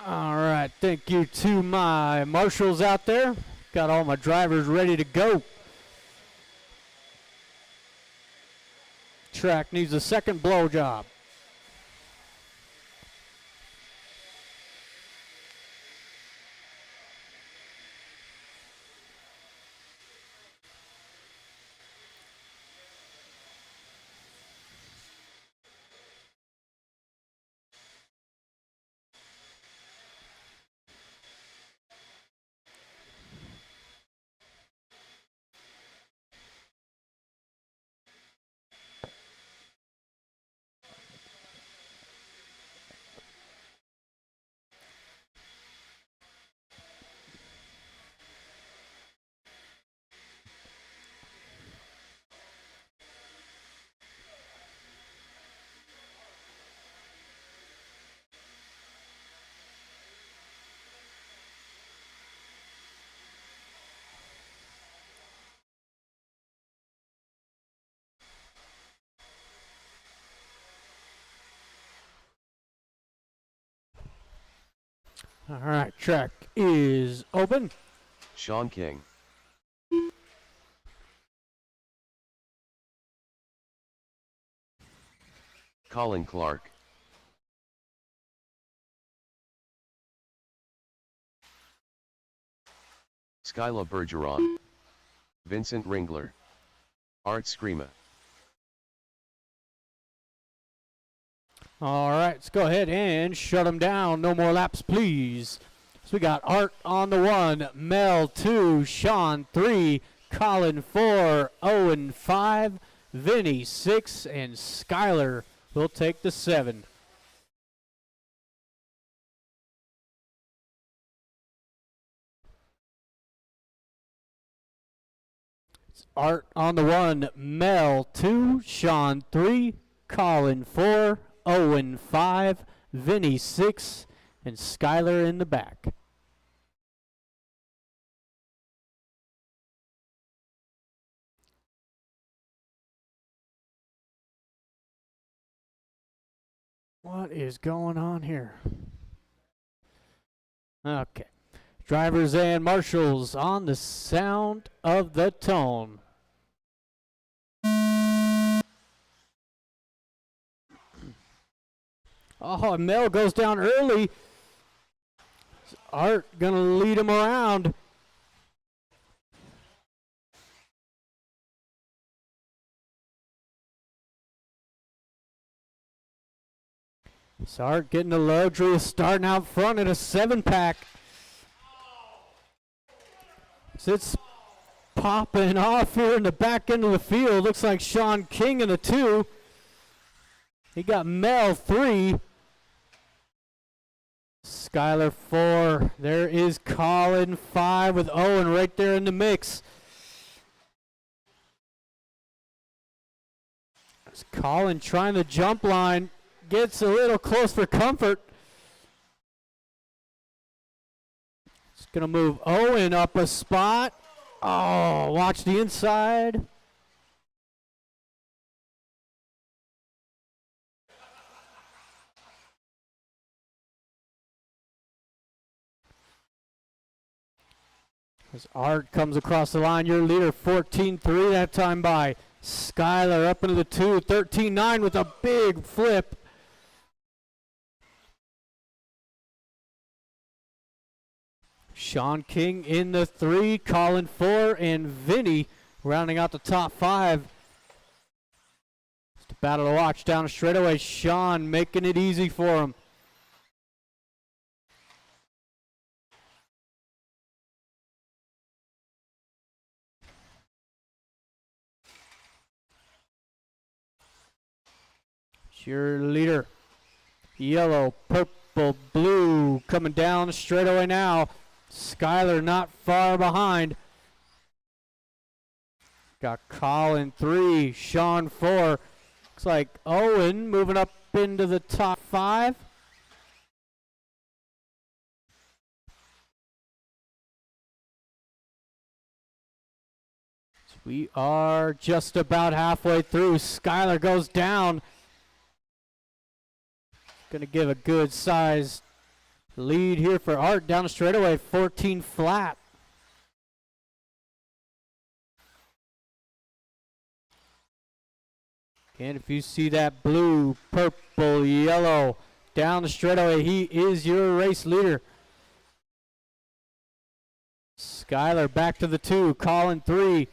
All right, thank you to my marshals out there. Got all my drivers ready to go. Track needs a second blow job. All right, track is open. Sean King. Colin Clark. Skyla Bergeron. Vincent Ringler. Art Screama. All right, let's go ahead and shut them down. No more laps, please. So we got Art on the 1, Mel 2, Sean 3, Colin 4, Owen 5, Vinny 6, and Skyler will take the 7. It's Art on the 1, Mel 2, Sean 3, Colin 4, Owen 5, Vinny 6, and Skyler in the back. What is going on here? Okay. Drivers and marshals on the sound of the tone. Oh, Mel goes down early. Art gonna lead him around. So Art getting the luxury of starting out front at a 7-pack. So it's popping off here in the back end of the field. Looks like Sean King in the 2. He got Mel 3. Skyler 4. There is Colin 5 with Owen right there in the mix. There's Colin trying the jump line. Gets a little close for comfort. It's going to move Owen up a spot. Oh, watch the inside. As Art comes across the line, your leader 14-3 that time by Skyler up into the 2, 13-9 with a big flip. Sean King in the 3, Colin 4, and Vinny rounding out the top 5. Just a battle to watch down the straightaway. Sean making it easy for him. Your leader, yellow, purple, blue, coming down the straightaway now. Skyler not far behind. Got Colin 3, Sean 4. Looks like Owen moving up into the top 5. So we are just about halfway through. Skyler goes down. Going to give a good size Lead here for Art down the straightaway, 14 flat. And if you see that blue, purple, yellow down the straightaway, he is your race leader. Skylar back to the 2, Colin 3.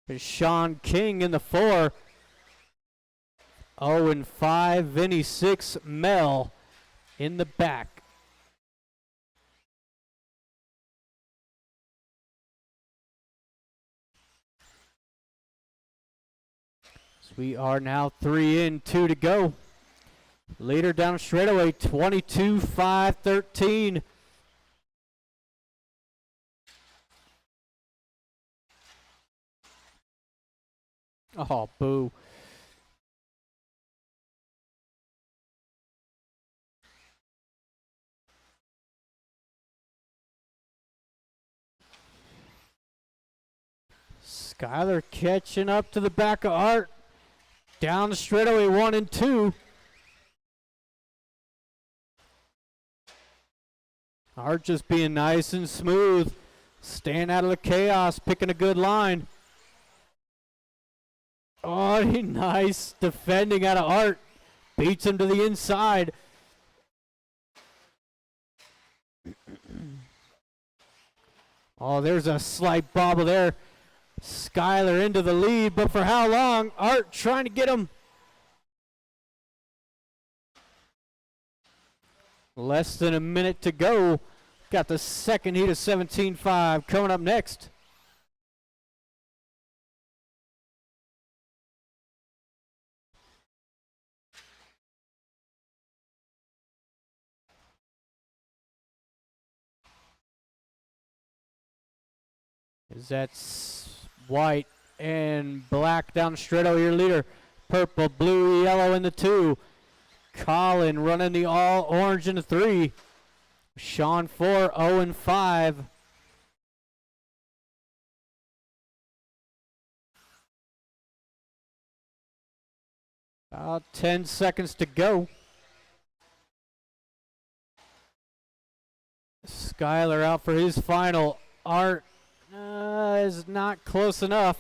There's Sean King in the 4. Owen 5, Vinny 6, Mel in the back. So we are now 3 in, 2 to go. Leader down straightaway, 22-5-13. Oh, boo. Skylar catching up to the back of Art. Down the straightaway, 1 and 2. Art just being nice and smooth. Staying out of the chaos, picking a good line. Oh, nice defending out of Art. Beats him to the inside. Oh, there's a slight bobble there. Skylar into the lead, but for how long? Art trying to get him. Less than a minute to go. Got the second heat of 17-5 coming up next. That's white and black down the straightaway, your leader. Purple, blue, yellow in the 2. Colin running the all orange in the 3. Sean 4, Owen 5. About 10 seconds to go. Skylar out for his final. Art is not close enough.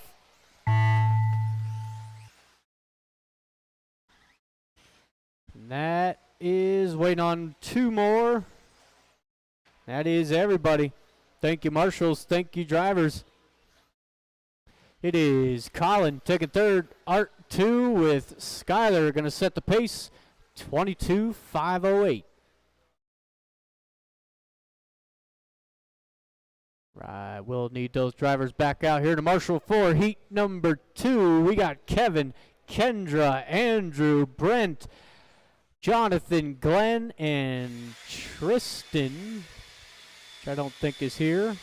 And that is waiting on 2 more. That is everybody. Thank you, marshals. Thank you, drivers. It is Colin taking 3rd. Art 2 with Skylar going to set the pace. 22-508. Right, we'll need those drivers back out here to Marshall 4. Heat number 2, we got Kevin, Kendra, Andrew, Brent, Jonathan, Glenn, and Tristan, which I don't think is here.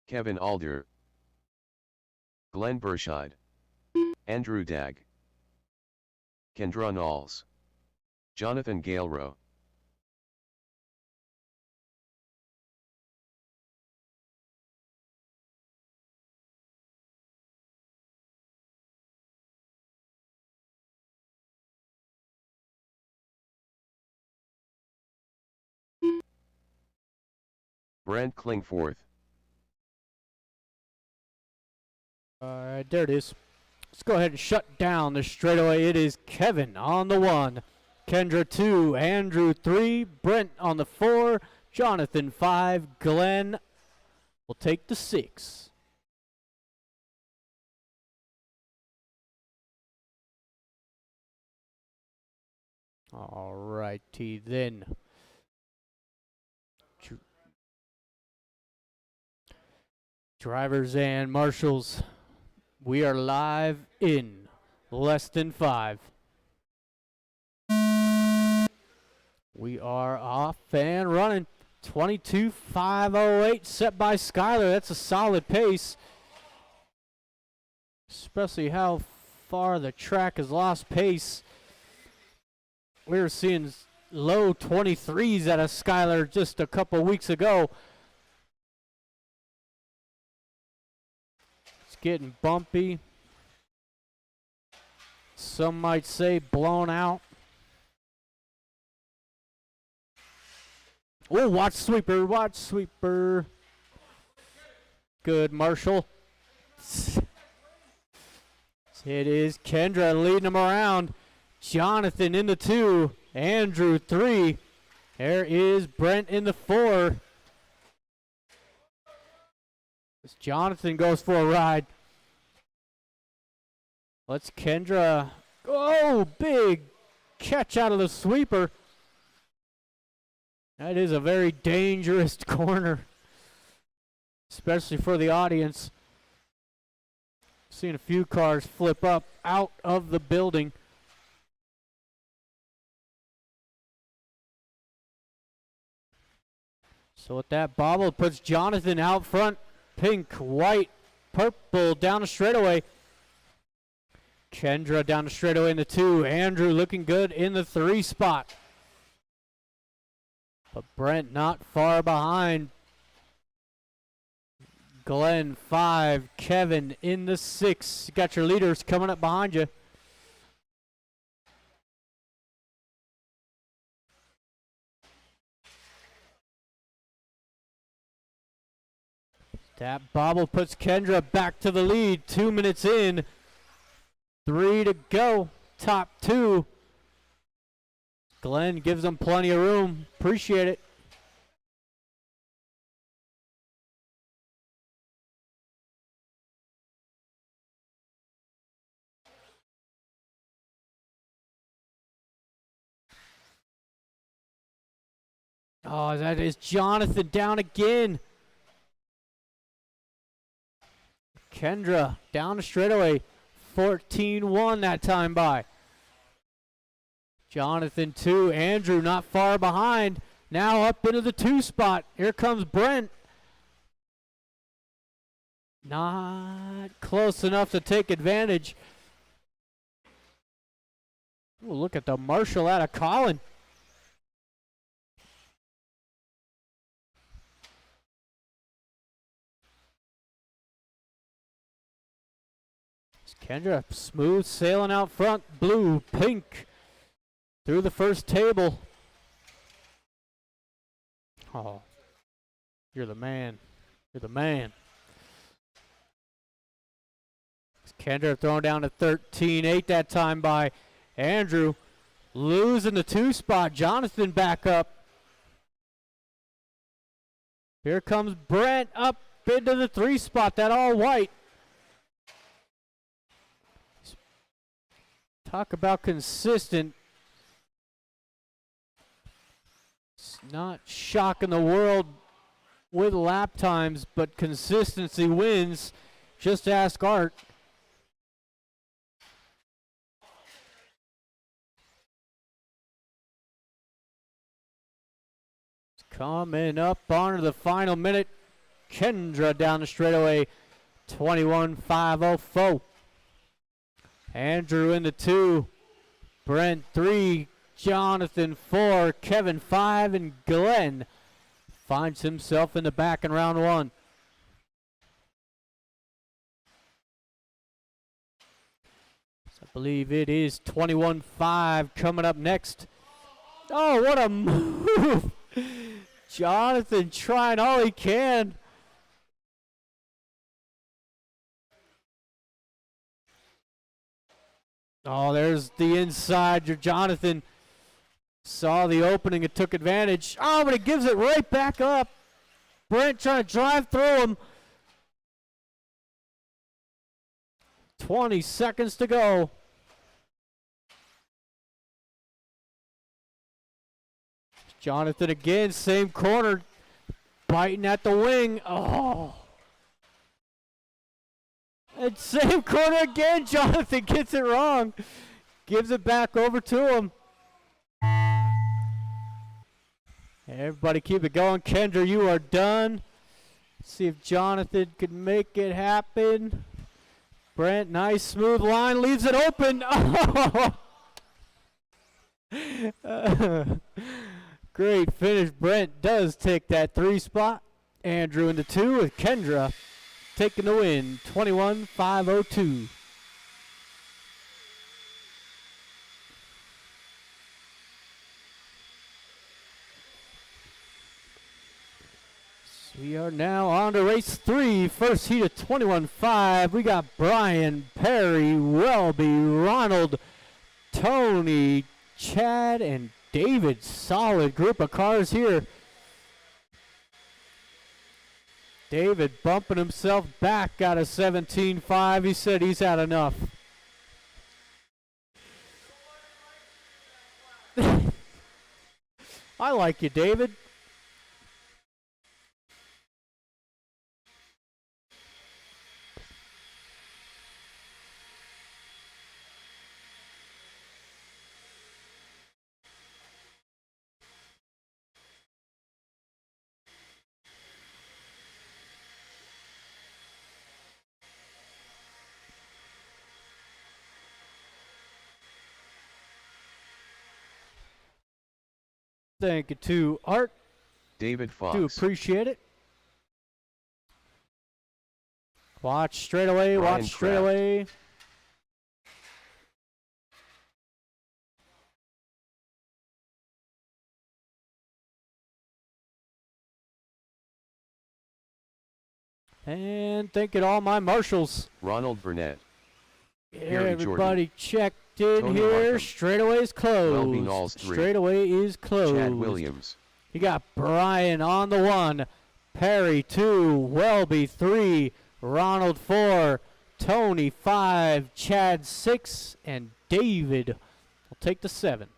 Kevin Alder, Glenn Burscheid, Andrew Dagg, Kendra Knowles, Jonathan Galero, Brent Klingforth, Alright, there it is. Let's go ahead and shut down the straightaway. It is Kevin on the 1, Kendra 2, Andrew 3, Brent on the 4, Jonathan 5, Glenn will take the 6. Alrighty then. Drivers and marshals, we are live in less than 5. We are off and running. 22.508 set by Skylar. That's a solid pace, especially how far the track has lost pace. We were seeing low 23s out of Skylar just a couple weeks ago. Getting bumpy. Some might say blown out. Oh, watch sweeper, watch sweeper. Good, Marshall. It is Kendra leading them around. Jonathan in the 2, Andrew 3. There is Brent in the 4. As Jonathan goes for a ride. Let's Kendra. Oh, big catch out of the sweeper. That is a very dangerous corner, especially for the audience. Seen a few cars flip up out of the building. So with that bobble, it puts Jonathan out front. Pink, white, purple down the straightaway. Kendra down the straightaway in the 2. Andrew looking good in the 3 spot. But Brent not far behind. Glenn 5, Kevin in the 6. You got your leaders coming up behind you. That bobble puts Kendra back to the lead. 2 minutes in. 3 to go. Top 2. Glenn gives them plenty of room. Appreciate it. Oh, that is Jonathan down again. Kendra down the straightaway. 14-1 that time by. Jonathan 2. Andrew not far behind. Now up into the 2 spot. Here comes Brent. Not close enough to take advantage. Ooh, look at the Marshall out of Colin. Kendra smooth sailing out front. Blue, pink through the first table. Oh, you're the man. You're the man. Kendra thrown down to 13-8 that time by Andrew. Losing the 2 spot. Jonathan back up. Here comes Brent up into the 3 spot. That all white. Talk about consistent. It's not shocking the world with lap times, but consistency wins. Just ask Art. Coming up onto the final minute. Kendra down the straightaway. 21-504. Andrew in the 2. Brent 3. Jonathan 4. Kevin 5. And Glenn finds himself in the back in round 1. So I believe it is 21-5 coming up next. Oh, what a move! Jonathan trying all he can. Oh, there's the inside. Jonathan saw the opening and took advantage. Oh, but it gives it right back up. Brent trying to drive through him. 20 seconds to go. Jonathan again, same corner, biting at the wing. Oh. And same corner again. Jonathan gets it wrong. Gives it back over to him. Everybody keep it going. Kendra, you are done. Let's see if Jonathan can make it happen. Brent, nice smooth line. Leaves it open. Oh. Great finish. Brent does take that 3 spot. Andrew in the 2 with Kendra taking the win, 21-502. So we are now on to race 3. First heat of 21-5. We got Brian, Perry, Welby, Ronald, Tony, Chad, and David. Solid group of cars here. David bumping himself back, got a 17.5. He said he's had enough. I like you, David. Thank you to Art. David Fox. Do appreciate it. Watch straight away. Brian Watch straight Kraft. away. And thank you to all my marshals. Ronald Burnett. Yeah, Harry everybody checked in Tony here. Markham. Straightaway is closed. Welby Knowles 3. Straightaway is closed. Chad Williams. You got Brian on the 1, Perry 2, Welby 3, Ronald 4, Tony 5, Chad 6, and David will take the 7.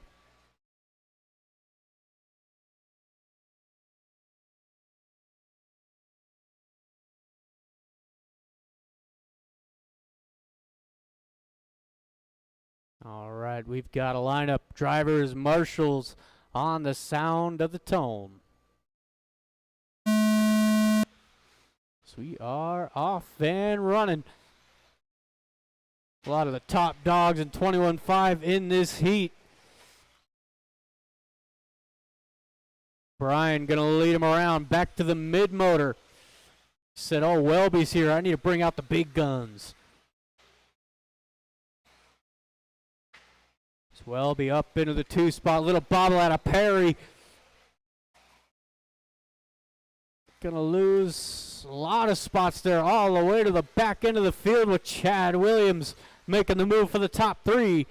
All right, we've got a lineup. Drivers, marshals on the sound of the tone. So we are off and running. A lot of the top dogs in 21.5 in this heat. Brian gonna lead him around back to the mid motor. Said, oh, Welby's here. I need to bring out the big guns. Welby up into the 2 spot. Little bobble out of Perry. Gonna lose a lot of spots there all the way to the back end of the field with Chad Williams making the move for the top 3.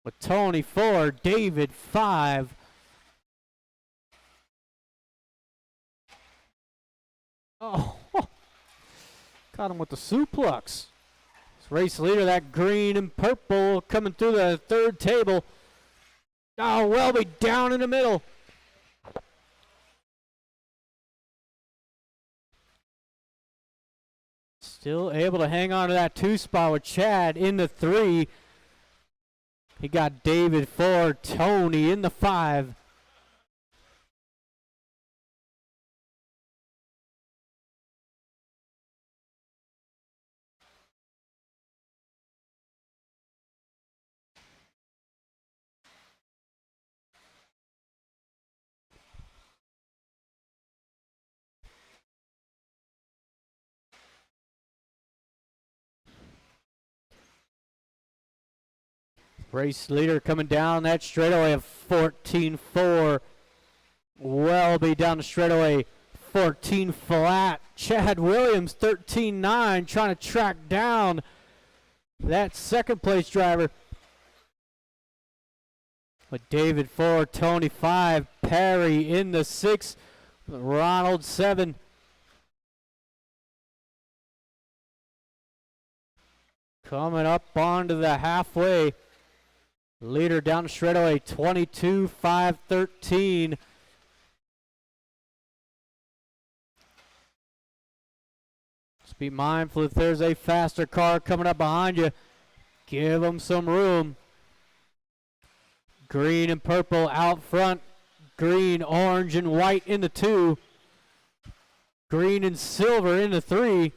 With Tony 4, David 5. Oh, caught him with the suplex. Race leader, that green and purple coming through the 3rd table. Oh, Welby down in the middle. Still able to hang on to that 2 spot with Chad in the 3. He got David 4, Tony in the 5. Race leader coming down that straightaway of 14.4. Welby down the straightaway 14 flat. Chad Williams 13.9 trying to track down that second place driver. With David 4, Tony 5, Perry in the 6, Ronald 7. Coming up onto the halfway. Leader down the straightaway 22, 5, 13. Just be mindful if there's a faster car coming up behind you. Give them some room. Green and purple out front. Green, orange, and white in the 2. Green and silver in the 3.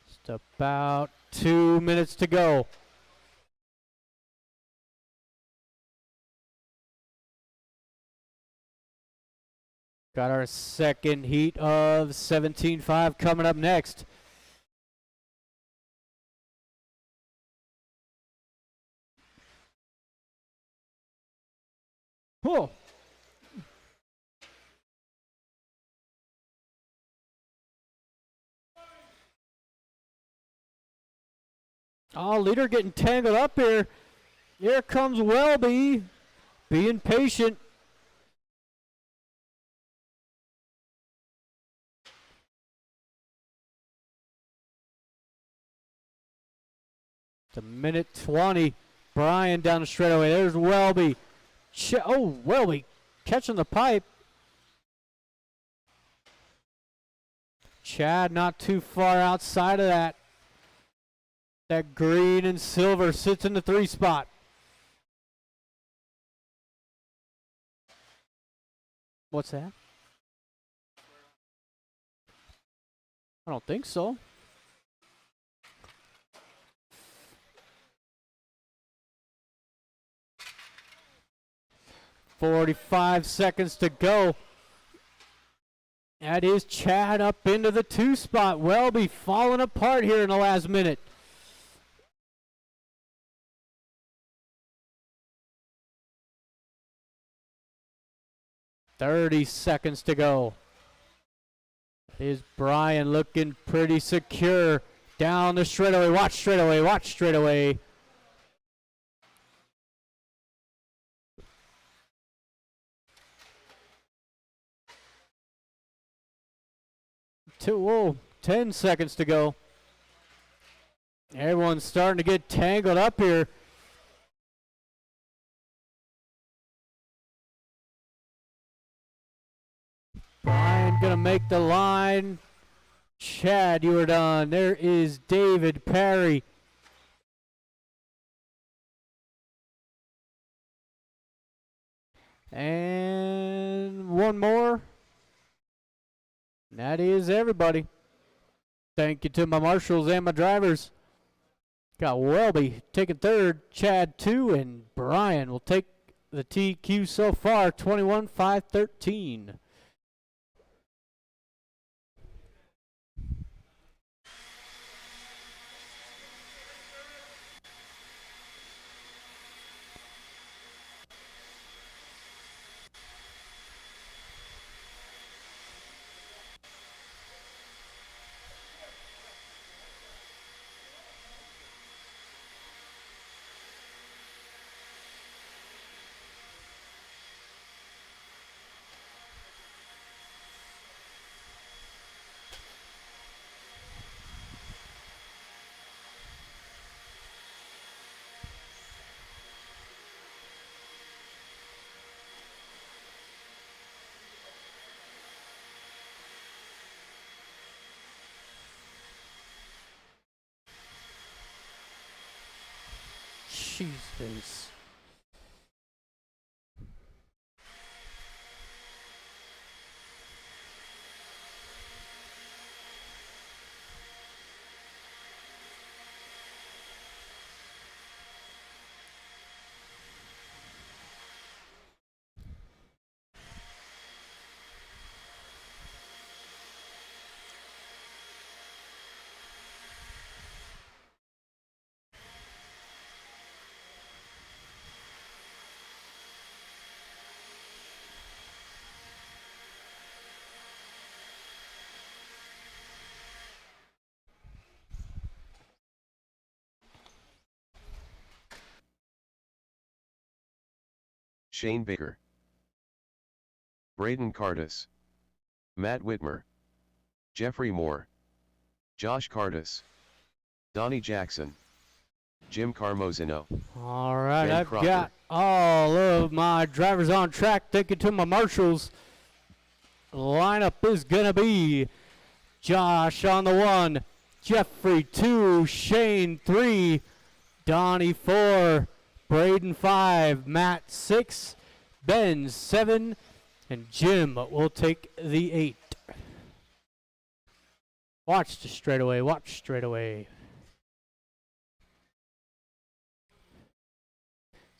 Just about 2 minutes to go. Got our second heat of 17.5 coming up next. Whoa. Oh, leader getting tangled up here. Here comes Welby, being patient. It's a minute 20. Brian down the straightaway. There's Welby. Welby catching the pipe. Chad not too far outside of that. That green and silver sits in the 3 spot. What's that? I don't think so. .45 seconds to go. That is Chad up into the 2 spot. Welby falling apart here in the last minute. .30 seconds to go. Is Brian looking pretty secure down the straightaway. Watch straightaway, watch straightaway. Whoa, 10 seconds to go. Everyone's starting to get tangled up here. Brian gonna make the line. Chad, you are done. There is David Perry. And one more. And that is everybody. Thank you to my marshals and my drivers. Got Welby taking 3rd, Chad 2, and Brian will take the TQ so far, 21, 5, 13. Jesus. Shane Baker, Braden Cardis, Matt Whitmer, Jeffrey Moore, Josh Cardis, Donnie Jackson, Jim Carmozino. All right, Ben I've Crawford. got all of my drivers on track. Taking to my marshals. Lineup is going to be Josh on the 1, Jeffrey 2, Shane 3, Donnie 4, Braden 5, Matt 6, Ben 7, and Jim will take the 8. Watch the straightaway, watch straightaway.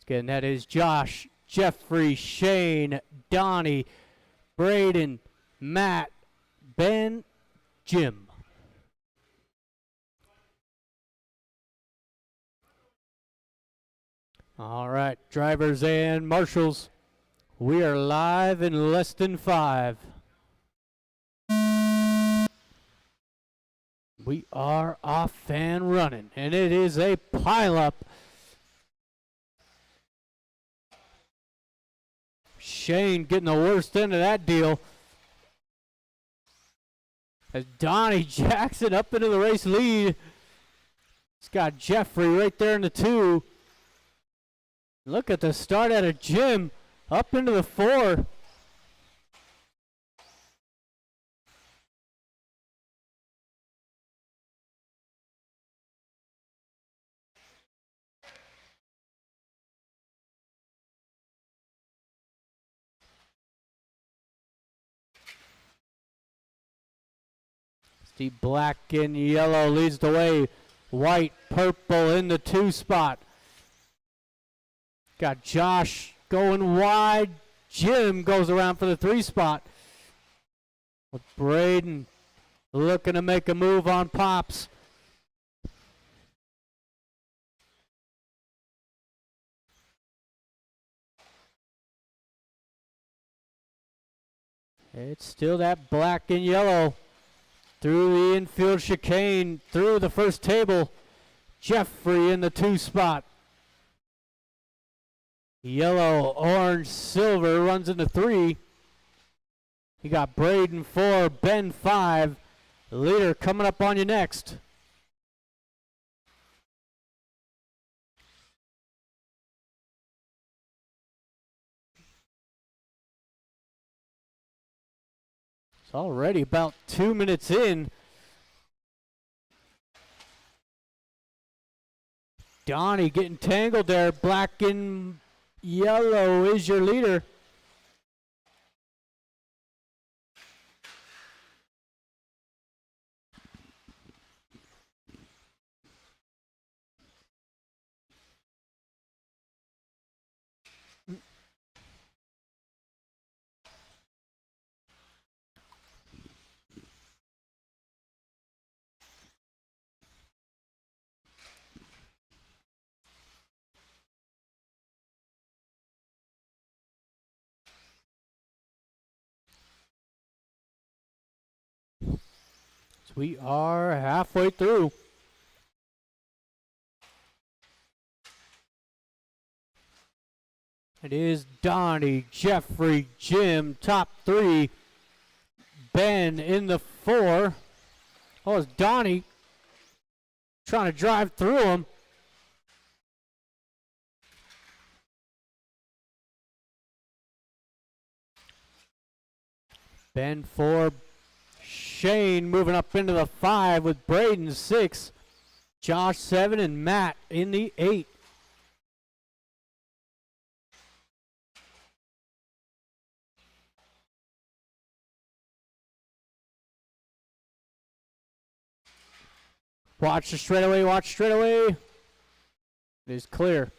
Again, that is Josh, Jeffrey, Shane, Donnie, Braden, Matt, Ben, Jim. All right, drivers and marshals, we are live in less than 5. We are off and running, and it is a pileup. Shane getting the worst end of that deal. As Donnie Jackson up into the race lead. It's got Jeffrey right there in the 2. Look at the start out of Jim up into the 4. Steve black and yellow leads the way. White, purple in the 2 spot. Got Josh going wide. Jim goes around for the 3 spot. With Braden looking to make a move on Pops. It's still that black and yellow. Through the infield chicane, through the first table. Jeffrey in the 2 spot. Yellow, orange, silver runs into 3. You got Braden 4, Ben 5. The leader coming up on you next. It's already about 2 minutes in. Donnie getting tangled there. Black and yellow is your leader. We are halfway through. It is Donnie, Jeffrey, Jim, top 3. Ben in the 4. Oh, it's Donnie trying to drive through him. Ben 4. Shane moving up into the 5 with Braden 6. Josh 7 and Matt in the 8. Watch the straightaway, watch straightaway. It is clear.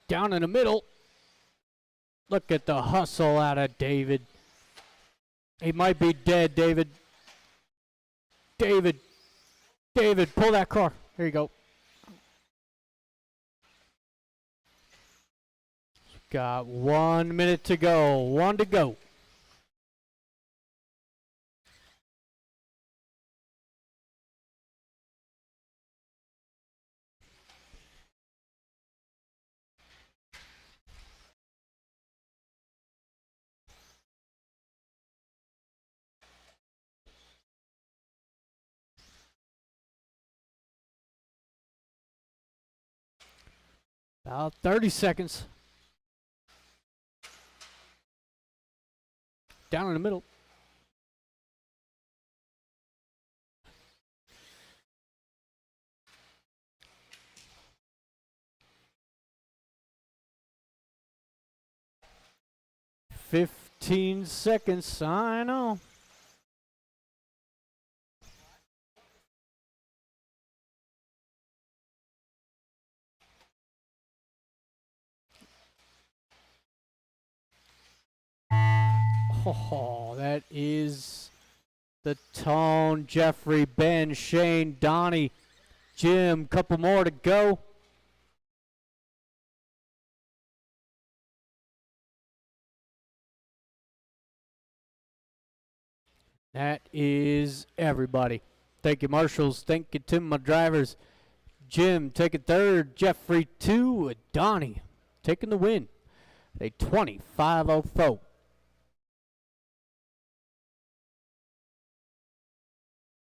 Down in the middle. Look at the hustle out of David. He might be dead, David. David, pull that car. There you go. Got 1 minute to go. One to go. About 30 seconds. Down in the middle. "15 seconds, I know." Oh, that is the tone. Jeffrey, Ben, Shane, Donnie, Jim, couple more to go. That is everybody. Thank you, marshals. Thank you to my drivers. Jim taking third. Jeffrey 2. Donnie taking the win. A 25.04.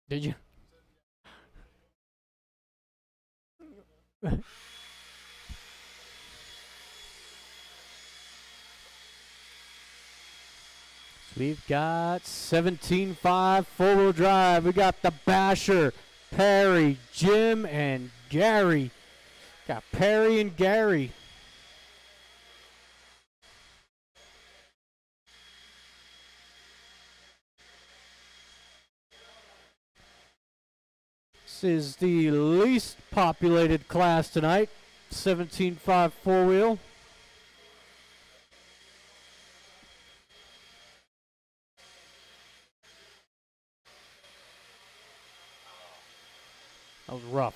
Did you? We've got 17.5 four-wheel drive. We got the Basher, Perry, Jim, and Gary. Got Perry and Gary. This is the least populated class tonight. 17.5 four-wheel. That was rough.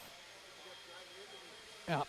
Yeah.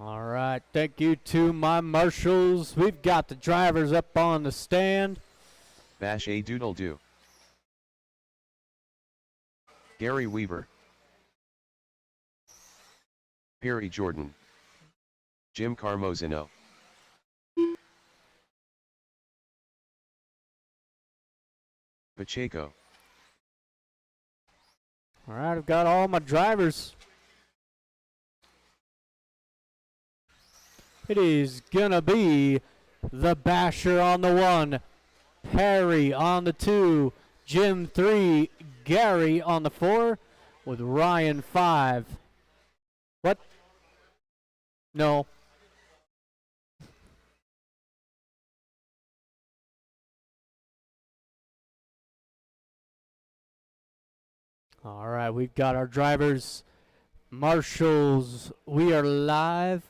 All right, thank you to my marshals. We've got the drivers up on the stand. Bash a doodle do. Gary Weaver. Perry Jordan. Jim Carmozino. Pacheco. All right, I've got all my drivers. It is gonna be the Basher on the 1, Perry on the 2, Jim 3, Gary on the 4, with Ryan 5. What? No. All right, we've got our drivers. Marshals, we are live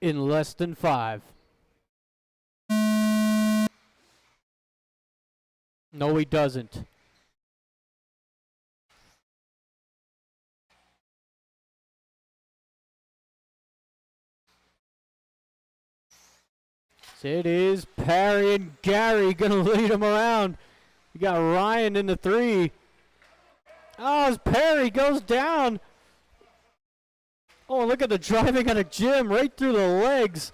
in less than 5. No, he doesn't. It is Perry and Gary gonna lead him around. You got Ryan in the 3. Oh, as Perry goes down. Oh, look at the driving out of Jim right through the legs.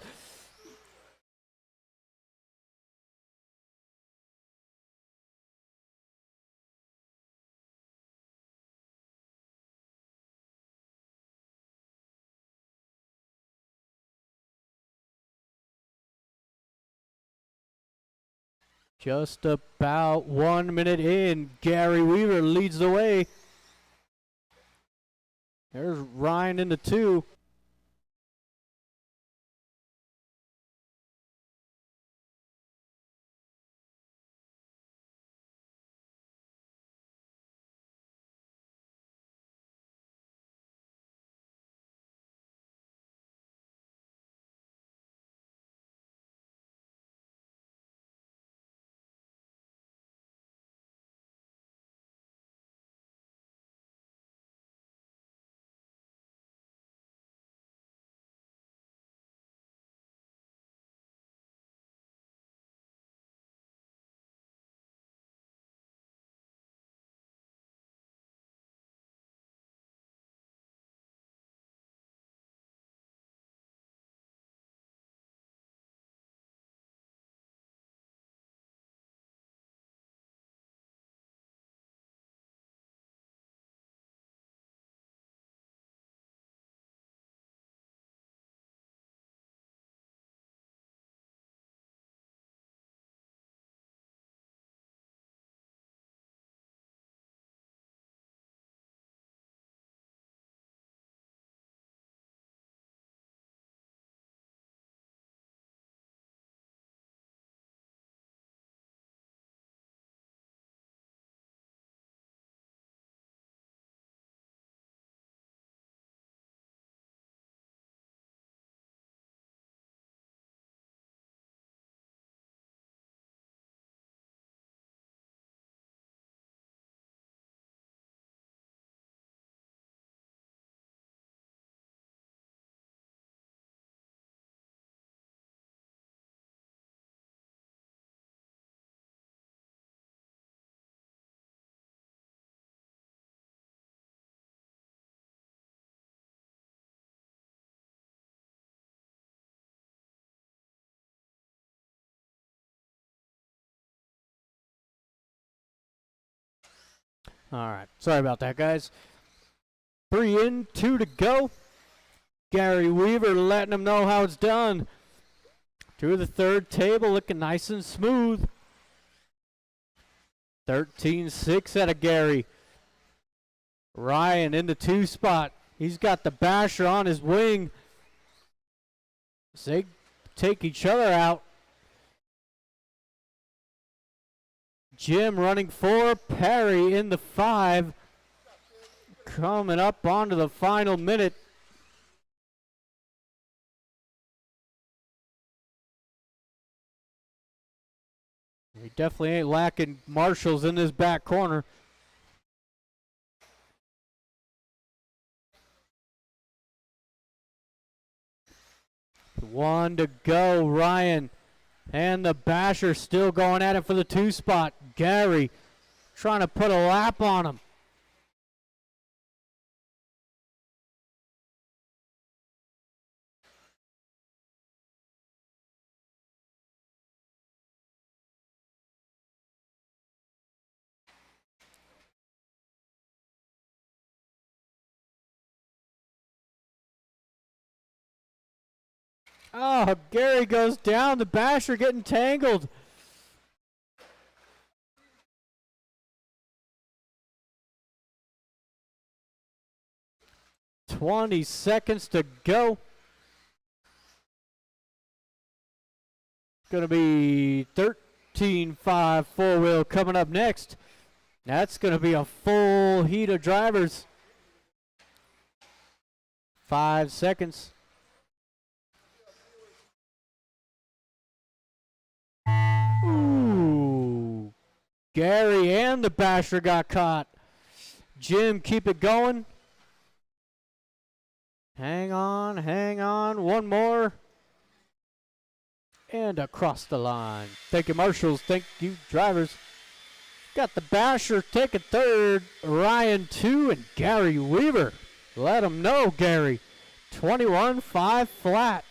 Just about 1 minute in, Gary Weaver leads the way. There's Ryan in the 2. All right, sorry about that, guys. 3 in, 2 to go. Gary Weaver letting them know how it's done. Through the 3rd table, looking nice and smooth. 13-6 out of Gary. Ryan in the 2 spot. He's got the basher on his wing. They take each other out. Jim running 4. Perry in the 5. Coming up onto the final minute. He definitely ain't lacking marshals in this back corner. One to go. Ryan and the basher still going at it for the 2 spot. Gary trying to put a lap on him. Oh, Gary goes down. The basher getting tangled. "20 seconds to go." Going to be 13-5 four-wheel coming up next. That's going to be a full heat of drivers. 5 seconds. Ooh. Gary and the basher got caught. Jim, keep it going. Hang on, hang on. One more. And across the line. Thank you, marshals. Thank you, drivers. Got the Basher taking third. Ryan 2 and Gary Weaver. Let him know, Gary. 21.5 flat.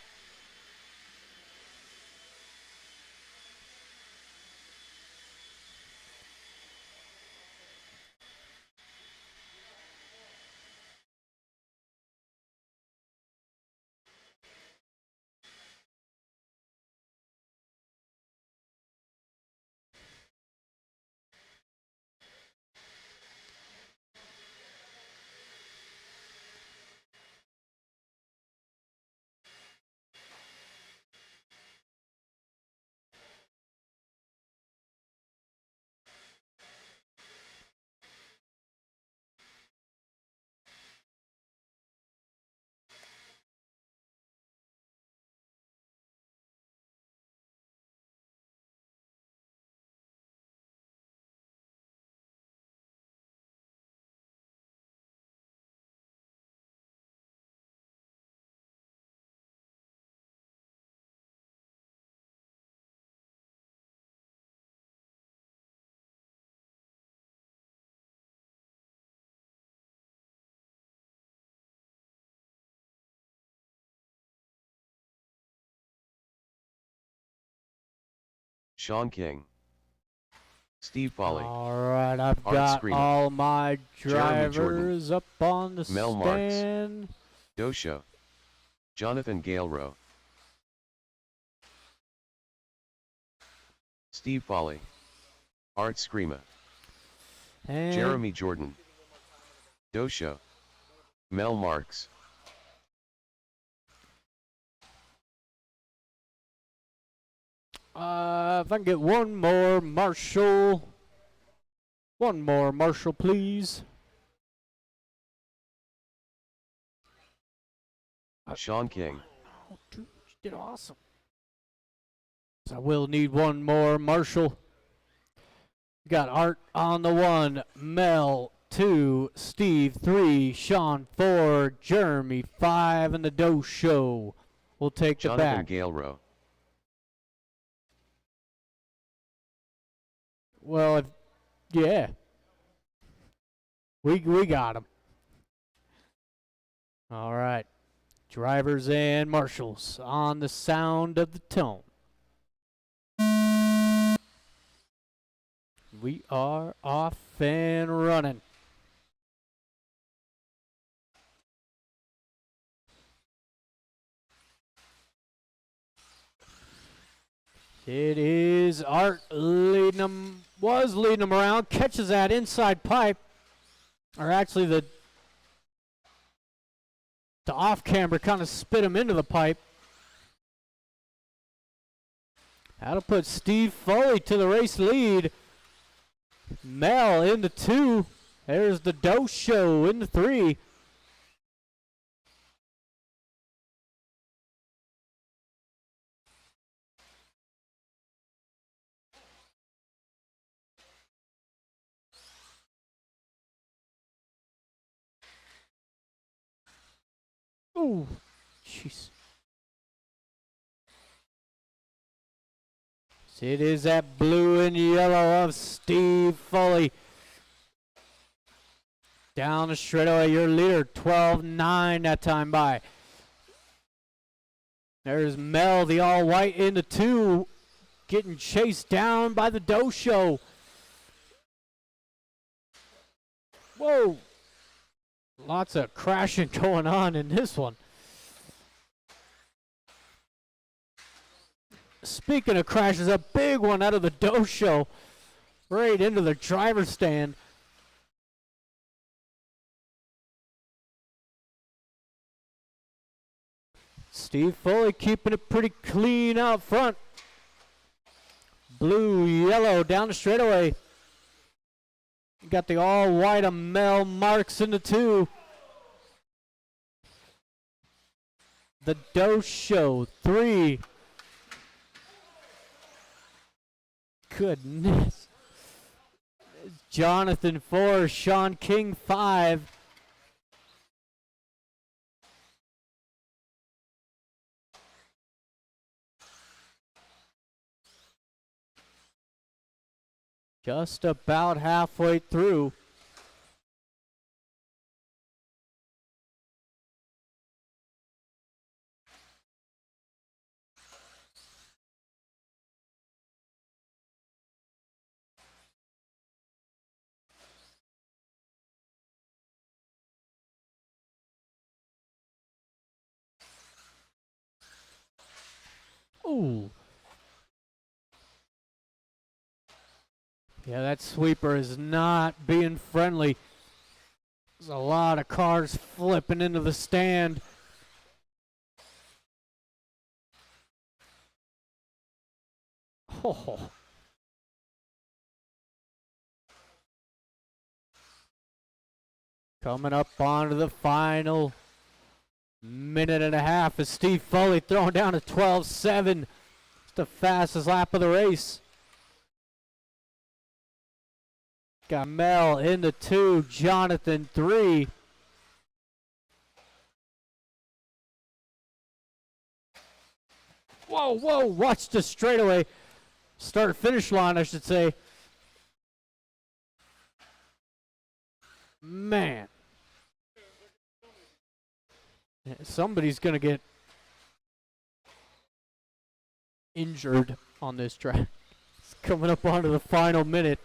Sean King. Steve Foley. All right, I've Art got Screamer. all my Jeremy Jordan. drivers up on the Mel Marks. stand. Dosho. Jonathan Galerow. Steve Foley. Art Screamer. And Jeremy Jordan. Dosho. Mel Marks. if I can get one more marshal. One more marshal, please. Sean King. Oh, dude, you did awesome. So I will need one more marshal. We got Art on the 1, Mel 2, Steve 3, Sean 4, Jeremy 5, and the Doe Show. We'll take the Jonathan back. Galerow. Well, yeah. We got him. All right. Drivers and marshals on the sound of the tone. We are off and running. It is Art leading them, was leading them around, catches that inside pipe, or actually the off camber kind of spit him into the pipe. That'll put Steve Foley to the race lead. Mel into 2. There's the Doe Show into 3. Oh, jeez. It is that blue and yellow of Steve Foley. Down the straightaway, your leader, 12.9 that time by. There's Mel, the all-white, into 2, getting chased down by the Doe Show. Whoa. Lots of crashing going on in this one. Speaking of crashes, a big one out of the Doe Show, right into the driver's stand. Steve Foley keeping it pretty clean out front. Blue, yellow down the straightaway. Got the all-white of Mel Marks into 2. The Doe Show, 3. Goodness. Jonathan 4, Sean King 5. Just about halfway through. Ooh. Yeah, that sweeper is not being friendly. There's a lot of cars flipping into the stand. Oh. Coming up onto the final minute and a half is Steve Foley throwing down a 12.7. It's the fastest lap of the race. Got Mel into 2, Jonathan 3. Whoa, whoa, watch the straightaway. Start finish line, I should say. Man. Somebody's going to get injured on this track. It's coming up onto the final minute.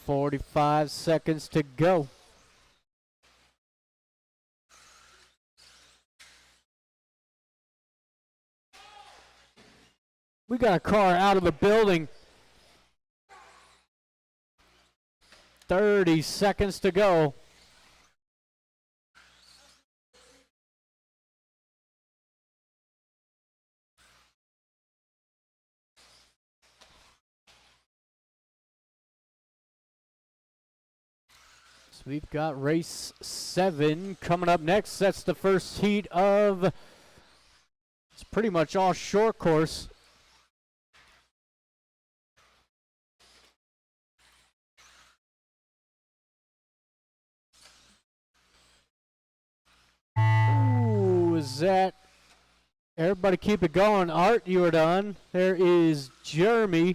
.45 seconds to go. We got a car out of the building. 30 seconds to go. So we've got race 7 coming up next. That's the first heat of, it's pretty much all short course. Ooh, is that, everybody keep it going. Art, you are done. There is Jeremy.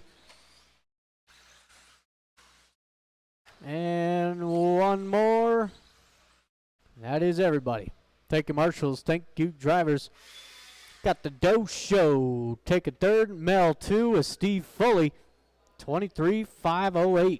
And one more. That is everybody. Thank you, marshals. Thank you, drivers. Got the Doe Show. Take a third. Mel 2 with Steve Foley. 23.508.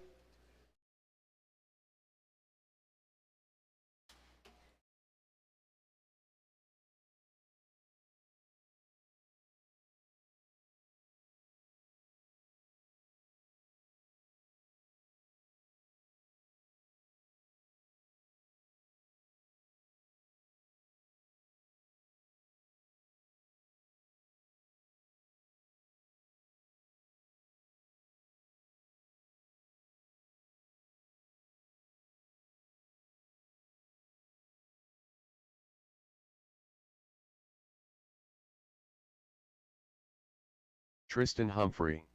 Tristan Humphrey.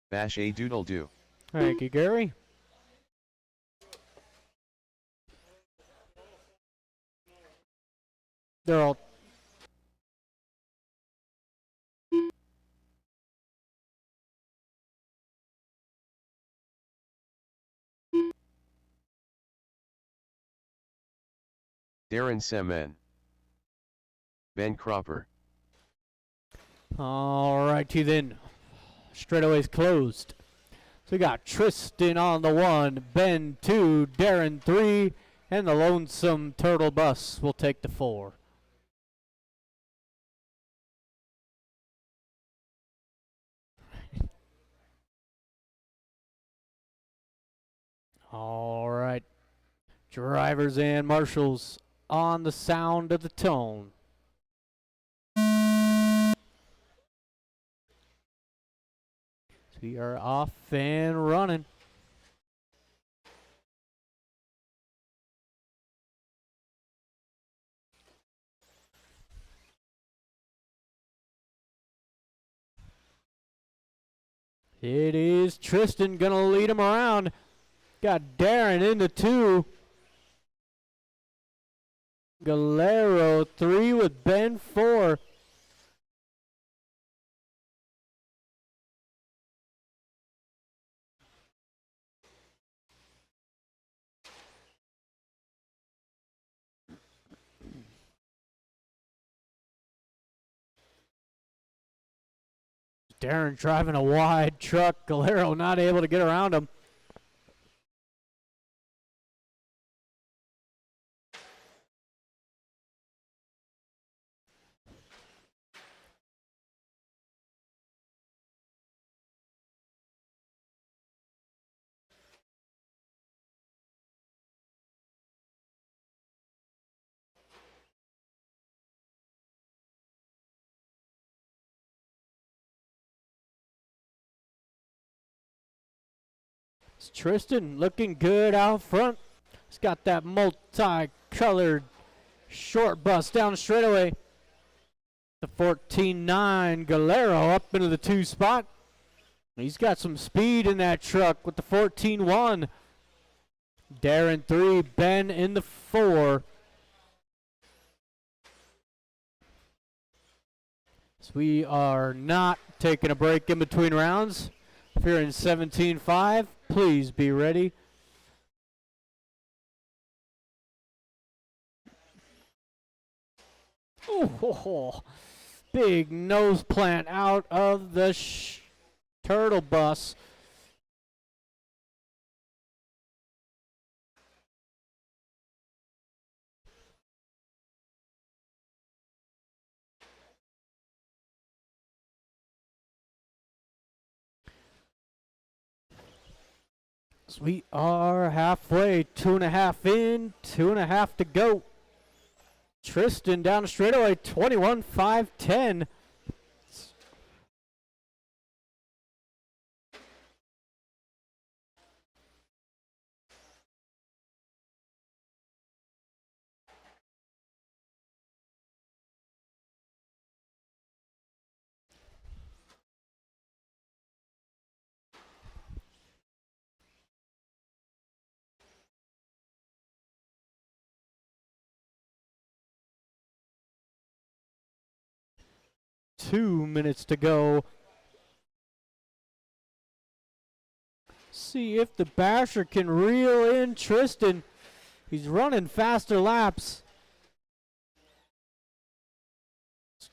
Bash a doodle doo. Thank you, Gary. They're all. Darren Semen. Ben Cropper. All righty then. Straightaway's closed. So we got Tristan on the 1, Ben 2, Darren 3, and the Lonesome Turtle Bus will take the 4. All right. Drivers and marshals on the sound of the tone. So we are off and running. It is Tristan gonna lead him around. Got Darren into 2. Galero 3 with Ben 4. Darren driving a wide truck. Galero not able to get around him. It's Tristan looking good out front. He's got that multi-colored short bus down the straightaway. The 14.9 Galero up into the 2 spot. He's got some speed in that truck with the 14.1. Darren 3, Ben in the 4. So we are not taking a break in between rounds. If you're in 17.5, please be ready. Oh, big nose plant out of the turtle bus. So we are halfway, 2.5 in, 2.5 to go. Tristan down the straightaway, 21.510. Two minutes to go. See if the Basher can reel in Tristan. He's running faster laps.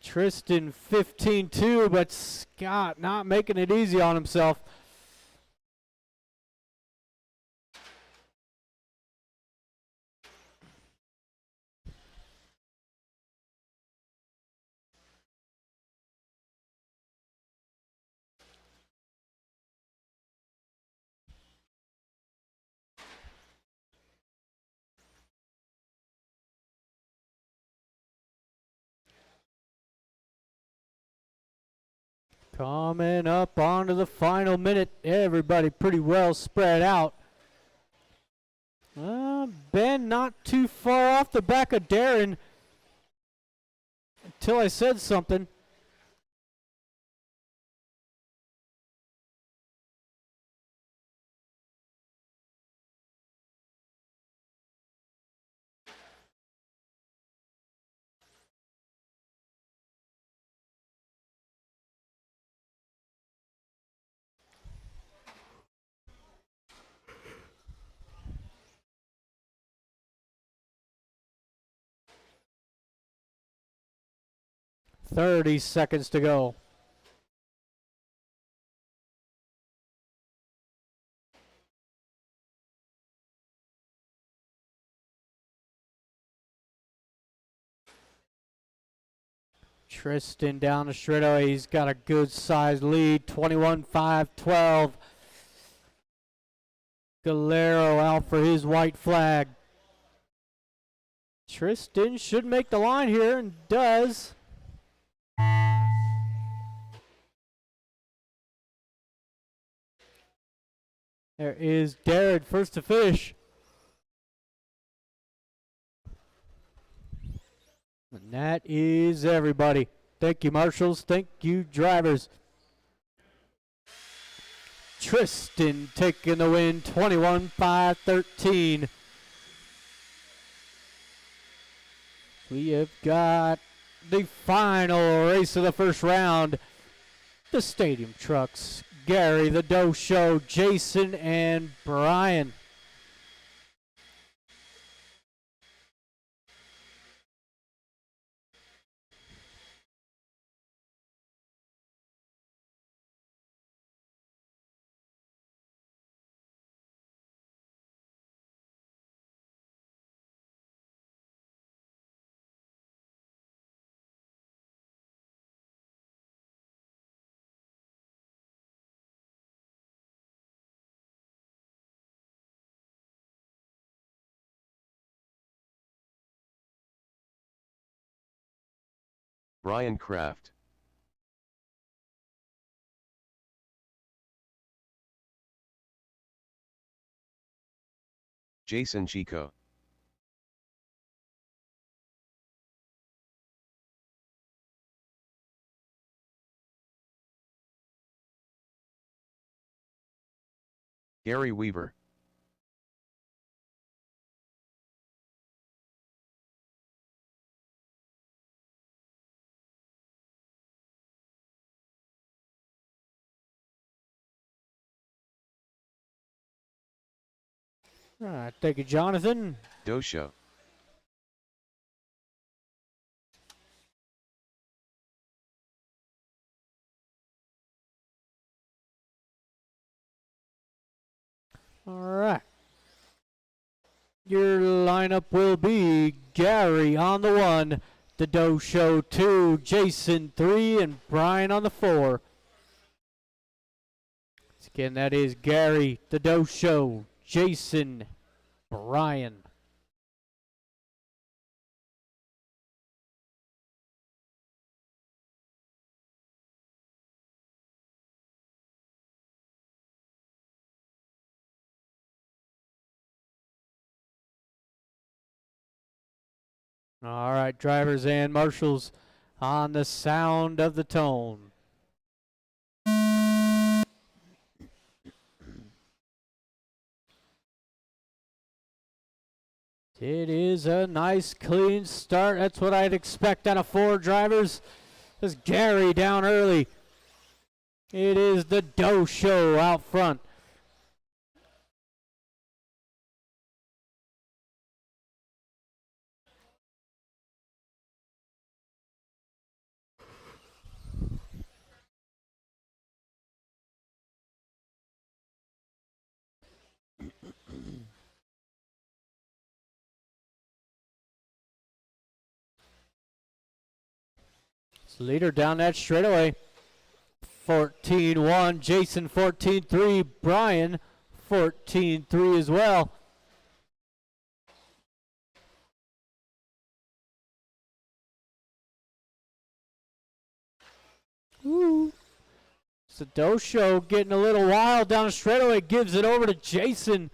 Tristan 15-2, but Scott not making it easy on himself. Coming up onto the final minute. Everybody pretty well spread out. Ben not too far off the back of Darren until I said something. 30 seconds to go. Tristan down the straightaway. He's got a good sized lead. 21-5-12. Galero out for his white flag. Tristan should make the line here and does. There is Darren first to finish. And that is everybody. Thank you, marshals. Thank you, drivers. Tristan taking the win, 21-5-13. We have got the final race of the first round. The Stadium Trucks, Gary, the Doe Show, Jason, and Brian. Brian Kraft. Jason Chico. Gary Weaver. All right, thank you, Jonathan. Doe Show. All right. Your lineup will be Gary on the 1, the Doe Show 2, Jason 3, and Brian on the 4. Again, that is Gary, the Doe Show, Jason, Brian. All right, drivers and marshals on the sound of the tone. It is a nice clean start. That's what I'd expect out of 4 drivers. There's Gary down early. It is the Doe Show out front. Leader down that straightaway. 14-1, Jason 14-3, Brian 14-3 as well. Ooh. It's the Doe Show getting a little wild down the straightaway, gives it over to Jason.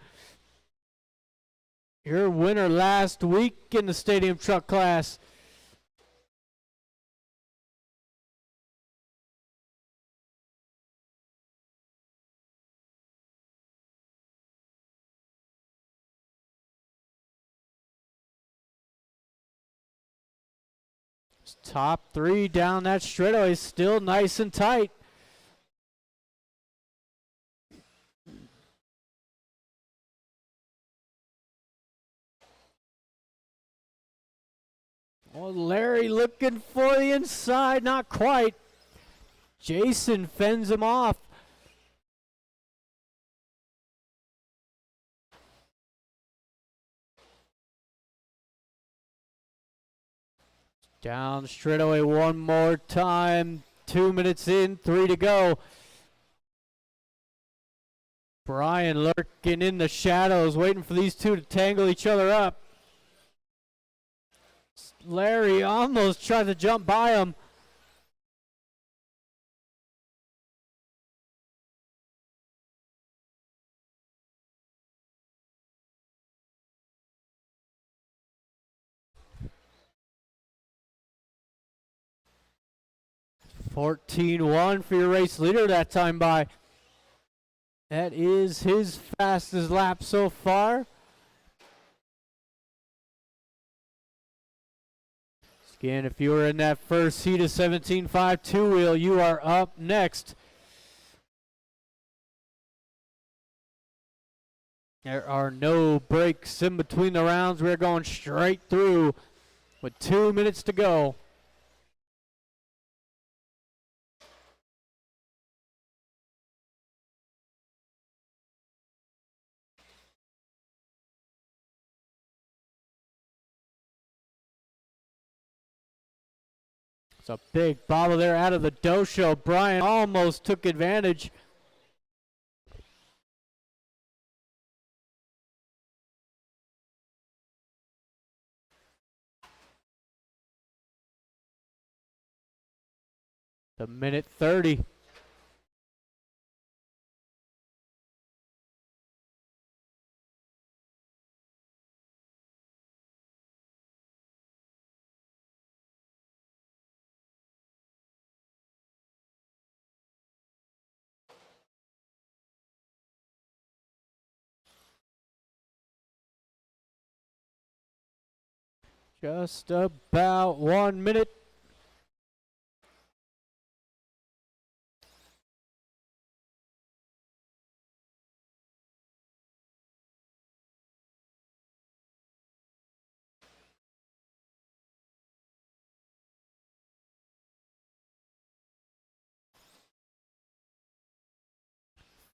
Your winner last week in the Stadium Truck class. Top 3 down that straightaway, still nice and tight. Oh, Larry looking for the inside, not quite. Jason fends him off. Down straightaway one more time. 2 minutes in, 3 to go. Brian lurking in the shadows, waiting for these two to tangle each other up. Larry almost tried to jump by him. (14-1) for your race leader that time by. That is his fastest lap so far. Again, if you were in that first heat of 17.5 two-wheel, you are up next. There are no breaks in between the rounds. We're going straight through with 2 minutes to go. It's a big bobble there out of the dojo. Brian almost took advantage. The minute 30. Just about 1 minute.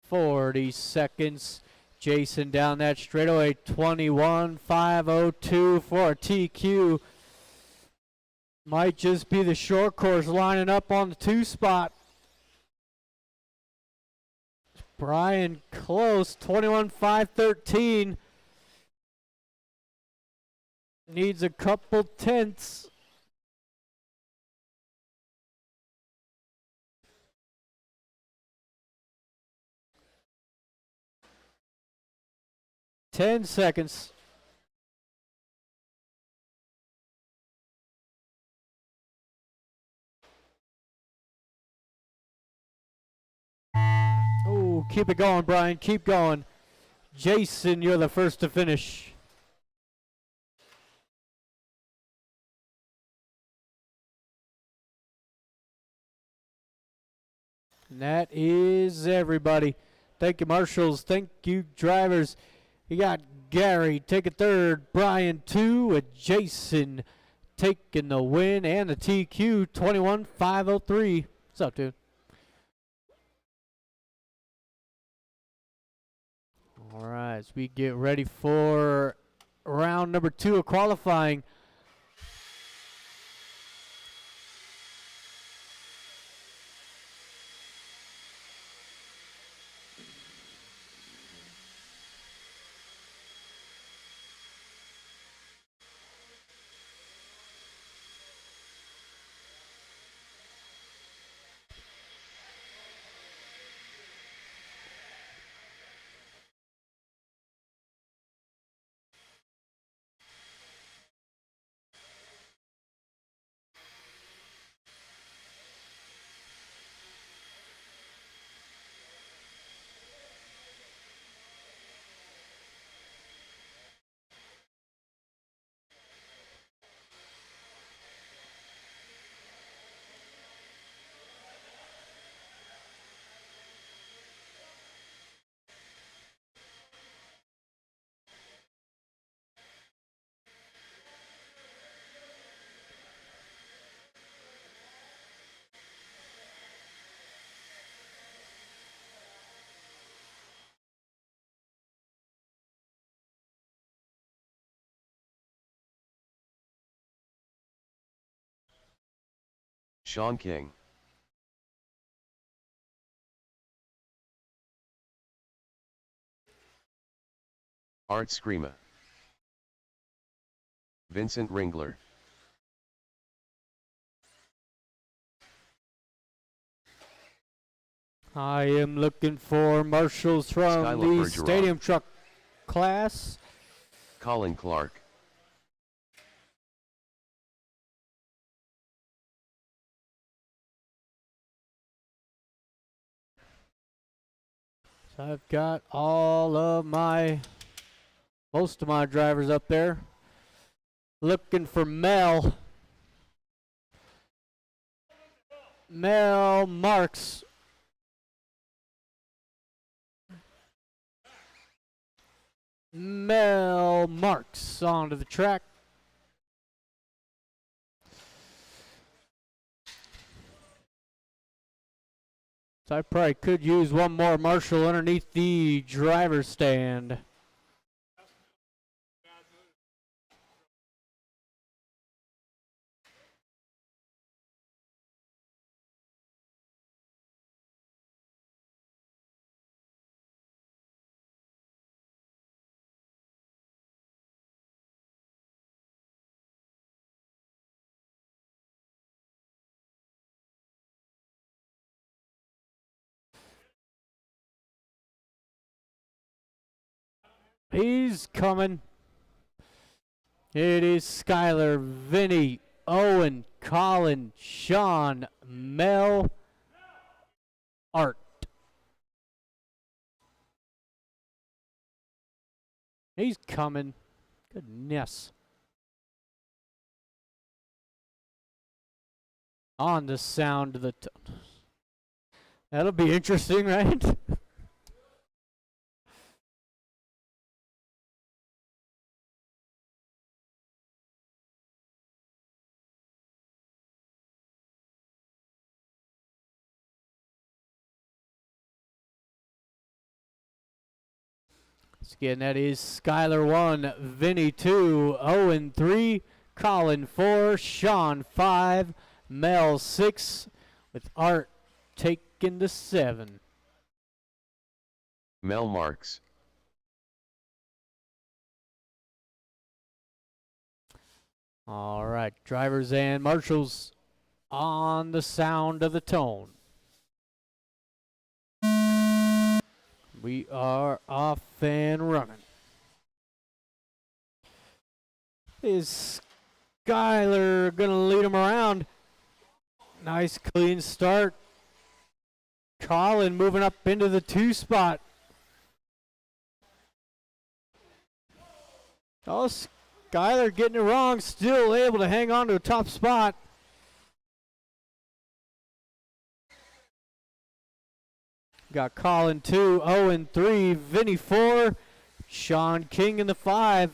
(40 seconds). Jason down that straightaway. 21.502 for a TQ. Might just be the short course lining up on the 2 spot. Brian close. 21.513. Needs a couple tenths. (10 seconds). Oh, keep it going, Brian. Keep going. Jason, you're the first to finish. And that is everybody. Thank you, marshals. Thank you, drivers. You got Gary taking third, Brian 2, with Jason taking the win and the TQ. 21.503. What's up, dude? All right, as we get ready for round number 2 of qualifying. Sean King. Art Screama. Vincent Ringler. I am looking for marshals from Skylar the Bergeron. stadium truck class. Colin Clark. So I've got most of my drivers up there. Looking for Mel Marks. Mel Marks onto the track. So I probably could use one more marshal underneath the driver's stand. He's coming. It is Skylar, Vinny, Owen, Colin, Sean, Mel, Art. He's coming. Goodness. On the sound of the that'll be interesting, right? Again, that is Skylar 1, Vinny 2, Owen 3, Colin 4, Sean 5, Mel 6, with Art taking the 7. Mel Marks. All right, drivers and marshals on the sound of the tone. We are off and running. Is Skylar gonna lead him around? Nice clean start. Colin moving up into the 2 spot. Oh, Skylar getting it wrong, still able to hang on to a top spot. Got Colin 2, Owen 3, Vinny 4, Sean King in the 5.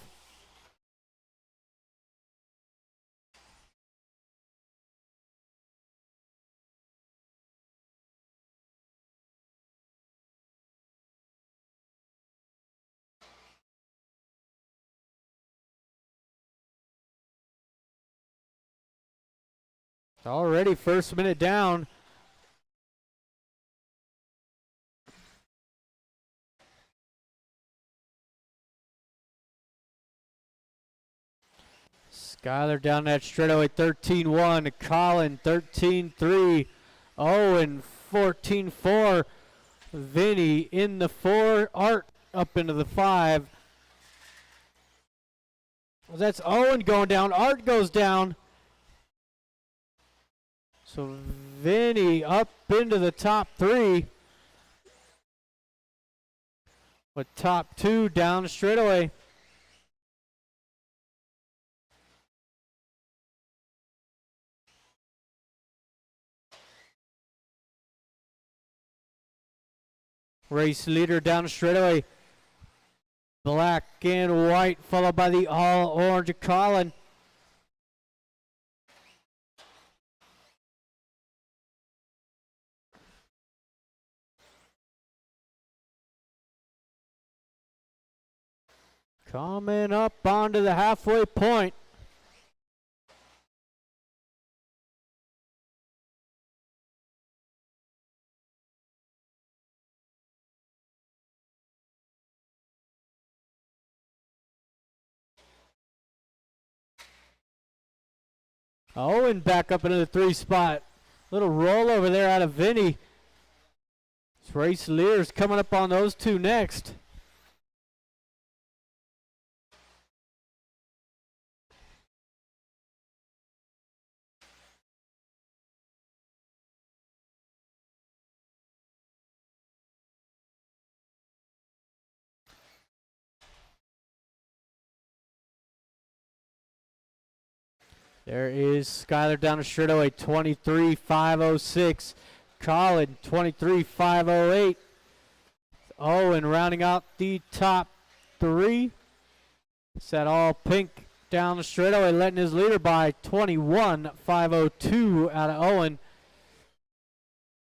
Already first minute down. Skylar down that straightaway 13-1. Colin 13-3. Owen 14-4. Vinny in the 4. Art up into the 5. Well, that's Owen going down. Art goes down. So Vinny up into the top 3. With top 2 down the straightaway. Race leader down the straightaway. Black and white, followed by the all orange Colin. Coming up onto the halfway point. Owen back up into the 3 spot. Little roll over there out of Vinny. Race Lear's coming up on those two next. There is Skyler down the straightaway, 23.506. Colin, 23.508. Owen rounding out the top 3. It's that all pink down the straightaway, letting his leader by 21.502 out of Owen.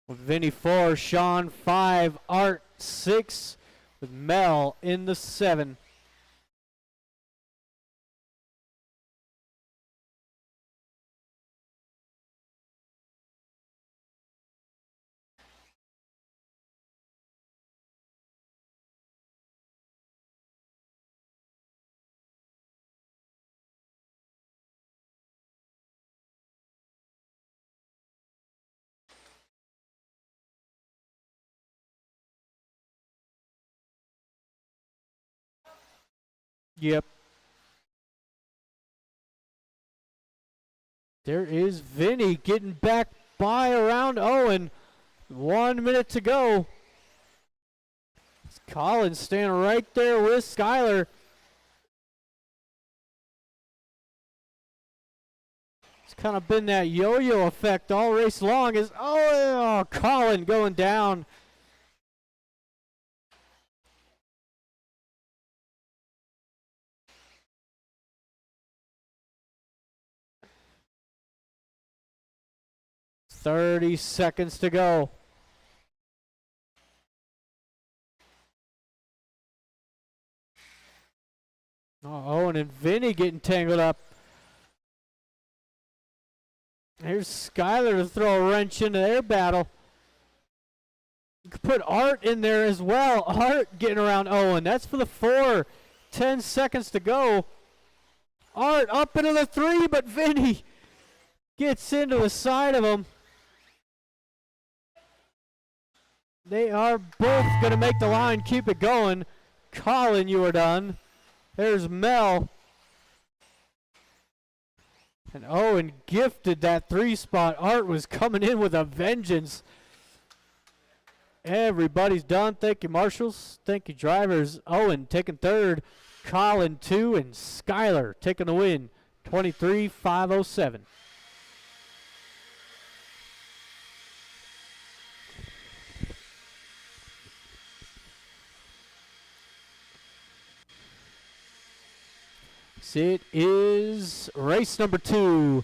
With Vinny 4, Sean 5, Art 6, with Mel in the 7. Yep. There is Vinny getting back by around Owen. 1 minute to go. Collins staying right there with Skyler. It's kind of been that yo-yo effect all race long. Is Colin going down. "30 seconds to go." Owen and Vinny getting tangled up. Here's Skyler to throw a wrench into their battle. You could put Art in there as well. Art getting around Owen. That's for the 4. 10 seconds to go. Art up into the 3, but Vinny gets into the side of him. They are both going to make the line, keep it going. Colin, you are done. There's Mel. And Owen gifted that 3 spot. Art was coming in with a vengeance. Everybody's done. Thank you, marshals. Thank you, drivers. Owen taking 3rd. Colin 2. And Skyler taking the win. 23.507. It is race number 2.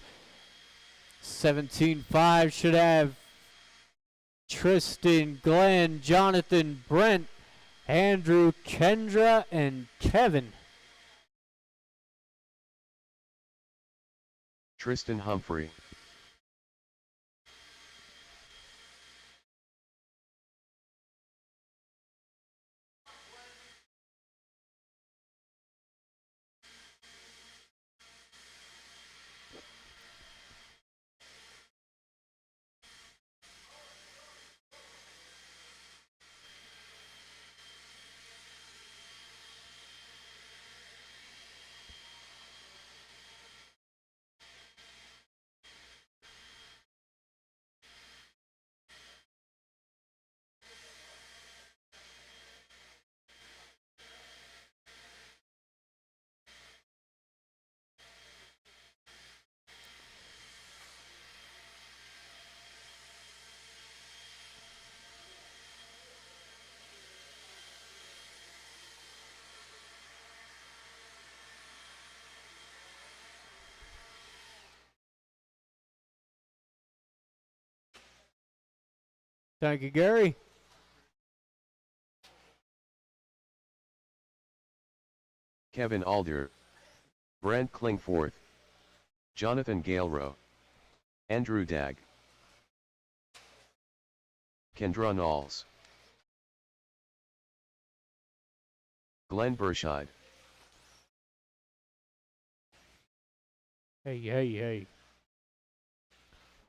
17.5 should have Tristan, Glenn, Jonathan, Brent, Andrew, Kendra, and Kevin. Tristan Humphrey. Thank you, Gary. Kevin Alder. Brent Klingforth. Jonathan Galero. Andrew Dag. Kendra Knowles. Glenn Burscheid. Hey.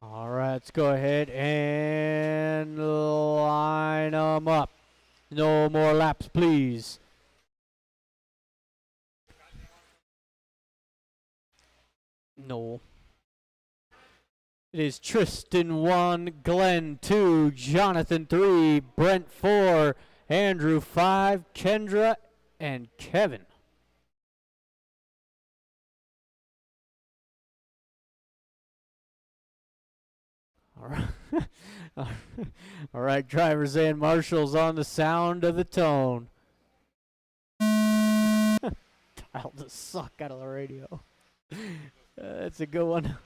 All right, let's go ahead and line them up. No more laps, please. No. It is Tristan 1, Glenn 2, Jonathan 3, Brent 4, Andrew 5, Kendra, and Kevin. All right. All right, drivers and marshals on the sound of the tone. Dial the suck out of the radio. That's a good one.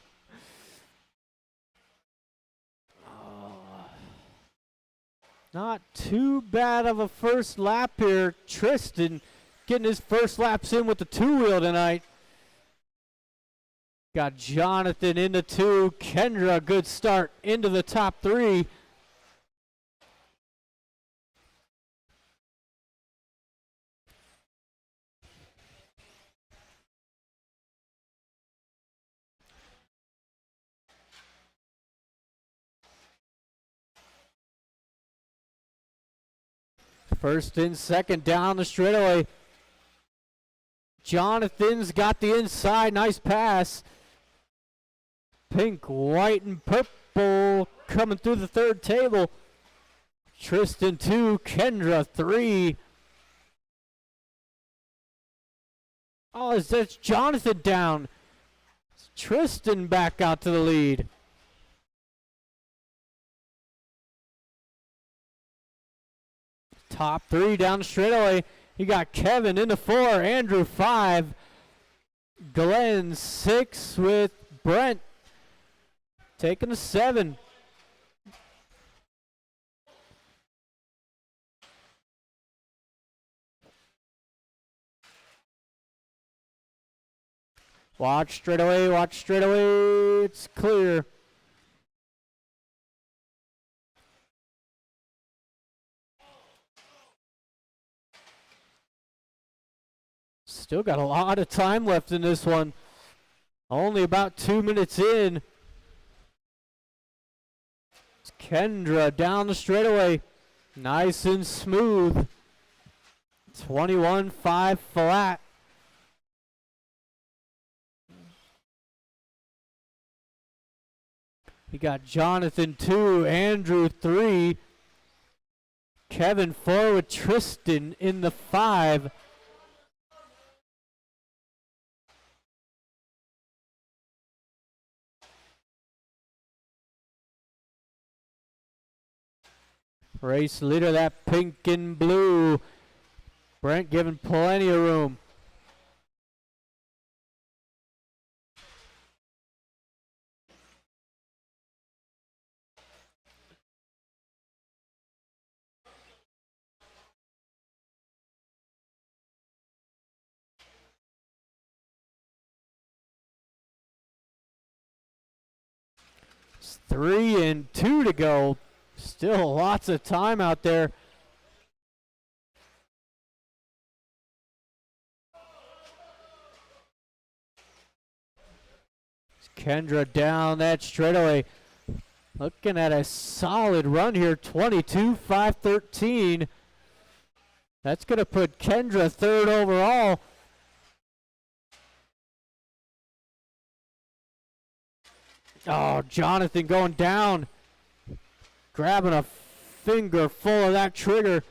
Not too bad of a first lap here. Tristan getting his first laps in with the two-wheel tonight. Got Jonathan into 2. Kendra, good start into the top 3. First and second down the straightaway. Jonathan's got the inside. Nice pass. Pink, white, and purple coming through the third table. Tristan 2, Kendra 3. Oh, that's Jonathan down. It's Tristan back out to the lead. Top 3 down the straightaway. You got Kevin into 4, Andrew 5, Glenn 6 with Brent taking the 7. Watch straight away, watch straight away. It's clear. Still got a lot of time left in this one. Only about 2 minutes in. It's Kendra down the straightaway. Nice and smooth. 21.5 flat. You got Jonathan 2, Andrew 3, Kevin 4 with Tristan in the 5. Race leader, that pink and blue. Brent giving plenty of room. It's 3 and 2 to go. Still lots of time out there. Kendra down that straightaway. Looking at a solid run here, 22.513. That's going to put Kendra third overall. Oh, Jonathan going down. Grabbing a finger full of that trigger.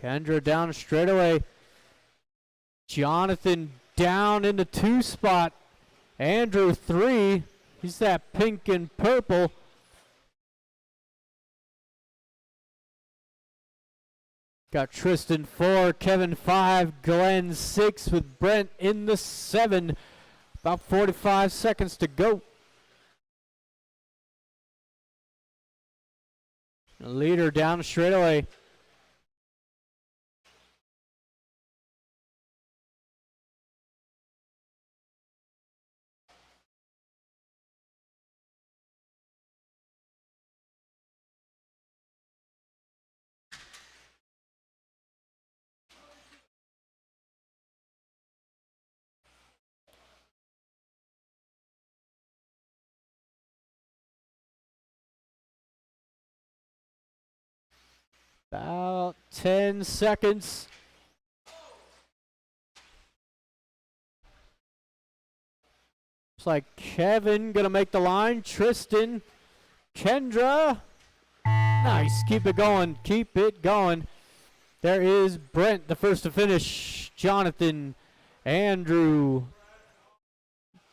Kendra down straightaway. Jonathan down in the 2 spot. Andrew 3. He's that pink and purple. Got Tristan 4, Kevin 5, Glenn 6 with Brent in the 7. About 45 seconds to go. Leader down straightaway. About 10 seconds. Looks like Kevin gonna make the line. Tristan, Kendra. Nice, keep it going, keep it going. There is Brent, the first to finish. Jonathan, Andrew.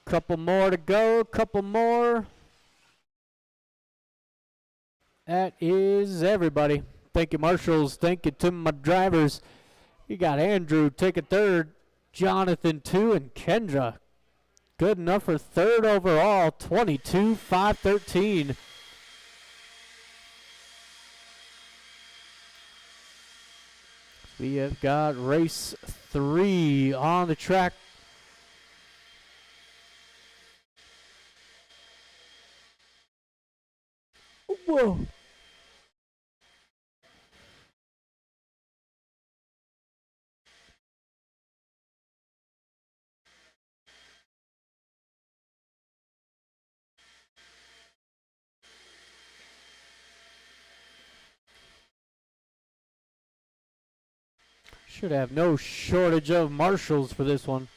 Couple more to go, couple more. That is everybody. Thank you, marshals. Thank you to my drivers. You got Andrew taking third, Jonathan 2, and Kendra good enough for third overall, 22-5-13. We have got race 3 on the track. Whoa. Should have no shortage of marshals for this one.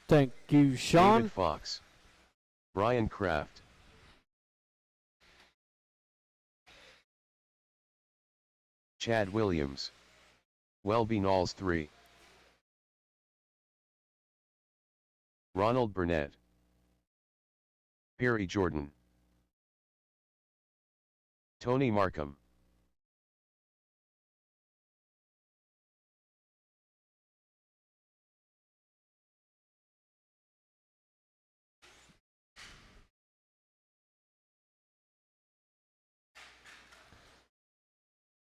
Thank you, Sean. David Fox. Brian Kraft. Chad Williams. Welby Knowles 3. Ronald Burnett. Perry Jordan. Tony Markham.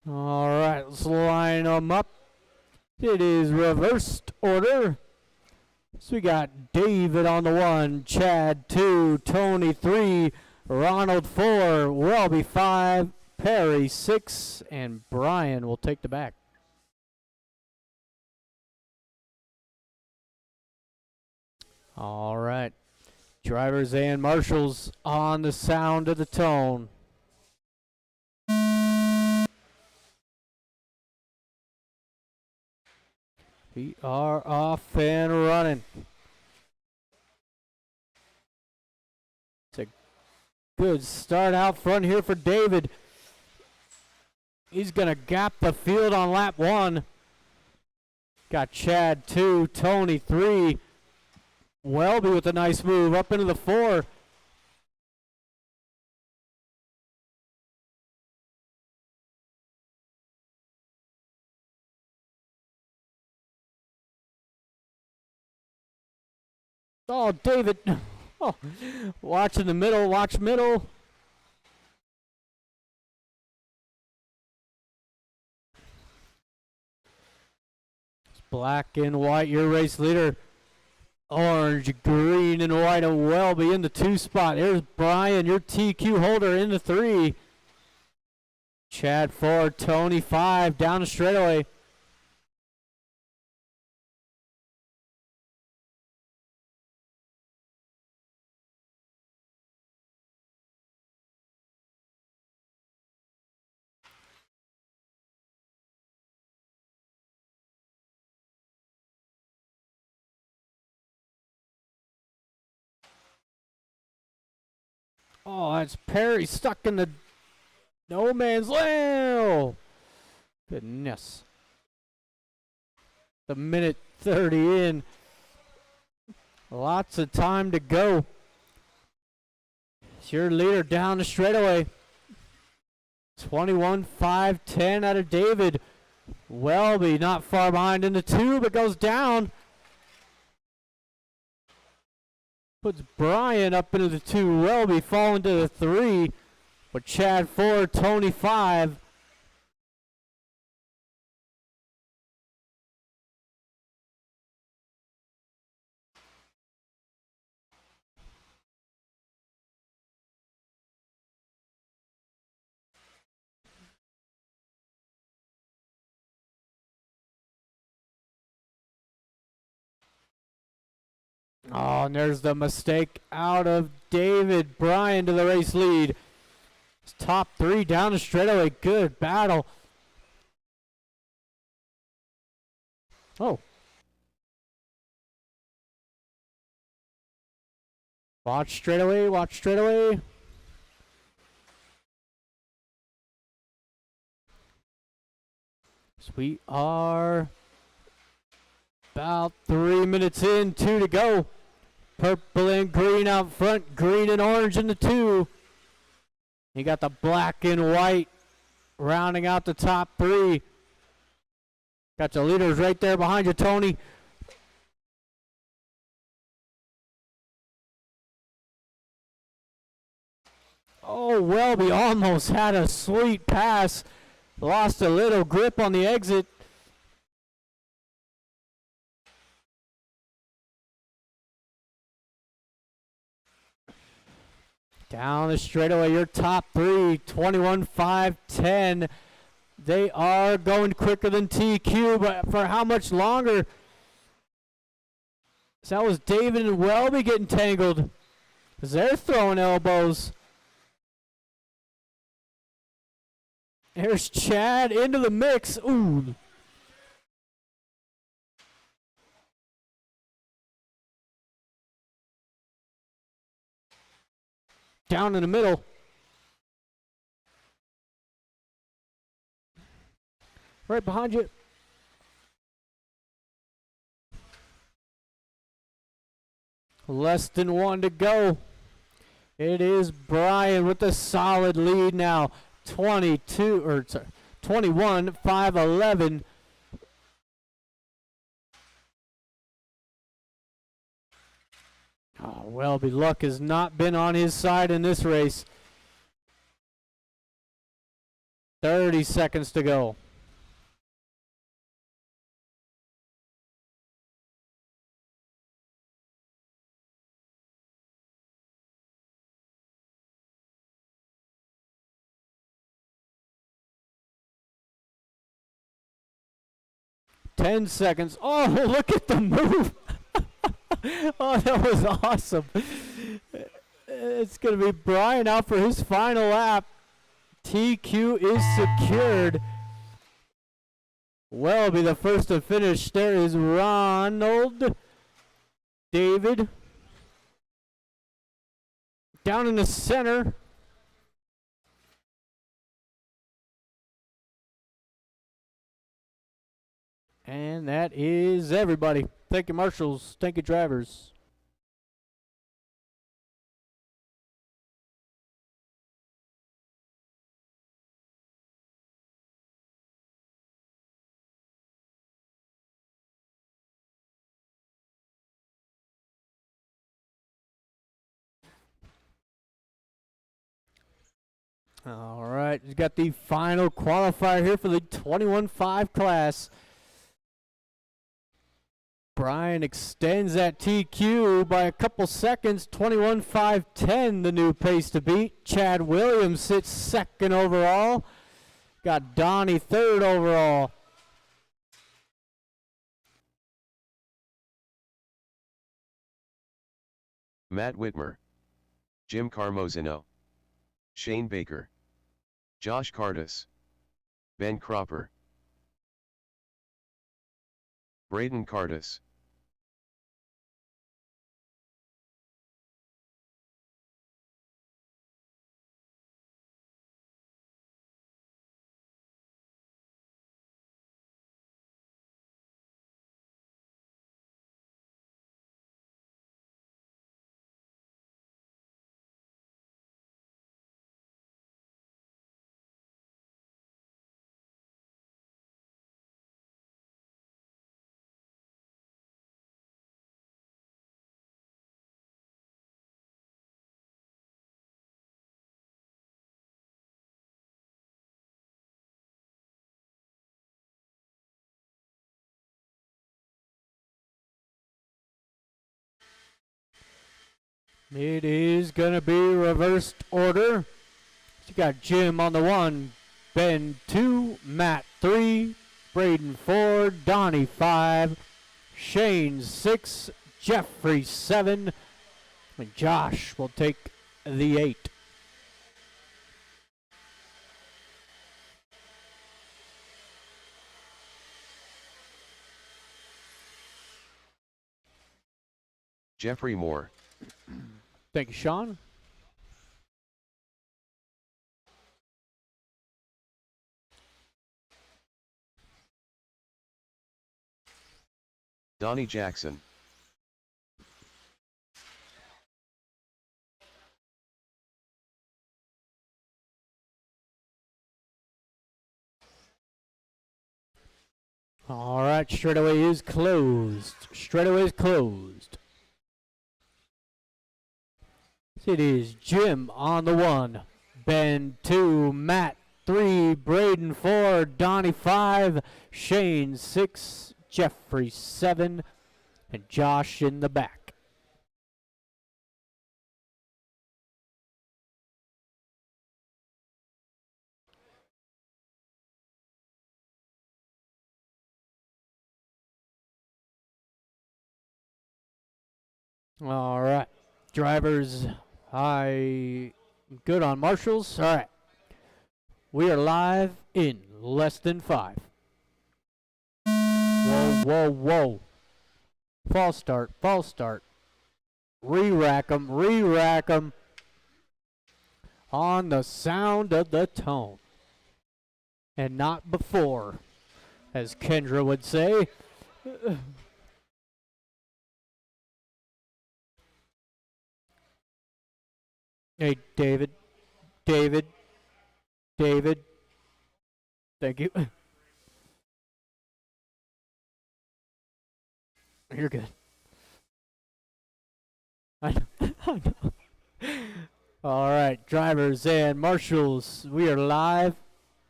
All right, let's line them up. It is reversed order. So we got David on the 1, Chad 2, Tony 3, Ronald 4, Welby 5, Perry 6, and Brian will take the back. All right, drivers and marshals on the sound of the tone. We are off and running. It's a good start out front here for David. He's going to gap the field on lap 1. Got Chad 2, Tony 3. Welby with a nice move up into the 4. Oh, David. Oh, watch in the middle. Watch middle. It's black and white. Your race leader. Orange, green, and white. And Welby in the 2 spot. There's Brian, your TQ holder, in the 3. Chad 4, Tony 5. Down the straightaway. Oh, that's Perry stuck in the no man's land. Goodness. The minute 30 in. Lots of time to go. It's your leader down the straightaway. 21-5-10 out of David. Welby not far behind in the 2, but goes down. Puts Brian up into the 2. Welby falling to the 3. But Chad 4, Tony 5. Oh, and there's the mistake out of David. Brian to the race lead. It's top 3 down the straightaway. Good battle. Oh. Watch straightaway, watch straightaway. So we are about 3 minutes in, 2 to go. Purple and green out front, green and orange in the 2. You got the black and white rounding out the top 3. Got the leaders right there behind you, Tony. Oh, Welby almost had a sweet pass. Lost a little grip on the exit. Down the straightaway, your top 3, 21, 5, 10. They are going quicker than TQ, but for how much longer? So that was David and Welby getting tangled. Because they're throwing elbows. There's Chad into the mix. Ooh. Down in the middle. Right behind you. Less than 1 to go. It is Brian with a solid lead now. 21, 5, 11. Oh, Welby, luck has not been on his side in this race. 30 seconds to go. Ten seconds. Oh, look at the move. Oh, that was awesome. It's going to be Brian out for his final lap. TQ is secured. Welby the first to finish. There is Ronald. David. Down in the center. And that is everybody. Thank you, marshals. Thank you, drivers. All right, we've got the final qualifier here for the 21.5 class. Brian extends that TQ by a couple seconds. 21.5.10, the new pace to beat. Chad Williams sits second overall. Got Donnie third overall. Matt Whitmer, Jim Carmozino, Shane Baker, Josh Cardis, Ben Cropper, Braden Cardis, It is going to be reversed order. You got Jim on the 1, Ben 2, Matt 3, Braden 4, Donnie 5, Shane 6, Jeffrey 7, and Josh will take the 8. Jeffrey Moore. Thank you, Sean. Donnie Jackson. All right, straightaway is closed. Straightaway is closed. It is Jim on the 1, Ben 2, Matt 3, Braden 4, Donnie 5, Shane 6, Jeffrey 7, and Josh in the back. All right, drivers, good on marshals. All right, we are live in less than 5. Whoa, whoa, whoa. False start, false start. Re-rack 'em on the sound of the tone. And not before, as Kendra would say. Hey, David. Thank you. You're good. I know. All right, drivers and marshals, we are live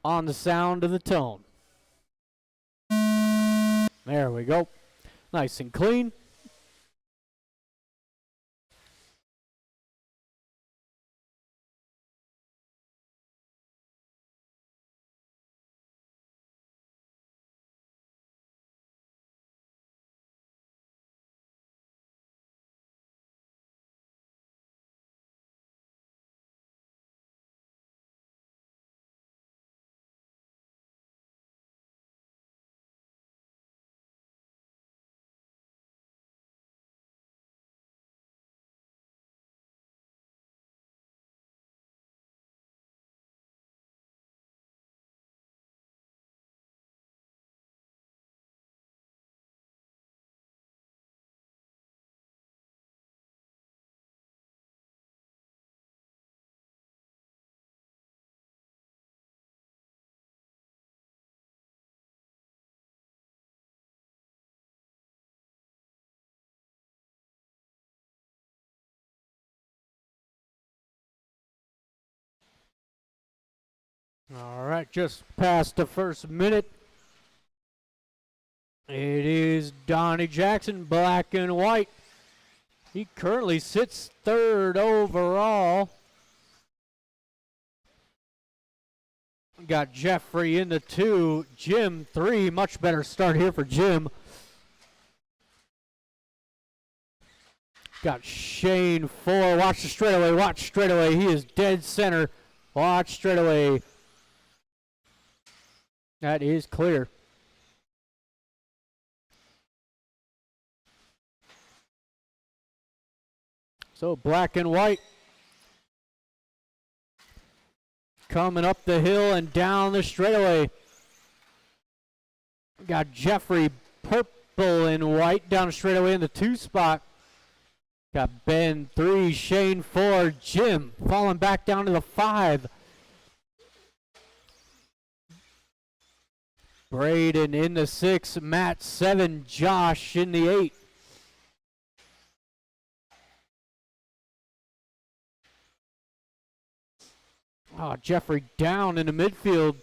on the sound of the tone. There we go. Nice and clean. All right, just past the first minute. It is Donnie Jackson, black and white. He currently sits 3rd overall. Got Jeffrey in the 2, Jim 3. Much better start here for Jim. Got Shane 4. Watch the straightaway. Watch straightaway. He is dead center. Watch straightaway. That is clear. So black and white coming up the hill and down the straightaway. Got Jeffrey purple and white down the straightaway in the 2 spot. Got Ben 3, Shane 4, Jim falling back down to the 5. Braden in the 6, Matt 7, Josh in the 8. Oh, Jeffrey down in the midfield.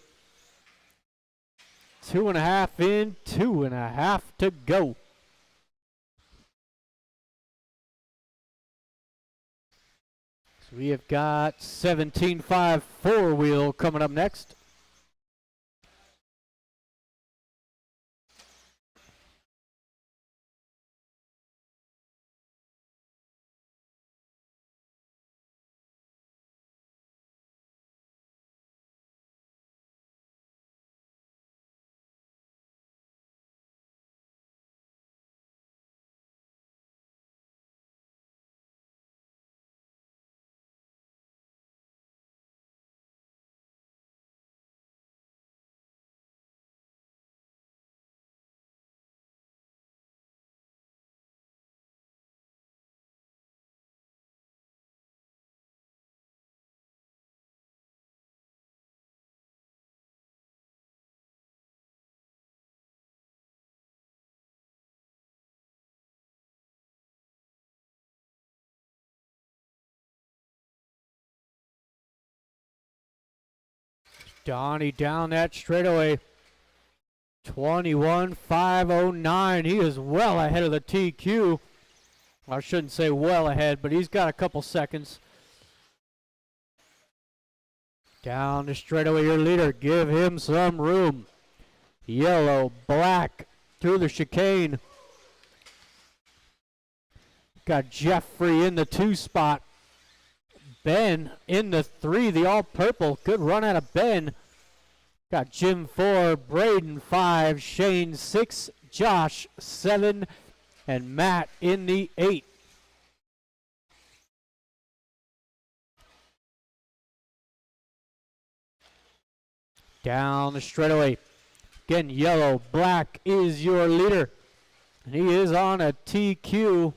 2.5 in, 2.5 to go. So we have got 17.5 four-wheel coming up next. Donnie down that straightaway. 21.509. He is well ahead of the TQ. I shouldn't say well ahead, but he's got a couple seconds. Down the straightaway, your leader. Give him some room. Yellow, black, through the chicane. Got Jeffrey in the 2 spot. Ben in the 3, the all-purple. Good run out of Ben. Got Jim 4, Braden 5, Shane 6, Josh 7, and Matt in the 8. Down the straightaway. Again, yellow, black is your leader. And he is on a TQ.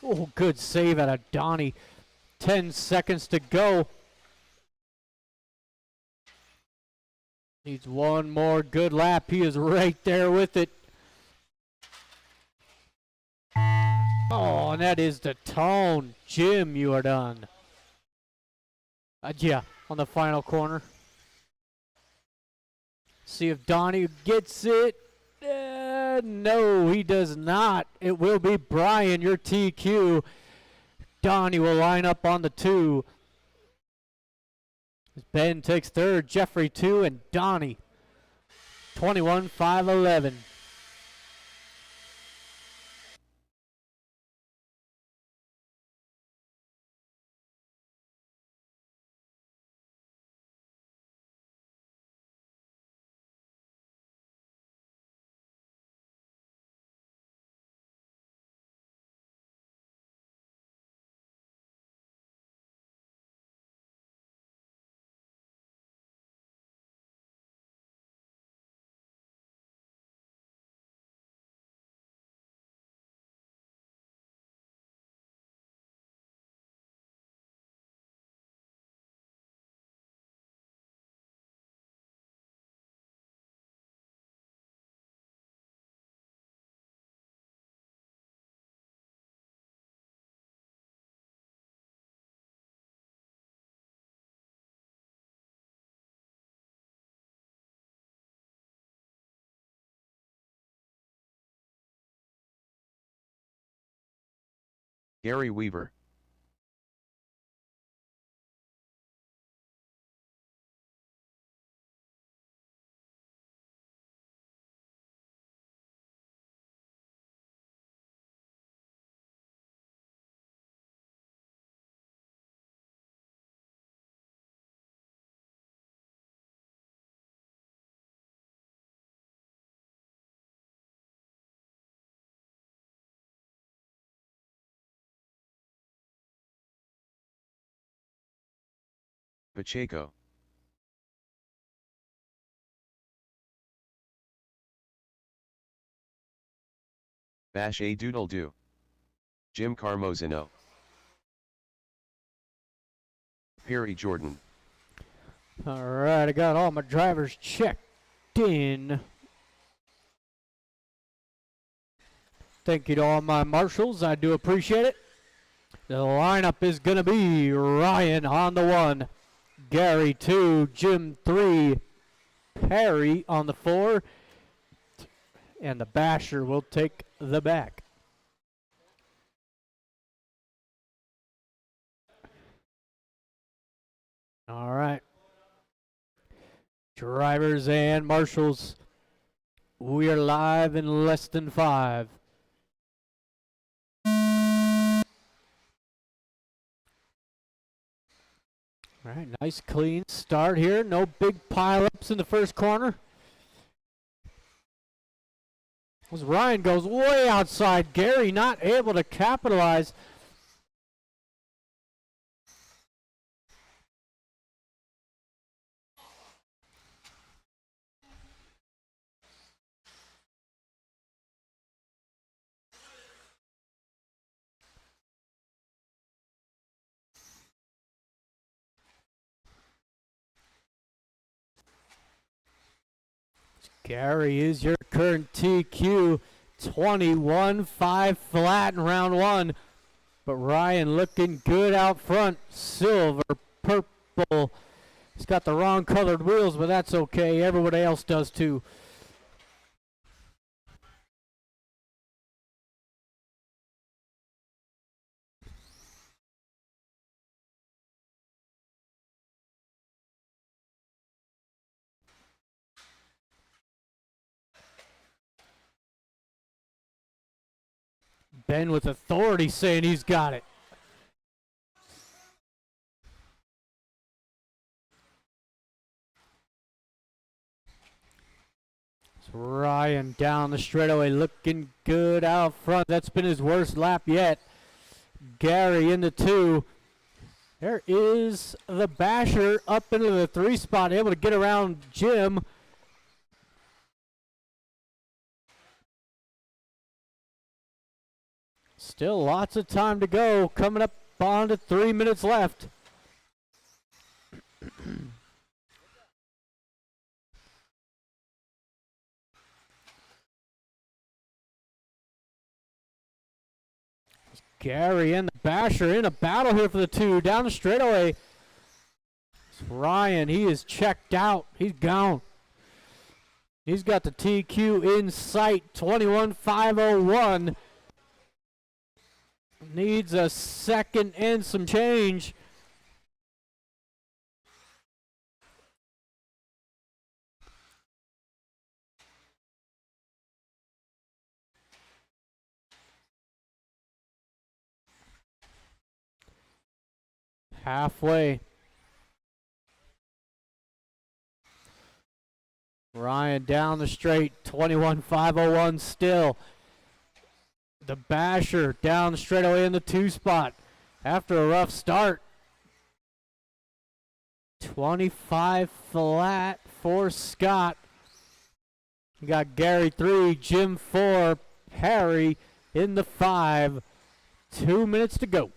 Oh, good save out of Donnie. 10 seconds to go. Needs one more good lap. He is right there with it. Oh, and that is the tone. Jim, you are done. Yeah, on the final corner. See if Donnie gets it. No, he does not. It will be Brian, your TQ. Donnie will line up on the 2. Ben takes 3rd, Jeffrey 2, and Donnie 21.511. Gary Weaver. Pacheco. Bash a doodle do. Jim Carmozino. Perry Jordan. All right, I got all my drivers checked in. Thank you to all my marshals. I do appreciate it. The lineup is going to be Ryan on the 1, Gary 2, Jim 3, Perry on the 4, and the Basher will take the back. All right. Drivers and marshals, we are live in less than 5. All right, nice clean start here. No big pileups in the first corner. As Ryan goes way outside, Gary not able to capitalize. Gary is your current TQ, 21-5 flat in round 1. But Ryan looking good out front. Silver, purple. He's got the wrong colored wheels, but that's okay. Everybody else does too. Ben with authority saying he's got it. So Ryan down the straightaway looking good out front. That's been his worst lap yet. Gary in the 2. There is the Basher up into the 3 spot, able to get around Jim. Still lots of time to go. Coming up on to 3 minutes left. Gary and the Basher in a battle here for the 2. Down the straightaway. It's Ryan. He is checked out. He's gone. He's got the TQ in sight. 21-501. Needs a second and some change. Halfway. Ryan down the straight. 21-501 still. The Basher down the straightaway in the 2 spot after a rough start. 25 flat for Scott. You got Gary 3, Jim 4, Perry in the 5. 2 minutes to go.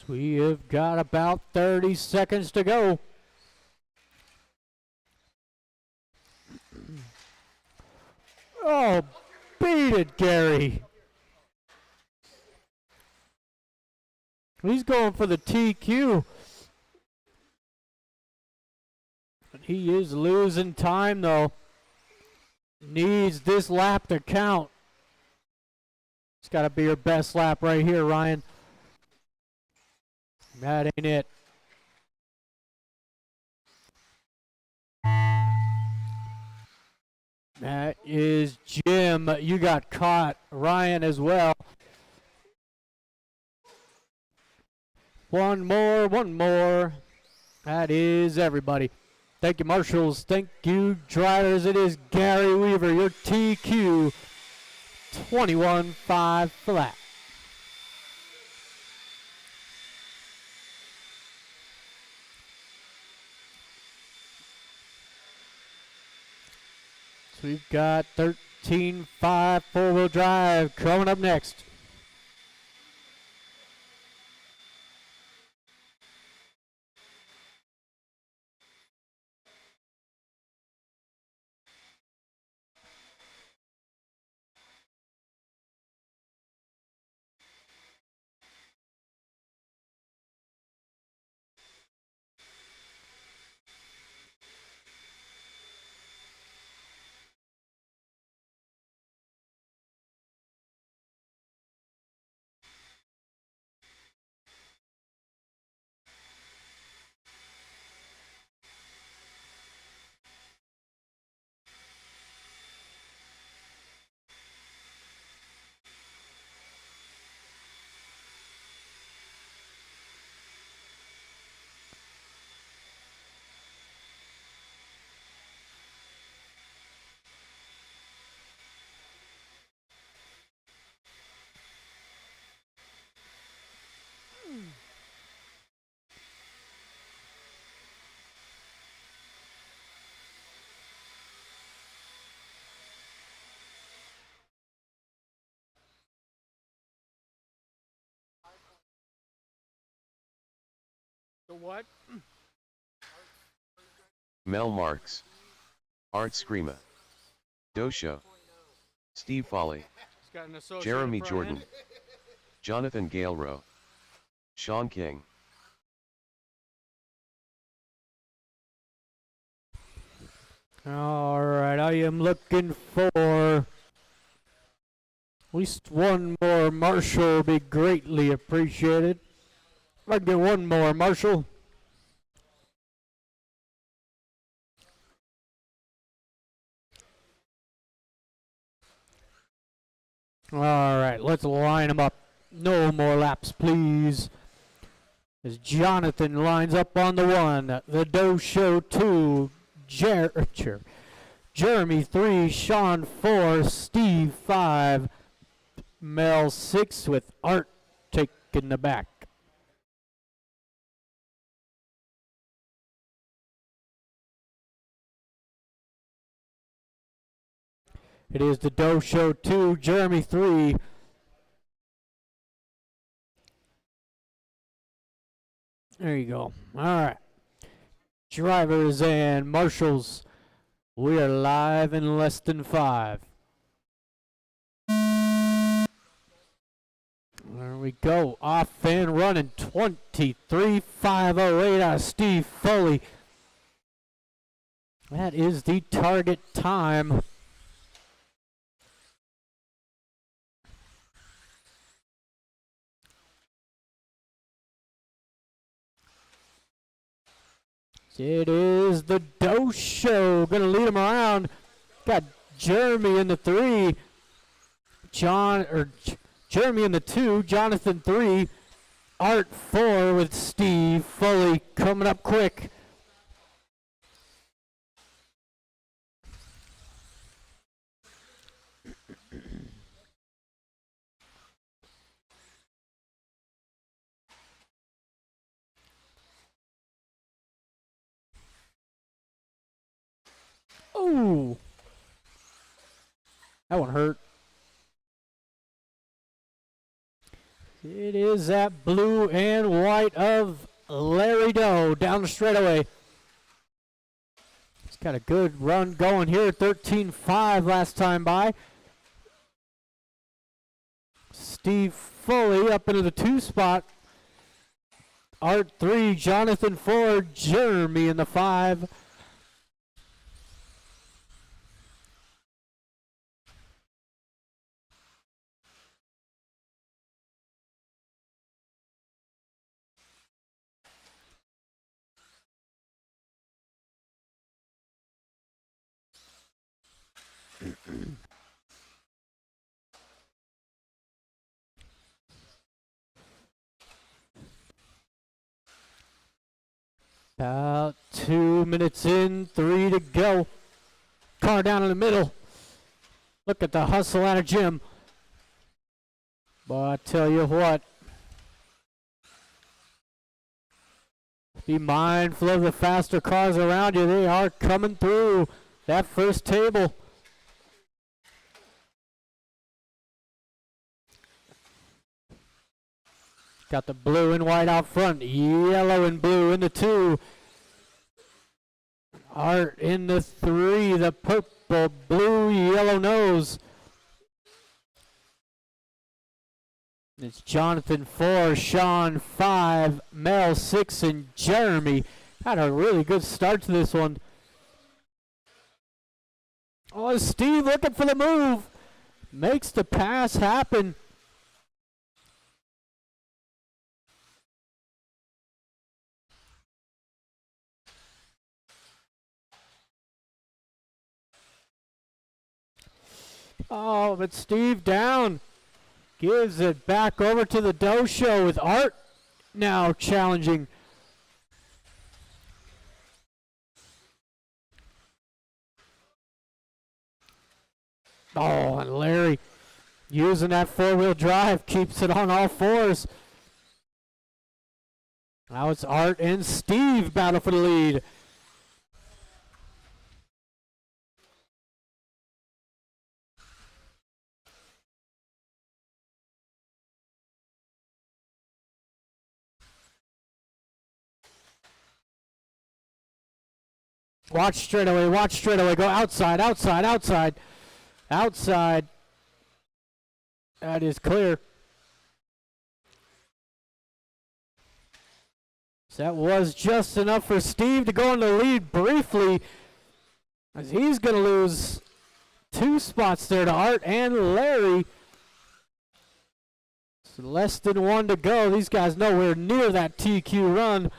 We have got about 30 seconds to go. Oh, Beat it, Gary. He's going for the TQ. But he is losing time, though. Needs this lap to count. It's got to be your best lap right here, Ryan. That ain't it. That is Jim. You got caught. Ryan as well. One more. That is everybody. Thank you, marshals. Thank you, drivers. It is Gary Weaver, your TQ 21.5 flat. So we've got 13.5 four-wheel drive coming up next. The what? Mel Marks. Art Screama. Dosho. Steve Foley. Jeremy Jordan. Jonathan Galero. Sean King. All right, I am looking for at least one more marshal will be greatly appreciated. If I can get one more, Marshall. All right, let's line them up. No more laps, please. As Jonathan lines up on the 1, the Dosho 2, Jeremy 3, Sean 4, Steve 5, Mel 6 with Art taking the back. It is the Dosho 2, Jeremy 3. There you go. All right. Drivers and marshals, we are live in less than 5. There we go. Off and running. 23.508 out of Steve Foley. That is the target time. It is the Dosho going to lead him around. Got Jeremy in the 3, Jeremy in the 2, Jonathan 3, Art 4 with Steve Foley coming up quick. Ooh. That one hurt. It is that blue and white of Larry Doe down the straightaway. He's got a good run going here. 13.5 last time by. Steve Foley up into the 2 spot. Art 3, Jonathan 4, Jeremy in the 5. About 2 minutes in, 3 to go. Car down in the middle. Look at the hustle out of Jim. But I tell you what, be mindful of the faster cars around you. They are coming through that first table. Got the blue and white out front, yellow and blue in the 2. Art in the 3, the purple, blue, yellow nose. It's Jonathan 4, Sean 5, Mel 6, and Jeremy. Had a really good start to this one. Oh, Steve looking for the move. Makes the pass happen. Oh, but Steve down. Gives it back over to the Dojo with Art now challenging. Oh, and Larry using that 4-wheel drive keeps it on all 4s. Now it's Art and Steve battle for the lead. Watch straightaway, watch straightaway. Go outside, outside, outside. Outside. That is clear. So that was just enough for Steve to go in the lead briefly, as he's going to lose 2 spots there to Art and Larry. So less than 1 to go. These guys nowhere near that TQ run.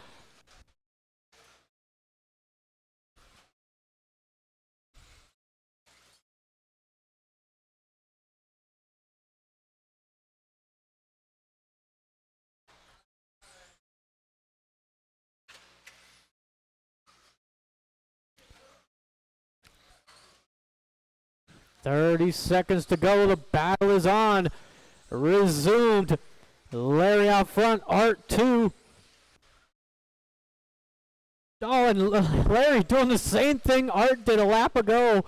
.30 seconds to go. The battle is on. Resumed. Larry out front. Art 2. Oh, and Larry doing the same thing Art did a lap ago.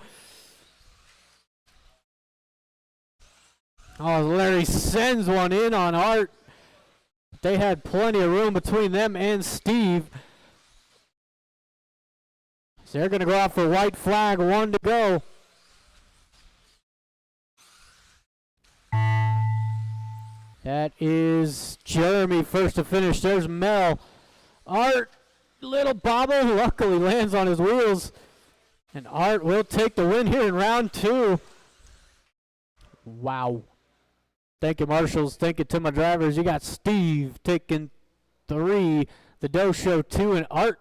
Oh, Larry sends one in on Art. They had plenty of room between them and Steve. So they're going to go out for white flag. 1 to go. That is Jeremy first to finish. There's Mel. Art, little bobble, luckily lands on his wheels. And Art will take the win here in round 2. Wow. Thank you, marshals. Thank you to my drivers. You got Steve taking 3, the Dojo 2, and Art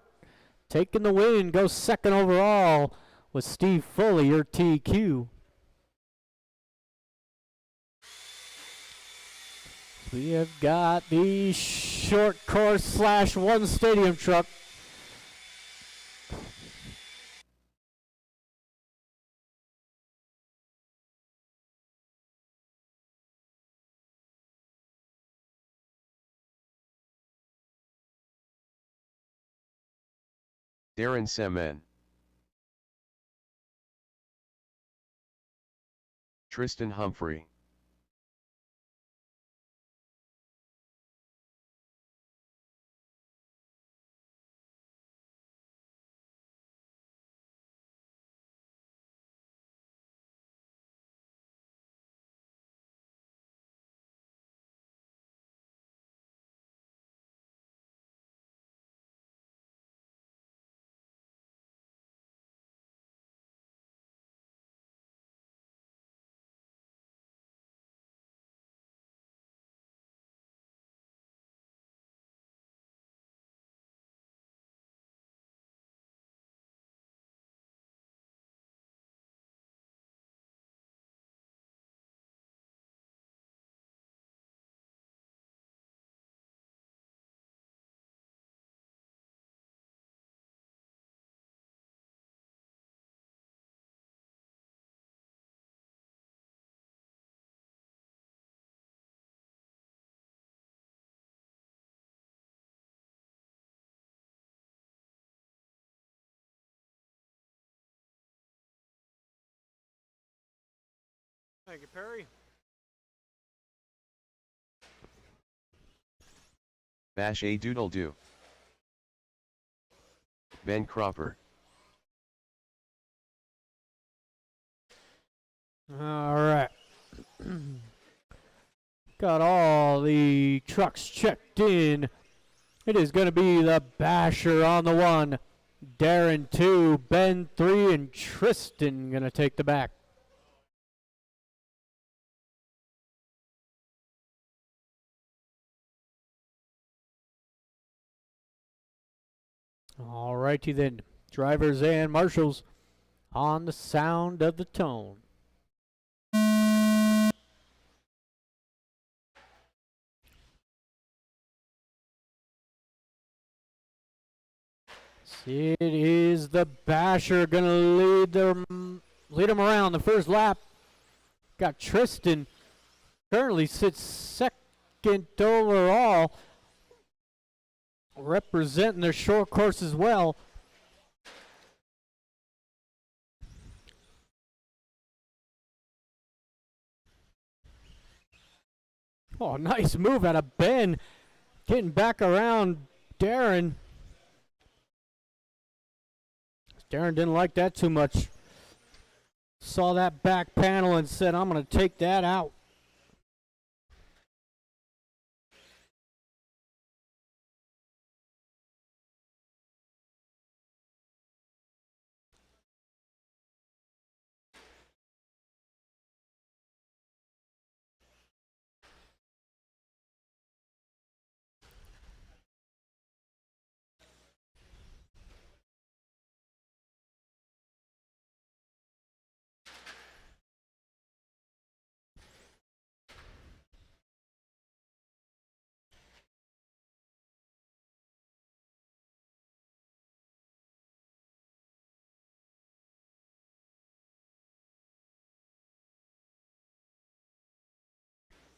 taking the win. Goes second overall with Steve Foley, your TQ. We have got the short course / 1 stadium truck. Darren Semen, Tristan Humphrey, Thank you, Perry. Bash a doodle do. Ben Cropper. All right. Got all the trucks checked in. It is going to be the Basher on the 1, Darren 2, Ben 3, and Tristan going to take the back. All righty then. Drivers and marshals on the sound of the tone. It is the Basher going to lead them around the first lap. Got Tristan, currently sits second overall, representing their short course as well. Oh, nice move out of Ben, getting back around Darren. Darren didn't like that too much. Saw that back panel and said, I'm going to take that out.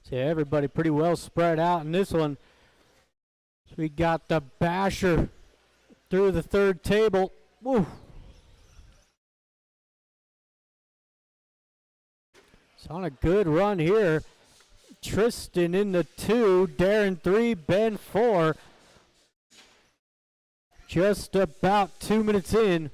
So everybody pretty well spread out in this one. So we got the Basher through the third table. Woo. It's on a good run here. Tristan in the 2, Darren 3, Ben 4. Just about 2 minutes in.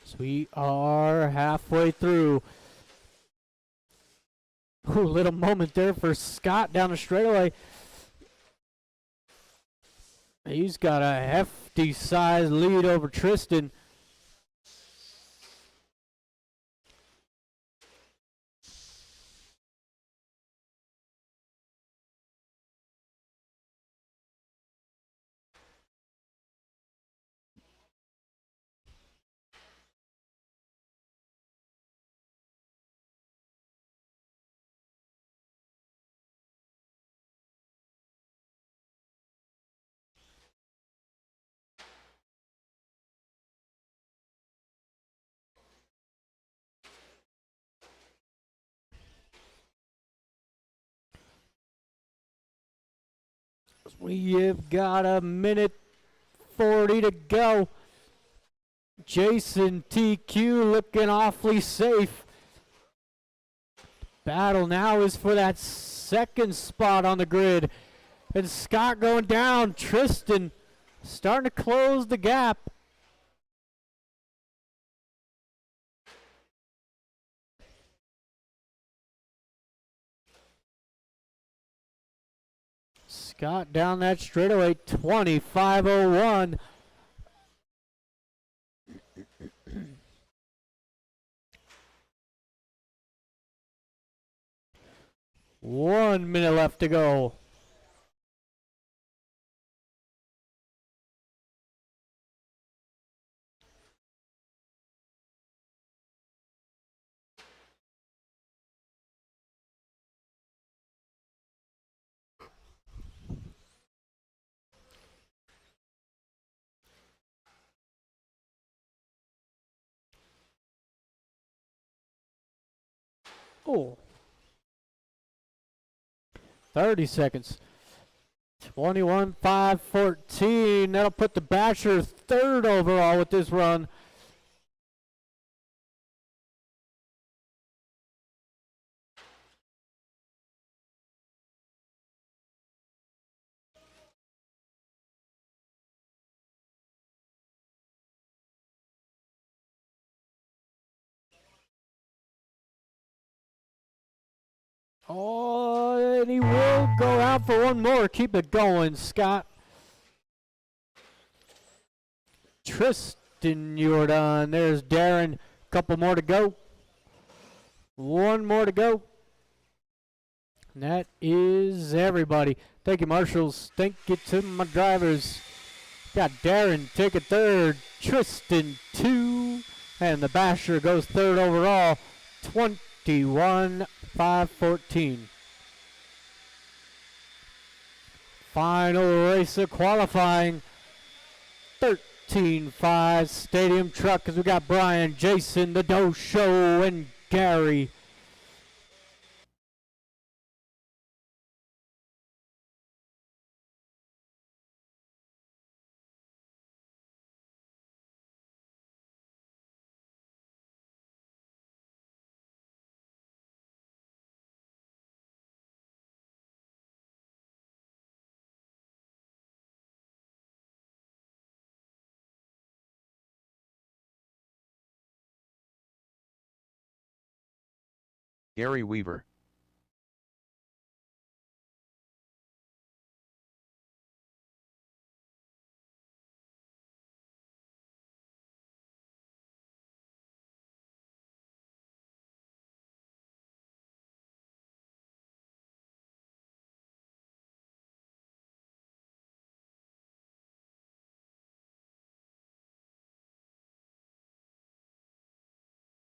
So we are halfway through. Ooh, little moment there for Scott down the straightaway. He's got a hefty size lead over Tristan. We have got a minute 40 to go. Jason TQ looking awfully safe. Battle now is for that second spot on the grid. And Scott going down. Tristan starting to close the gap. Scott down that straightaway, 25:01. One minute left to go. Oh. 30 seconds. 21-5-14. That'll put the Basher third overall with this run. Oh, and he will go out for one more. Keep it going, Scott. Tristan Jordan. There's Darren. Couple more to go. One more to go. And that is everybody. Thank you, marshals. Thank you to my drivers. Got Darren taking third. Tristan 2. And the Basher goes third overall. 21-5-14. Final race of qualifying. 13-5 stadium truck, because we got Brian, Jason, the Doe Show, and Gary. Gary Weaver.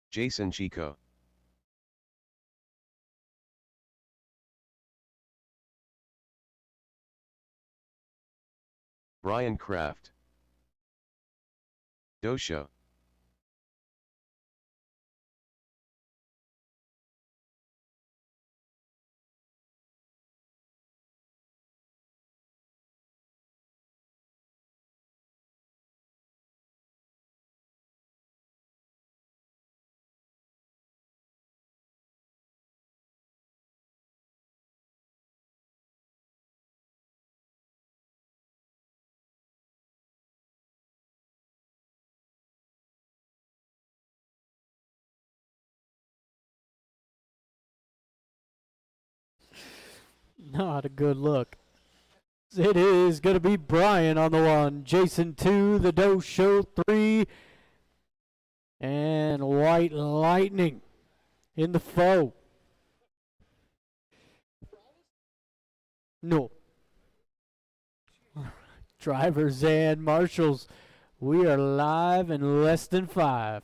Jason Chico. Brian Kraft. Dosha. Not a good look. It is going to be Brian on the 1, Jason 2, the Doe Show 3, and White Lightning in the foe. No. Drivers and marshals, we are live in less than 5.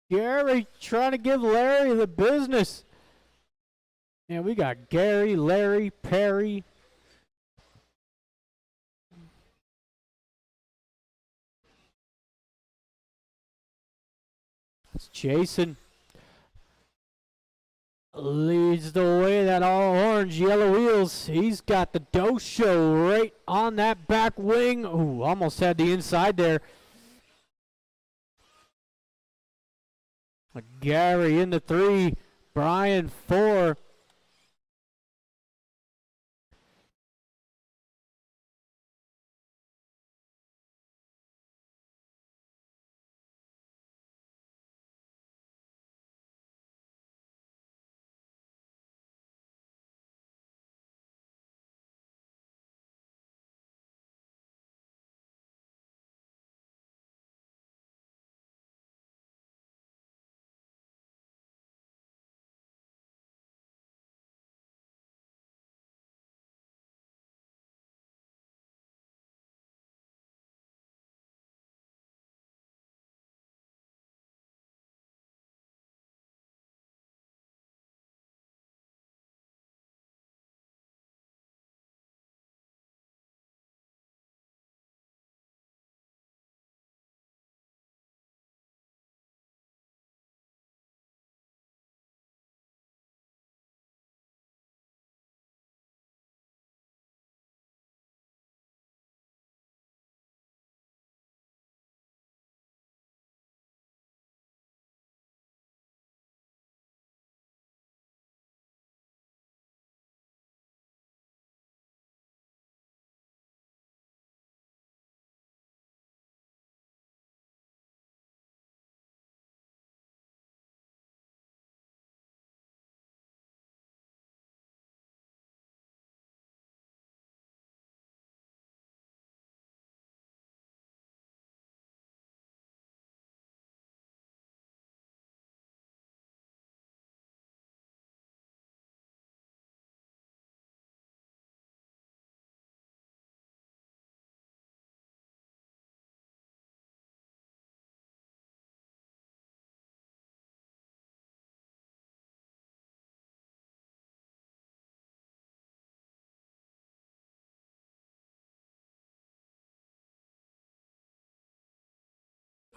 Gary trying to give Larry the business. And we got Gary, Larry, Perry. It's Jason. Leads the way, that all orange, yellow wheels. He's got the Doe Show right on that back wing. Ooh, almost had the inside there. Gary in the 3, Brian 4.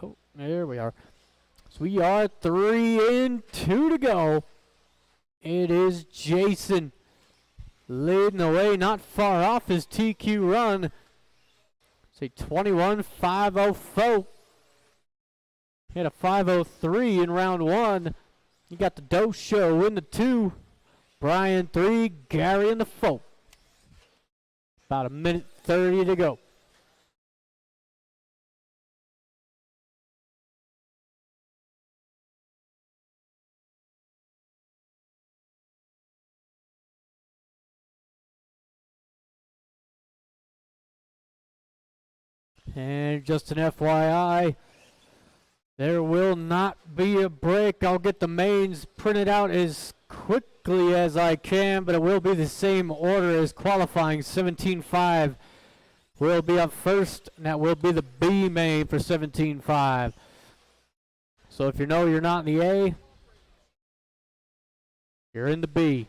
Oh, there we are. So we are 3 and 2 to go. It is Jason leading the way, not far off his TQ run. Say 21.504. Hit a 503 in round 1. You got the Doe Show in the 2. Brian 3, Gary in the 4. About a minute 30 to go. And just an FYI, there will not be a break. I'll get the mains printed out as quickly as I can, but it will be the same order as qualifying. 17.5 will be up first, and that will be the B main for 17.5. So if you know you're not in the A, you're in the B.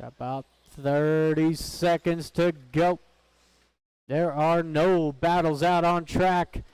Got about 30 seconds to go. There are no battles out on track.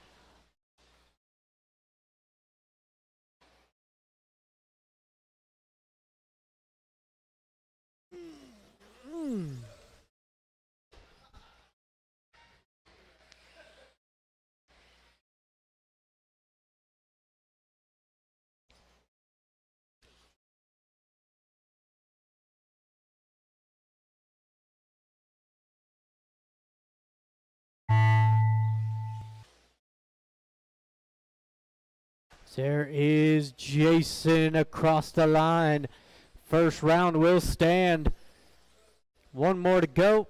There is Jason across the line. First round will stand. One more to go.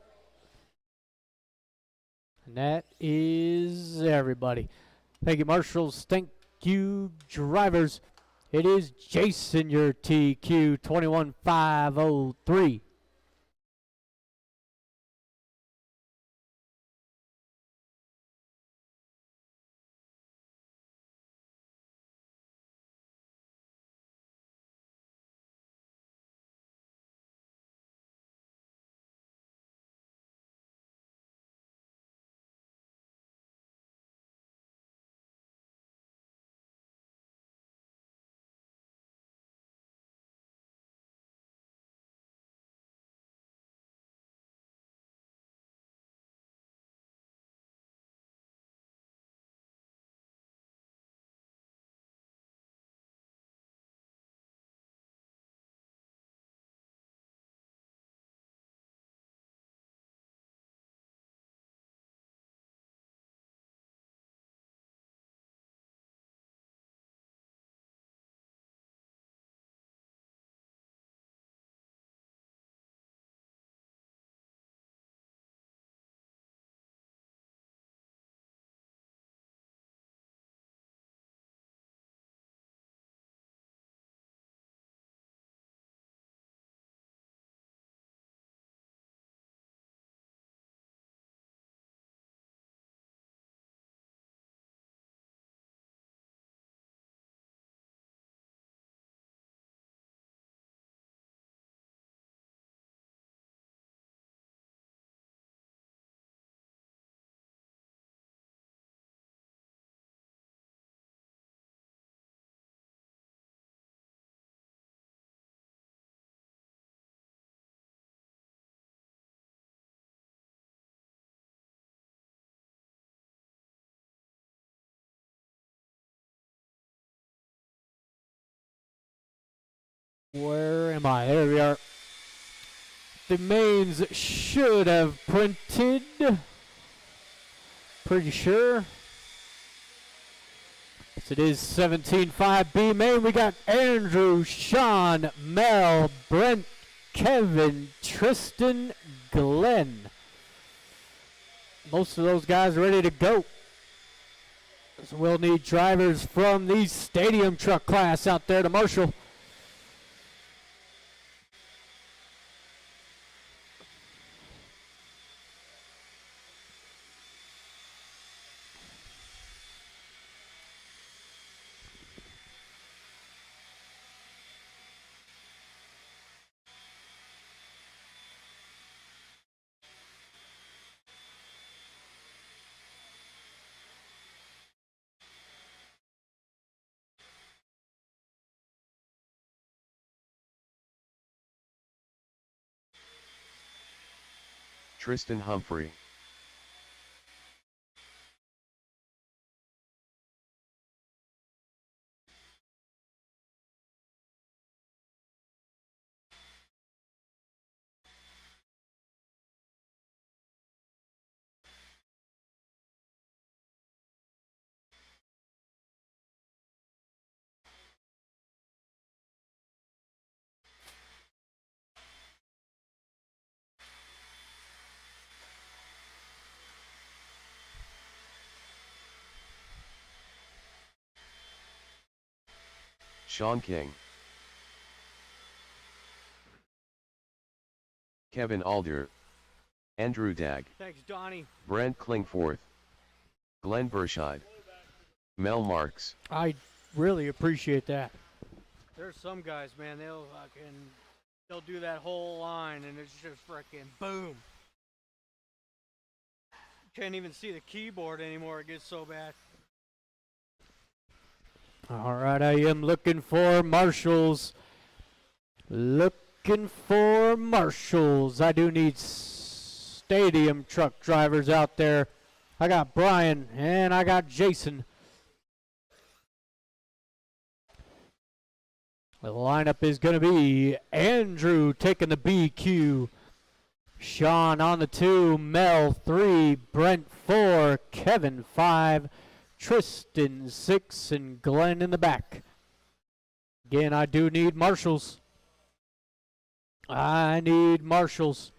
And that is everybody. Thank you, marshals. Thank you, drivers. It is Jason, your TQ 21.503. Where am I? There we are. The mains should have printed. Pretty sure. So it is 17.5 B main. We got Andrew, Sean, Mel, Brent, Kevin, Tristan, Glenn. Most of those guys are ready to go. So we'll need drivers from the stadium truck class out there to marshal. Tristan Humphrey. Sean King. Kevin Alder. Andrew Dagg. Thanks, Donnie. Brent Klingforth. Glenn Burscheid. Mel Marks. I really appreciate that. There's some guys, man, they'll do that whole line and it's just freaking boom. Can't even see the keyboard anymore, it gets so bad. All right, I am looking for marshals. Looking for marshals. I do need stadium truck drivers out there. I got Brian and I got Jason. The lineup is going to be Andrew taking the BQ. Sean on the 2, Mel 3, Brent 4, Kevin 5, Tristan 6, and Glenn in the back. Again, I do need marshals. I need marshals.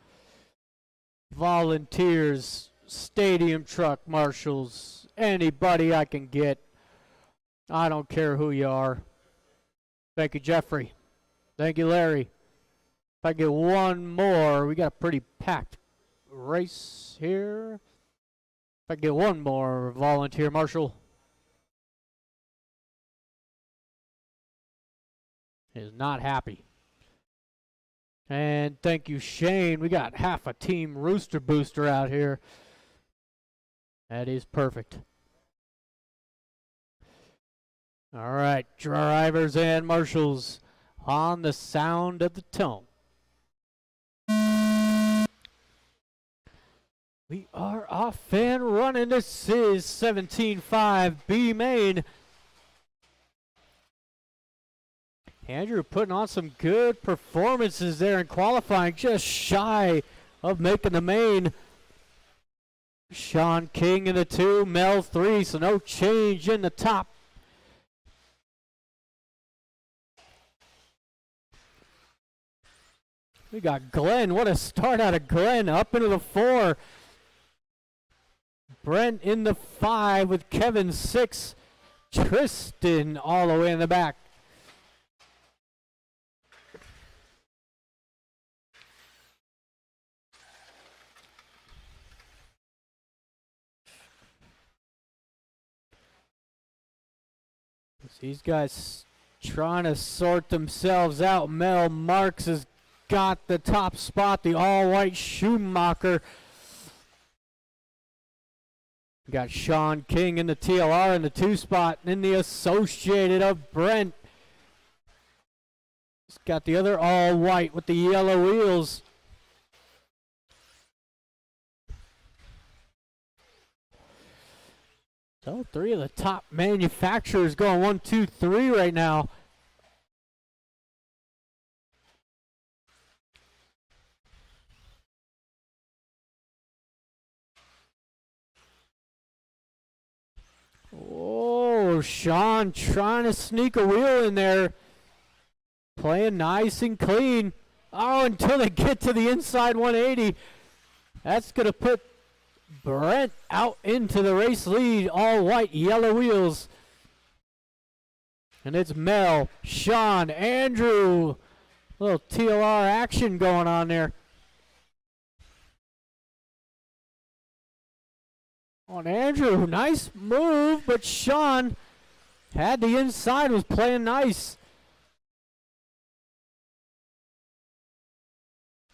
Volunteers, stadium truck marshals, anybody I can get. I don't care who you are. Thank you, Jeffrey. Thank you, Larry. If I get one more, we got a pretty packed race here. If I get one more volunteer marshal. Is not happy. And thank you, Shane. We got half a team Rooster Booster out here. That is perfect. All right, drivers and marshals on the sound of the tone. We are off and running. This is 17.5 B main. Andrew putting on some good performances there in qualifying, just shy of making the main. Sean King in the 2, Mel 3, so no change in the top. We got Glenn. What a start out of Glenn. Up into the 4. Brent in the 5 with Kevin 6. Tristan all the way in the back. These guys trying to sort themselves out. Mel Marks has got the top spot, the all-white Schumacher. Got Sean King in the TLR in the 2 spot, and in the Associated of Brent. He's got the other all-white with the yellow wheels. So 3 of the top manufacturers going 1, 2, 3 right now. Oh, Sean trying to sneak a wheel in there. Playing nice and clean. Oh, until they get to the inside 180. That's going to put Brent out into the race lead. All white, yellow wheels. And it's Mel, Sean, Andrew. Little TLR action going on there. On Andrew, nice move, but Sean had the inside, was playing nice.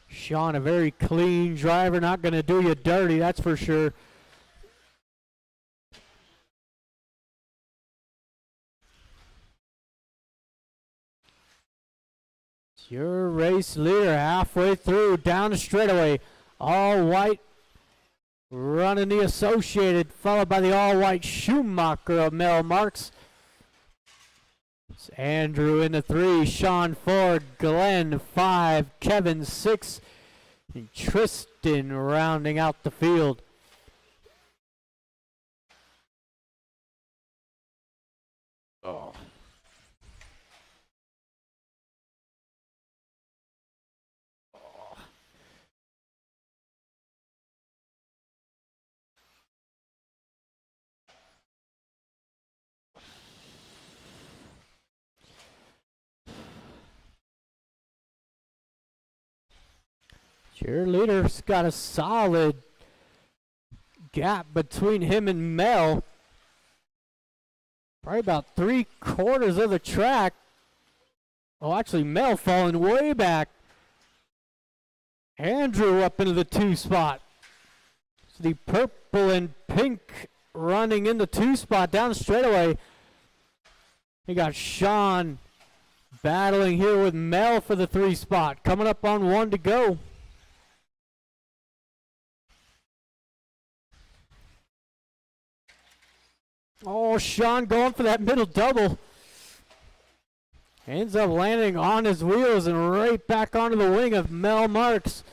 Sean, a very clean driver, not going to do you dirty, that's for sure. It's your race leader halfway through, down the straightaway. all white running the Associated, followed by the all white Schumacher of Mel Marks. It's Andrew in the 3, Sean 4, Glenn 5, Kevin 6, and Tristan rounding out the field. Oh. Cheerleader's got a solid gap between him and Mel. Probably about 3/4 of the track. Oh, actually, Mel falling way back. Andrew up into the 2 spot. So the purple and pink running in the 2 spot down the straightaway. You got Sean battling here with Mel for the 3 spot. Coming up on 1 to go. Oh, Sean going for that middle double. Ends up landing on his wheels and right back onto the wing of Mel Marks.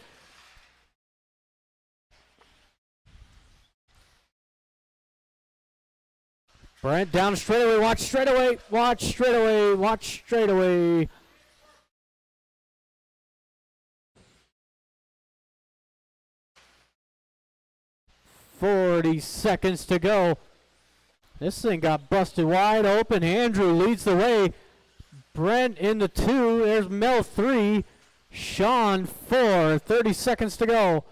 Brent down straightaway, watch straightaway, watch straightaway, watch straightaway. "40 seconds to go. This thing got busted wide open. Andrew leads the way. Brent in the 2. There's Mel 3. Sean 4. 30 seconds to go.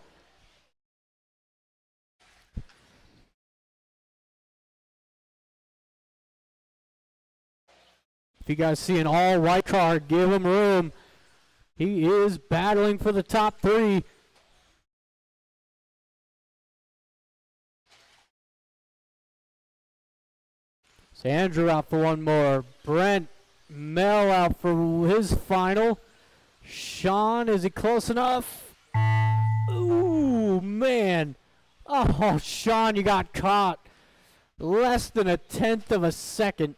If you guys see an all-white car, give him room. He is battling for the top 3. So Andrew out for one more. Brent, Mel out for his final. Sean, is he close enough? Ooh, man. Oh, Sean, you got caught. Less than 1/10 of a second.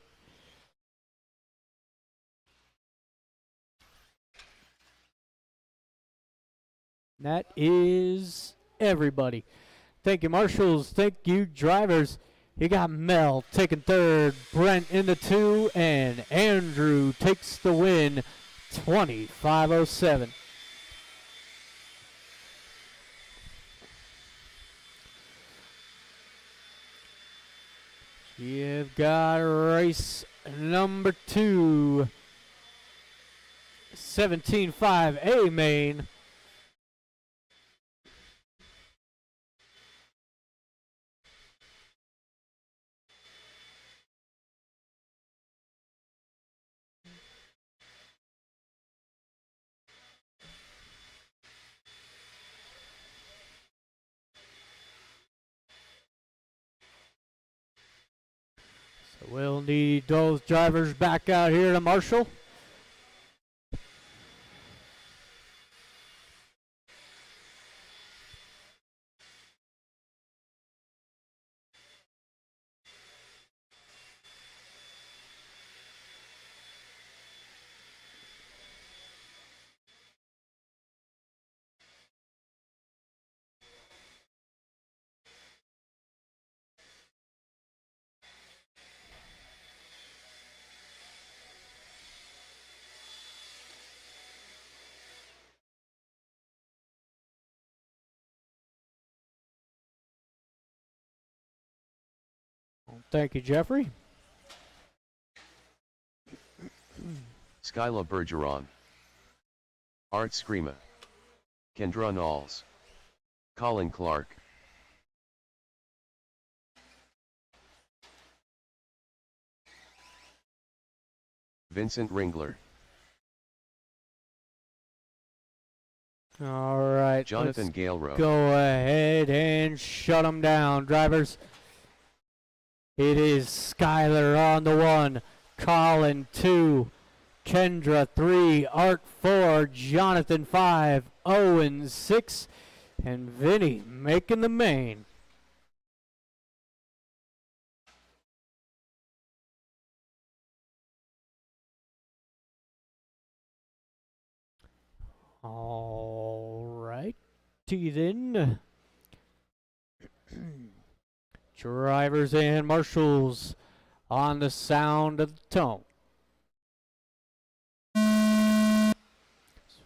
That is everybody. Thank you, marshals. Thank you, drivers. You got Mel taking 3rd, Brent in the 2, and Andrew takes the win, 25:07. You've got race number 2, 17.5 A main. We'll need those drivers back out here to marshal. Thank you, Jeffrey. Skyla Bergeron, Art Screama, Kendra Knowles, Colin Clark, Vincent Ringler, All right. Jonathan Galerow. Go ahead and shut them down, drivers. It is Skylar on the 1, Colin 2, Kendra 3, Art 4, Jonathan 5, Owen 6, And Vinny making the main. All right, then. Drivers and marshals on the sound of the tone.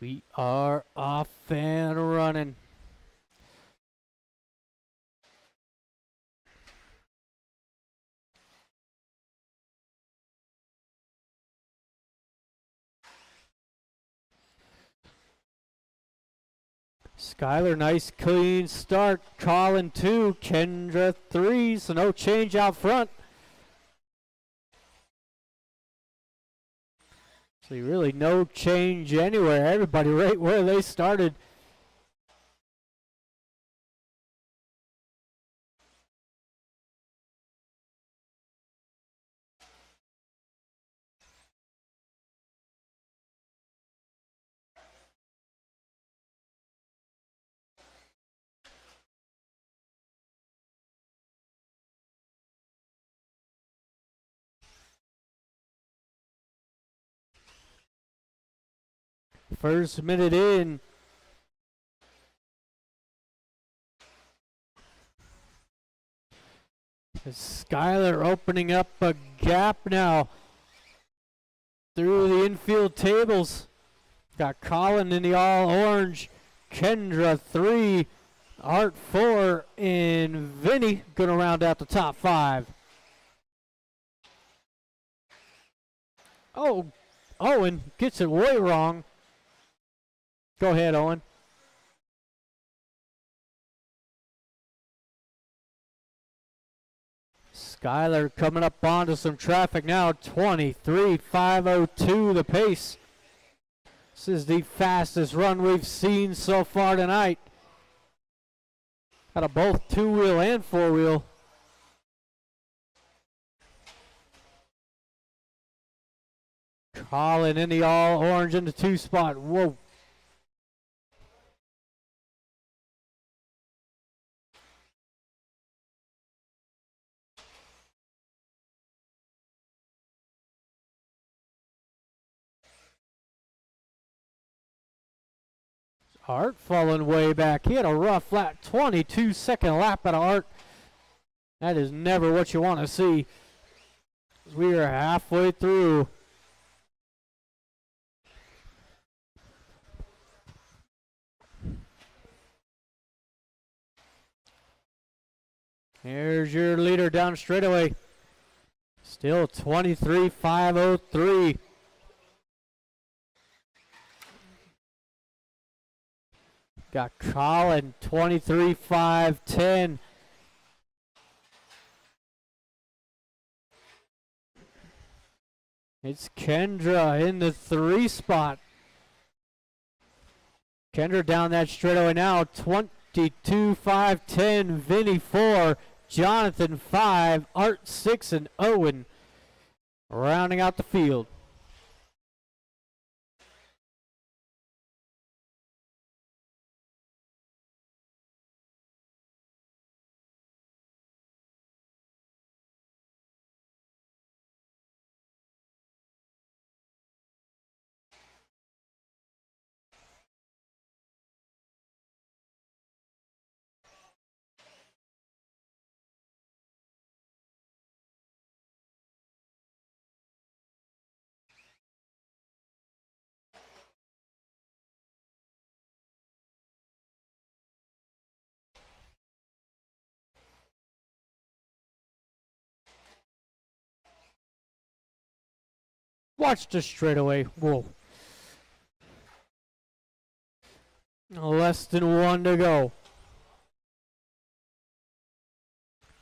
We are off and running. Skylar, nice clean start. Colin 2, Kendra 3, so no change out front. So really no change anywhere. Everybody right where they started. First minute in. Skylar opening up a gap now through the infield tables. Got Colin in the all orange. Kendra 3, Art 4, and Vinny gonna round out the top 5. Oh, Owen gets it way wrong. Go ahead, Owen. Skylar coming up onto some traffic now. 23.502 the pace. This is the fastest run we've seen so far tonight. Out of both two-wheel and four-wheel. Colin in the all orange in the 2 spot. Whoa. Art falling way back. He had a rough flat 22-second lap out of Art. That is never what you want to see. We are halfway through. Here's your leader down straightaway. Still 23.503. Got Colin 23.510. It's Kendra in the 3 spot. Kendra down that straightaway now. 22.510. Vinny 4. Jonathan 5. Art 6. And Owen rounding out the field. Watch the straightaway. Whoa. Less than 1 to go.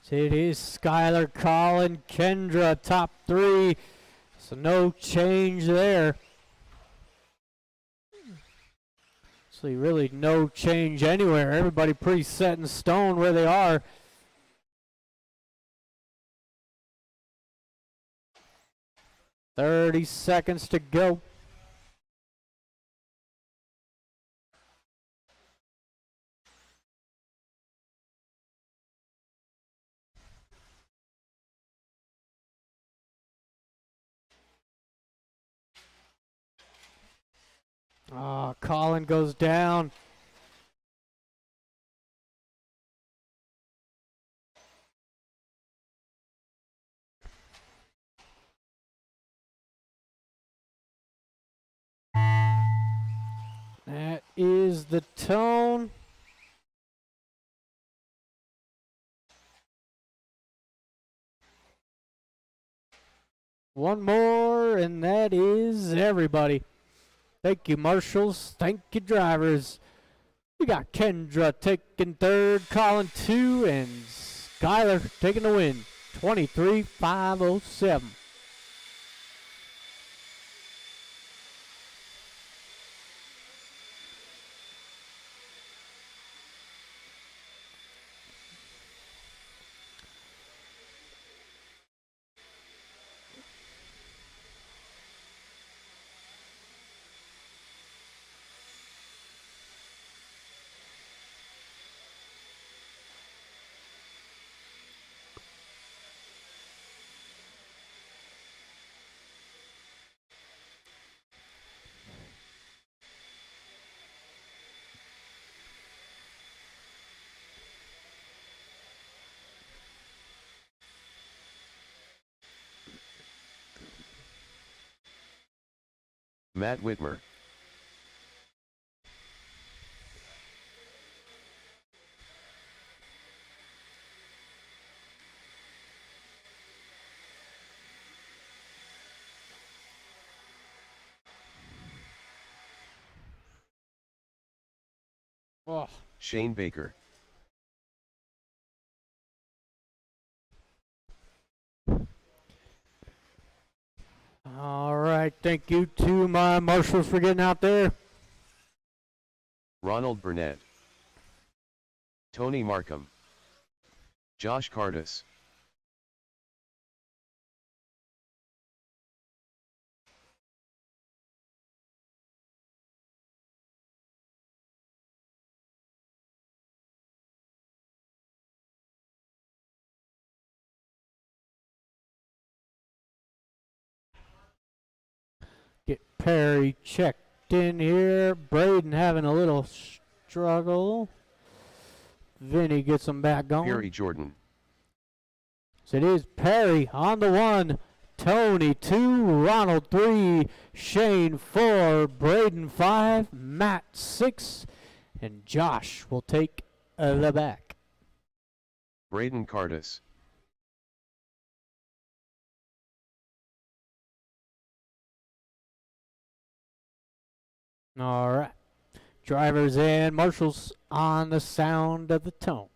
So it is Skylar, Colin, Kendra, top 3. So no change there. So really no change anywhere. Everybody pretty set in stone where they are. "30 seconds to go." Colin goes down. That is the tone. One more, and that is everybody. Thank you, marshals. Thank you, drivers. We got Kendra taking third, Colin 2, and Skylar taking the win. 23,507. Matt Whitmer. Oh. Shane Baker. All right, thank you to my marshals for getting out there. Ronald Burnett. Tony Markham. Josh Cardis. Get Perry checked in here. Braden having a little struggle. Vinny gets him back going. Perry Jordan. So it is Perry on the 1, Tony 2, Ronald 3, Shane 4, Braden 5, Matt 6, and Josh will take the back. Braden Cardis. All right. Drivers and marshals on the sound of the tone.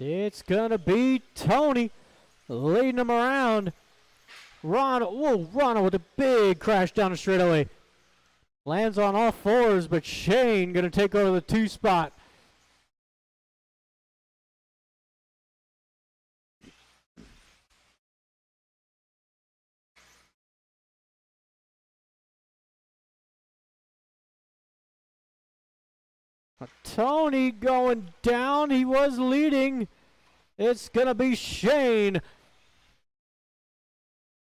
It's gonna be Tony leading him around. Ronald with a big crash down the straightaway. Lands on all fours, but Shane gonna take over the 2 spot. Tony going down. He was leading. It's going to be Shane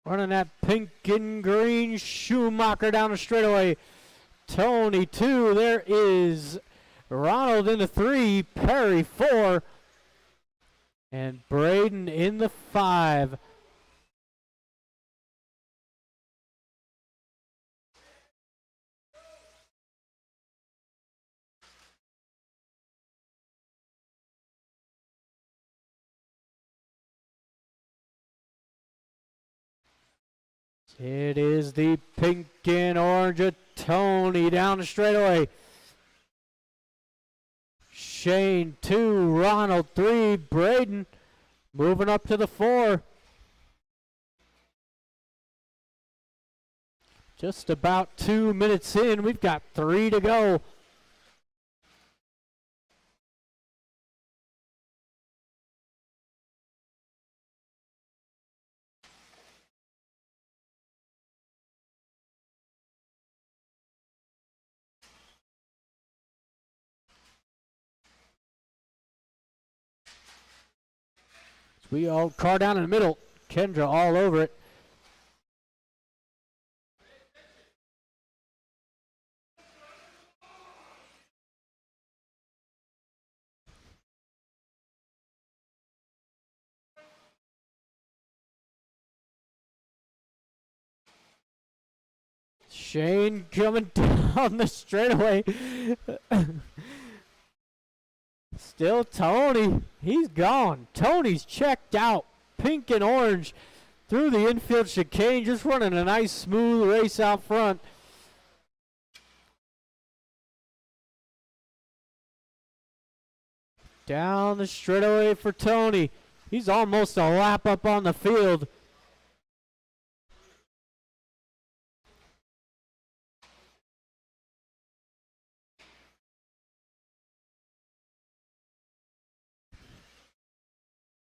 running that pink and green Schumacher down the straightaway. Tony 2. There is Ronald in the 3. Perry 4. And Braden in the 5. It is the pink and orange of Tony down the straightaway. Shane 2, Ronald 3, Braden moving up to the 4. Just about 2 minutes in. We've got 3 to go. We all car down in the middle. Kendra all over it. Shane coming down the straightaway. Still Tony. He's gone. Tony's checked out. Pink and orange through the infield chicane. Just running a nice smooth race out front. Down the straightaway for Tony. He's almost a lap up on the field.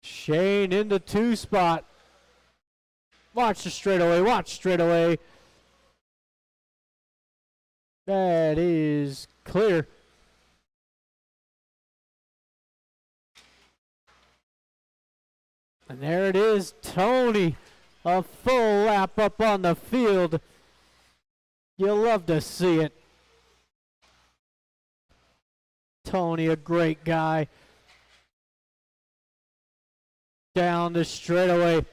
Shane in the 2 spot. Watch the straightaway. Watch straightaway. That is clear. And there it is, Tony, a full lap up on the field. You'll love to see it. Tony, a great guy. Down the straightaway.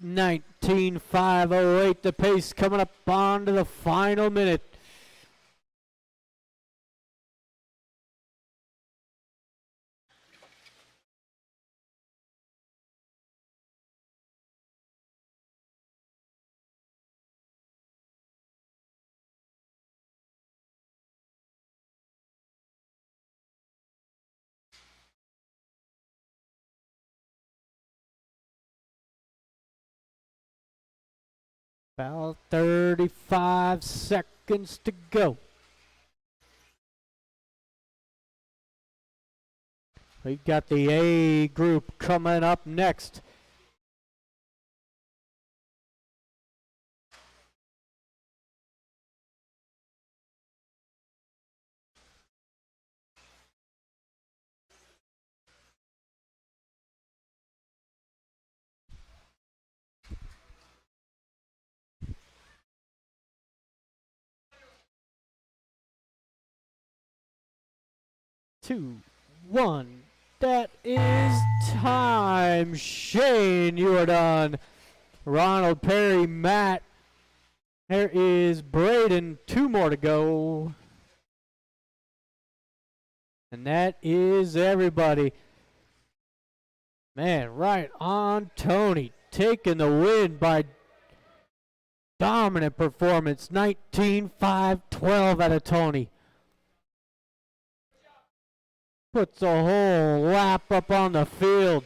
19.508, the pace coming up onto the final minute. About 35 seconds to go. We've got the A group coming up next. Two, one. That is time. Shane, you are done. Ronald, Perry, Matt. There is Braden. 2 more to go. And that is everybody. Man, right on Tony. Taking the win by dominant performance. 19.512 out of Tony. Puts a whole lap up on the field.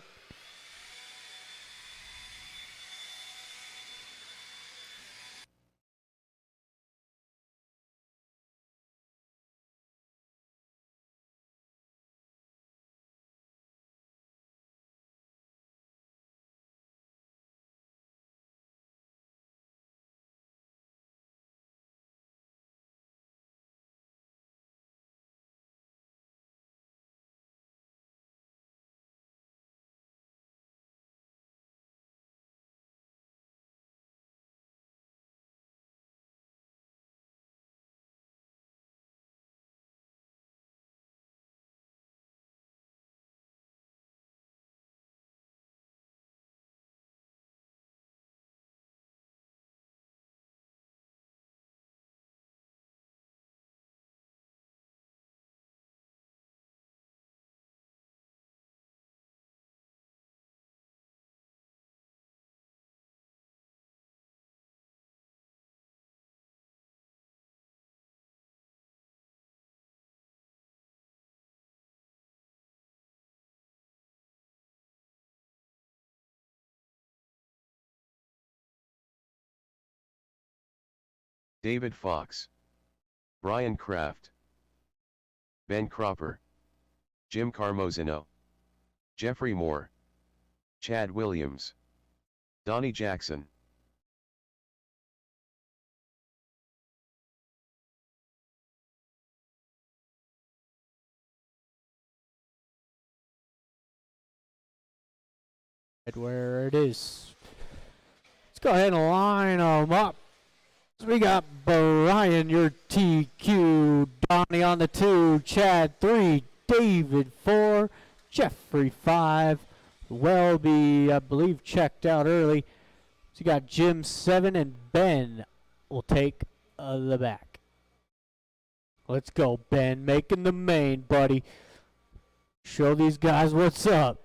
David Fox, Brian Kraft, Ben Cropper, Jim Carmozino, Jeffrey Moore, Chad Williams, Donnie Jackson. Where it is. Let's go ahead and line them up. So we got Brian, your TQ, Donnie on the 2, Chad 3, David 4, Jeffrey 5, Welby, I believe, checked out early. So you got Jim 7, and Ben will take the back. Let's go, Ben, making the main, buddy. Show these guys what's up.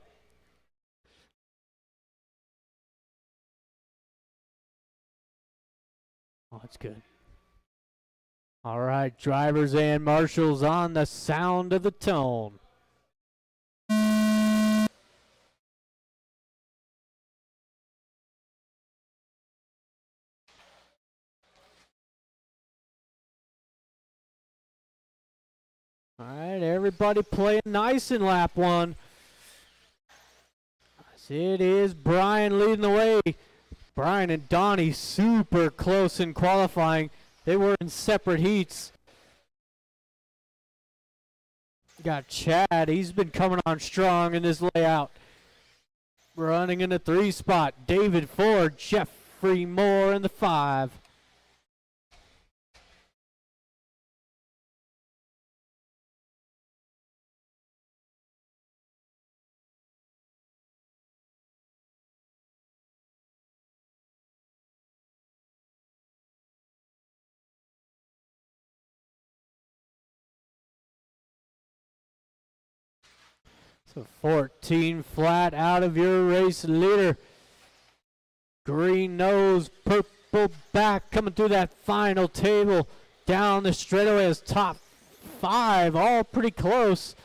Oh, that's good. All right, drivers and marshals on the sound of the tone. All right, everybody playing nice in lap 1. As it is Brian leading the way. Brian and Donnie super close in qualifying. They were in separate heats. Got Chad. He's been coming on strong in this layout. Running in the 3 spot. David 4, Jeffrey Moore in the 5. So 14 flat out of your race leader. Green nose, purple back, coming through that final table. Down the straightaway is top 5, all pretty close.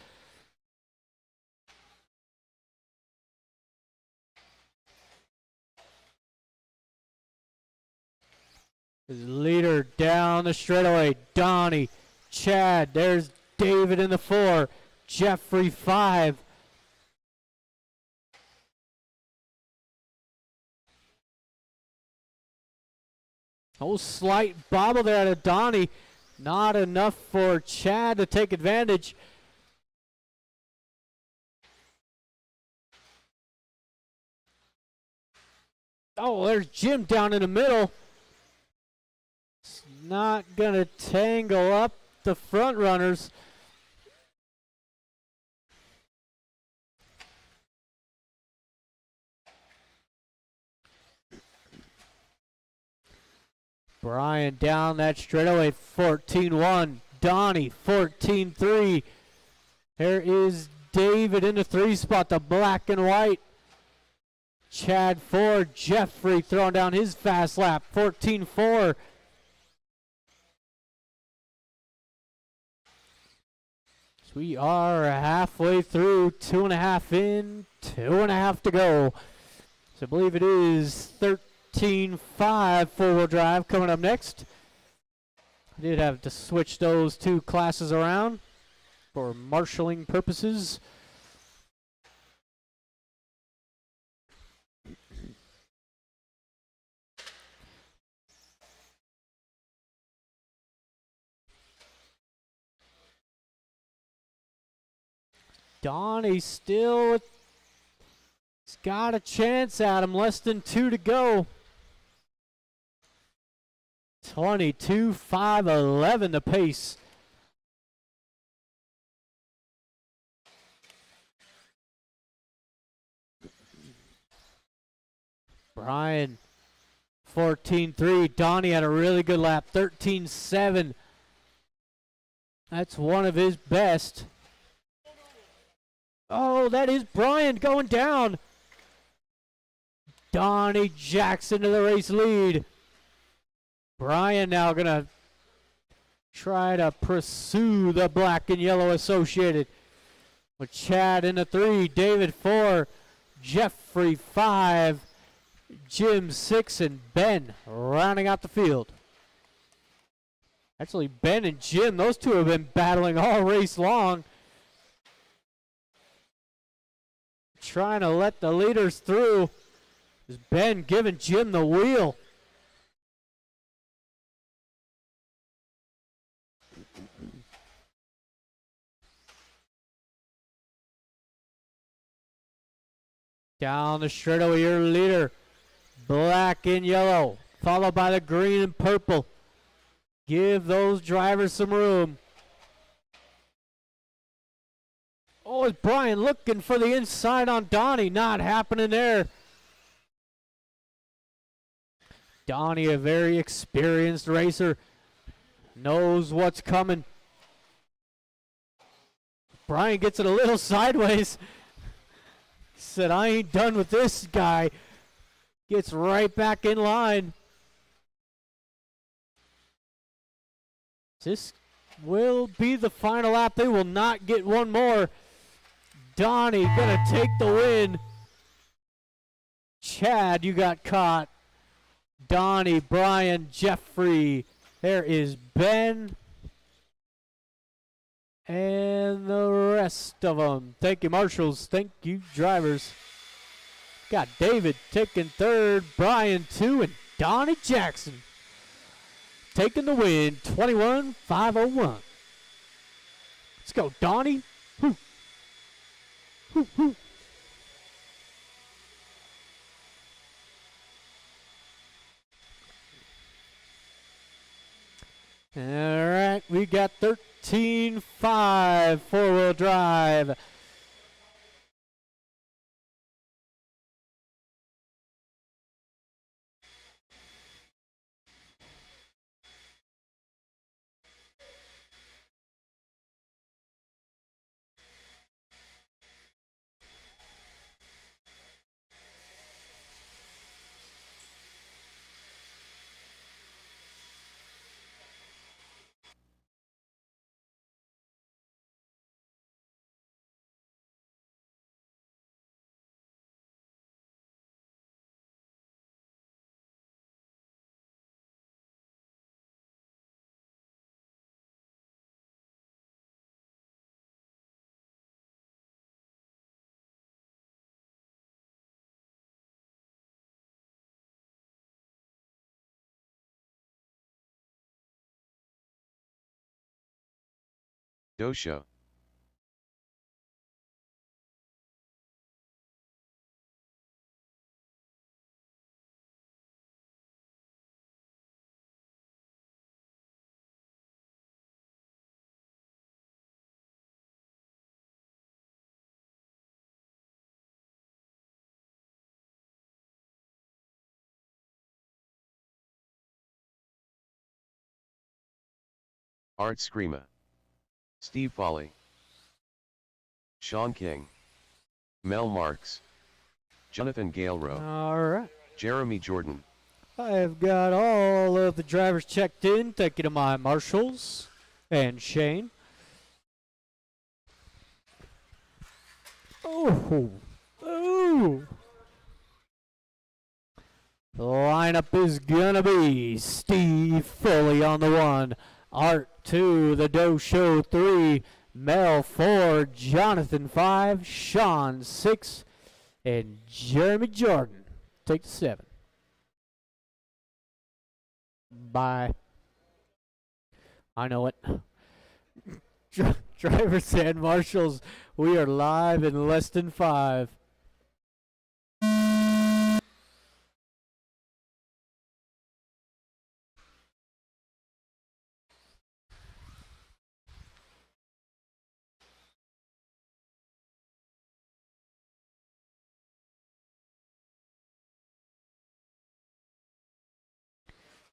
His leader down the straightaway, Donnie, Chad, there's David in the 4, Jeffrey 5. Oh, slight bobble there to Donnie. Not enough for Chad to take advantage. Oh, there's Jim down in the middle. It's not going to tangle up the front runners. Brian down that straightaway, 14-1. Donnie, 14-3. There is David in the 3 spot, the black and white. Chad 4, Jeffrey throwing down his fast lap, 14-4. So we are halfway through, 2.5 in, 2.5 to go. So I believe it is 13-5 four-wheel drive coming up next. I did have to switch those 2 classes around for marshalling purposes. Donnie still, he's got a chance at him, less than 2 to go. 22-5-11 the pace. Brian, 14-3. Donnie had a really good lap, 13-7. That's one of his best. Oh, that is Brian going down. Donnie Jackson to the race lead. Brian now going to try to pursue the black and yellow associated. With Chad in the 3, David 4, Jeffrey 5, Jim 6, and Ben rounding out the field. Actually, Ben and Jim, those two have been battling all race long. Trying to let the leaders through. Is Ben giving Jim the wheel. Down the straightaway, your leader. Black and yellow, followed by the green and purple. Give those drivers some room. Oh, is Brian looking for the inside on Donnie? Not happening there. Donnie, a very experienced racer, knows what's coming. Brian gets it a little sideways. Said, I ain't done with this guy. Gets right back in line. This will be the final lap. They will not get one more. Donnie gonna take the win. Chad, you got caught. Donnie, Brian, Jeffrey. There is Ben. And the rest of them. Thank you, marshals. Thank you, drivers. Got David taking third, Brian 2, and Donnie Jackson taking the win, 21-501. Let's go, Donnie. Woo. Woo, woo. All right, we got 13-5 four-wheel drive. Dosha. Art Screama. Steve Foley. Sean King. Mel Marks. Jonathan Galerow. All right. Jeremy Jordan. I've got all of the drivers checked in. Thank you to my marshals and Shane. Oh. Oh. The lineup is gonna be Steve Foley on the 1, Art 2, the Doe Show 3, Mel 4, Jonathan 5, Sean 6, and Jeremy Jordan. Take the 7. Bye. I know it. Drivers and marshals, we are live in less than 5.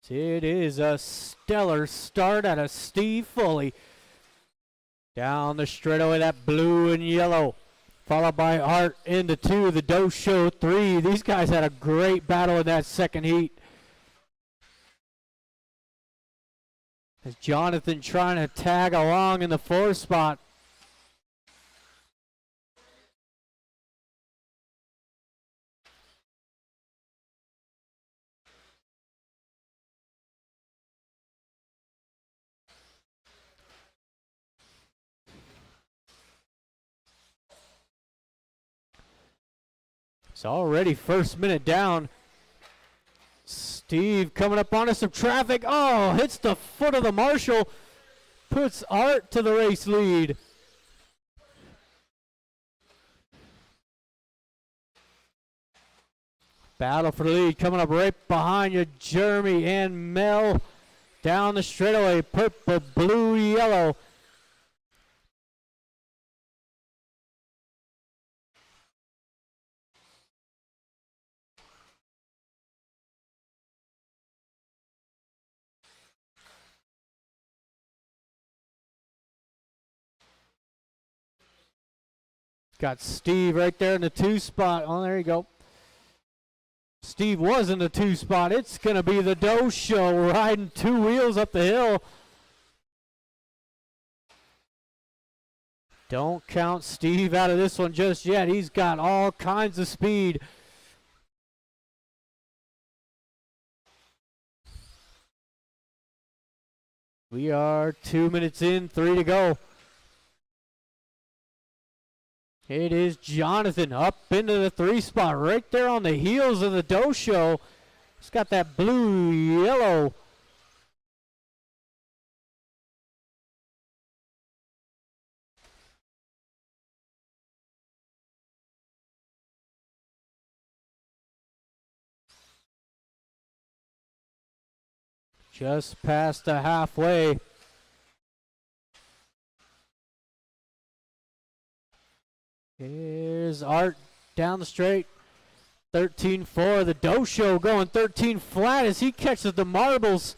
It is a stellar start out of Steve Foley. Down the straightaway, that blue and yellow. Followed by Art into 2, the Doe Show 3. These guys had a great battle in that second heat. As Jonathan trying to tag along in the 4th spot. It's already first minute down. Steve coming up onto some traffic. Oh, hits the foot of the marshal. Puts Art to the race lead. Battle for the lead coming up right behind you. Jeremy and Mel down the straightaway. Purple, blue, yellow. Got Steve right there in the 2 spot. Oh, there you go. Steve was in the 2 spot. It's going to be the Doe Show riding 2 wheels up the hill. Don't count Steve out of this one just yet. He's got all kinds of speed. We are 2 minutes in, 3 to go. It is Jonathan up into the 3 spot right there on the heels of the Doe Show. He's got that blue, yellow. Just past the halfway. Here's Art down the straight. 13-4. The Doe Show going 13 flat as he catches the marbles.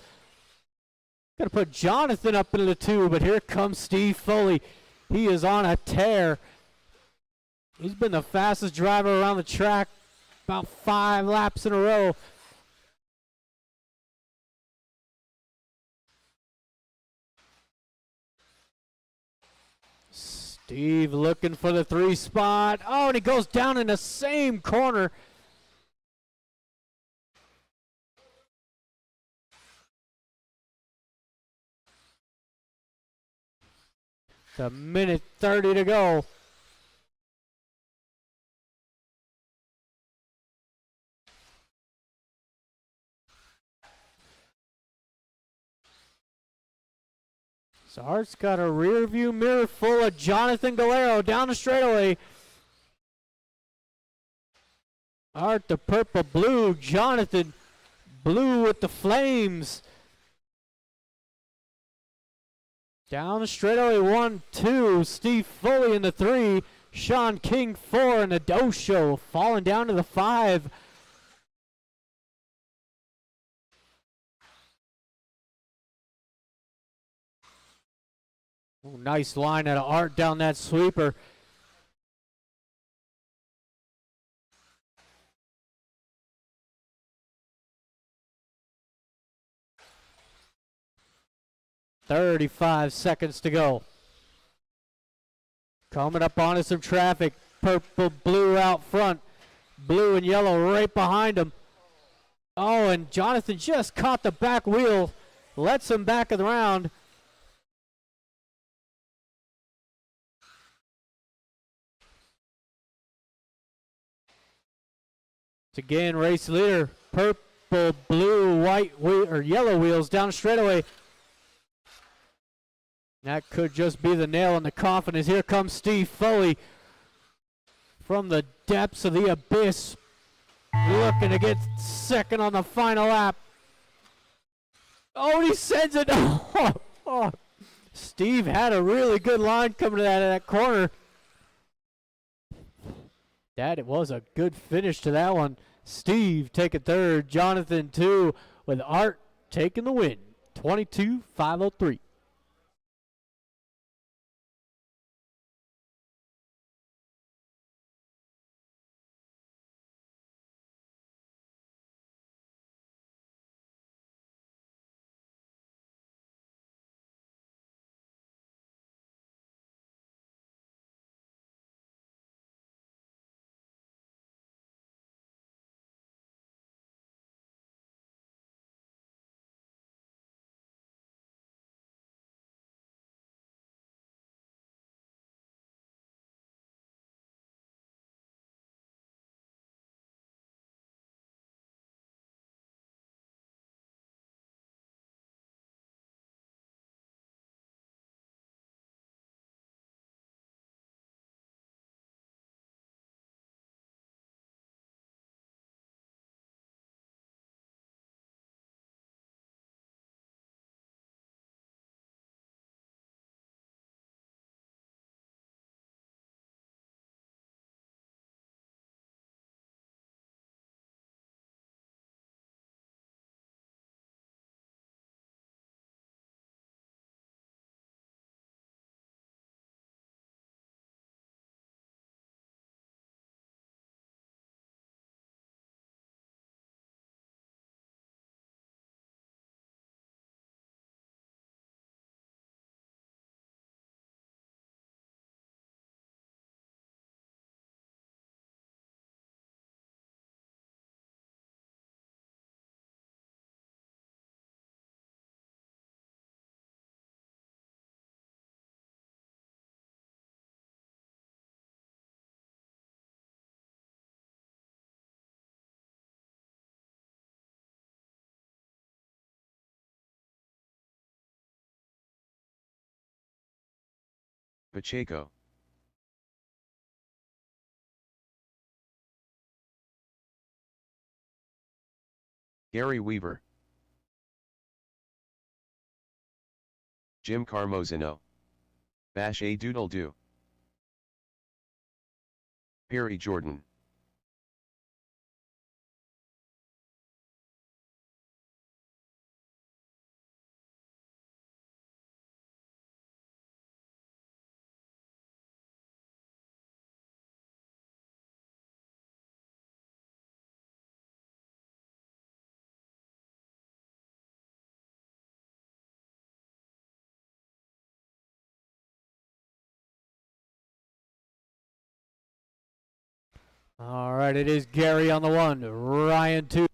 Got to put Jonathan up into the 2, but here comes Steve Foley. He is on a tear. He's been the fastest driver around the track about 5 laps in a row. Steve looking for the 3 spot. Oh, and he goes down in the same corner. It's a minute 30 to go. So Art's got a rear view mirror full of Jonathan Galero down the straightaway. Art the purple blue, Jonathan blue with the flames. Down the straightaway, 1, 2. Steve Foley in the 3. Sean King 4 in the Doe Show falling down to the 5. Oh, nice line out of Art down that sweeper. "35 seconds to go. Coming up onto some traffic. Purple, blue out front. Blue and yellow right behind him. Oh, and Jonathan just caught the back wheel. Lets him back of the round. It's again race leader. Purple, blue, white, or yellow wheels down straightaway. That could just be the nail in the coffin as here comes Steve Foley from the depths of the abyss, looking to get second on the final lap. Oh, and he sends it. Oh. Steve had a really good line coming to that corner. It was a good finish to that one. Steve taking 3rd, Jonathan 2, with Art taking the win. 22-503. Pacheco. Gary Weaver. Jim Carmozino. Bash a Doodle Doo. Perry Jordan. All right, it is Gary on the 1, Ryan 2.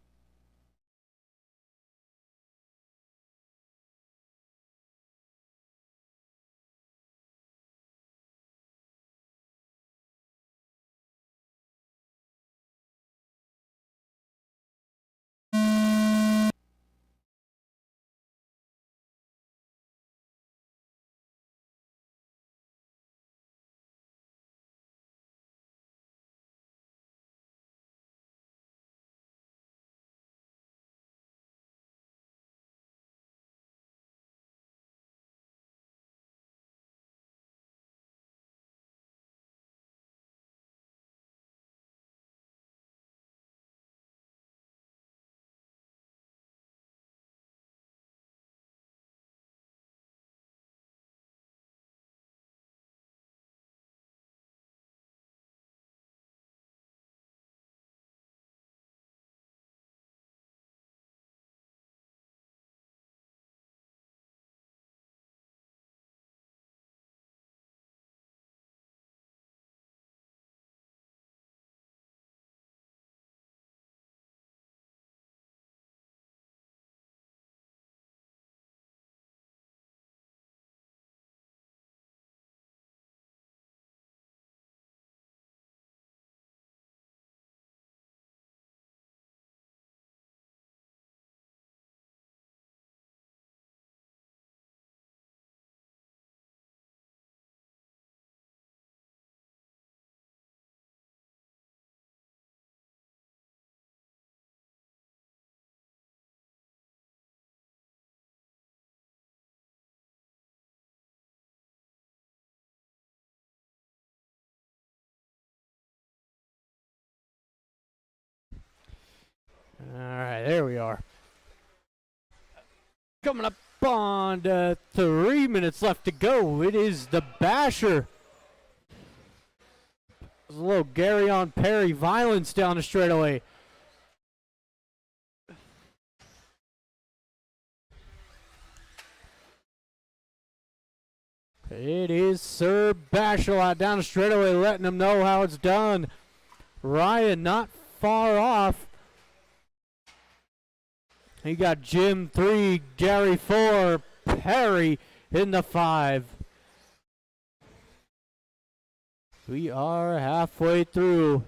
All right, there we are. Coming up on 3 minutes left to go. It is the Basher. There's a little Gary on Perry violence down the straightaway. It is Sir Bashalot down the straightaway, letting them know how it's done. Ryan not far off. He got Jim 3, Gary 4, Perry in the 5. We are halfway through.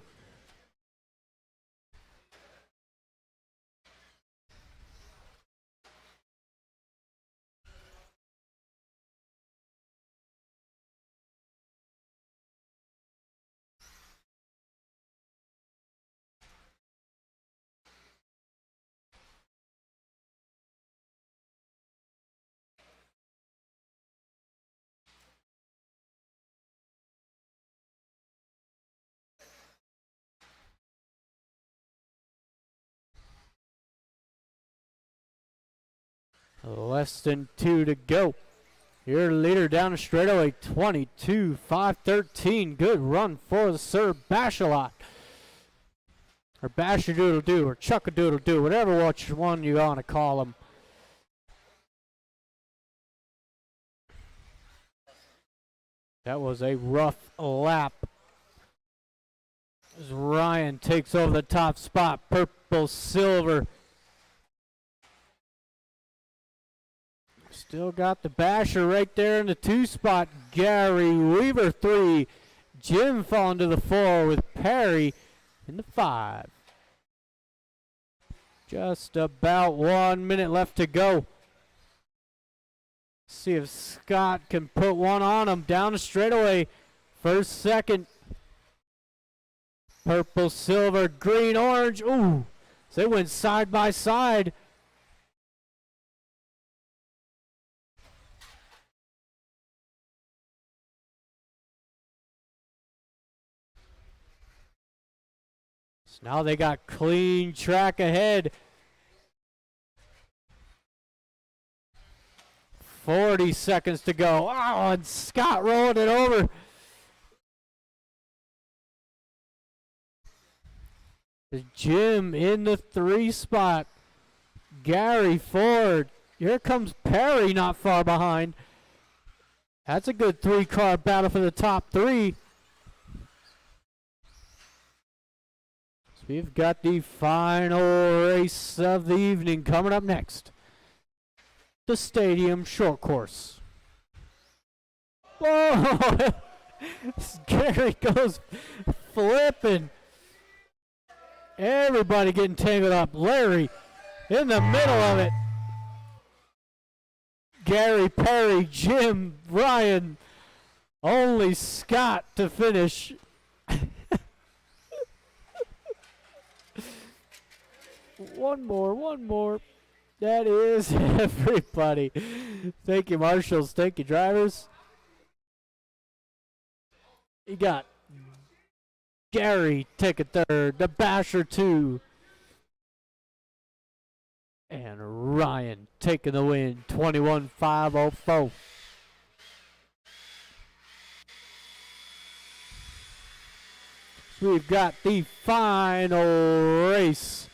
Less than 2 to go. Your leader down the straightaway, 22-5-13. Good run for the Sir Bashalot. Or Bashadoodle-Doo, or Chuckadoodle-Doo, whatever which one you want to call him. That was a rough lap. As Ryan takes over the top spot, purple, silver. Still got the Basher right there in the 2 spot. Gary Weaver 3. Jim falling to the 4 with Perry in the 5. Just about 1 minute left to go. See if Scott can put one on him down the straightaway. First, second. Purple, silver, green, orange. Ooh. So they went side by side. So now they got clean track ahead. 40 seconds to go. Oh, and Scott rolling it over. Jim in the 3 spot. Gary Ford. Here comes Perry not far behind. That's a good 3-car battle for the top 3. So we've got the final race of the evening coming up next. The Stadium Short Course. Whoa! Gary goes flipping. Everybody getting tangled up. Larry in the middle of it. Gary, Perry, Jim, Ryan. Only Scott to finish. One more. That is everybody. Thank you, marshals. Thank you, drivers. You got Gary taking third, the Basher 2. And Ryan taking the win, 21,504. So we've got the final race.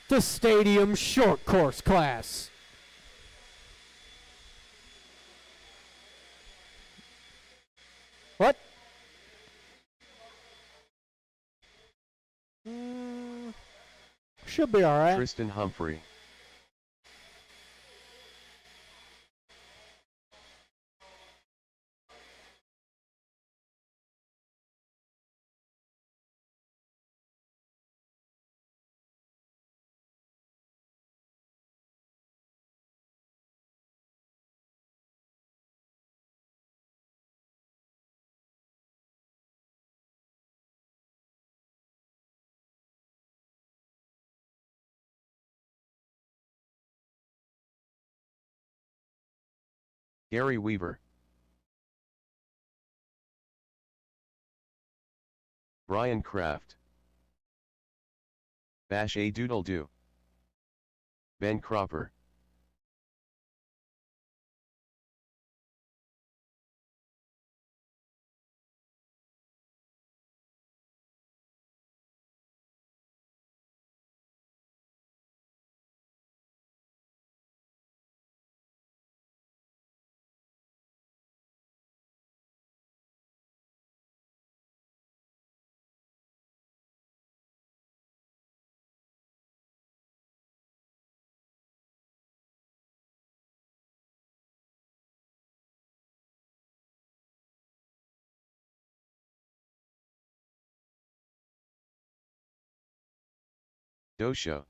The Stadium Short Course class. What? Should be all right. Tristan Humphrey. Gary Weaver. Brian Kraft. Bash A Doodle Doo. Ben Cropper. Dosho.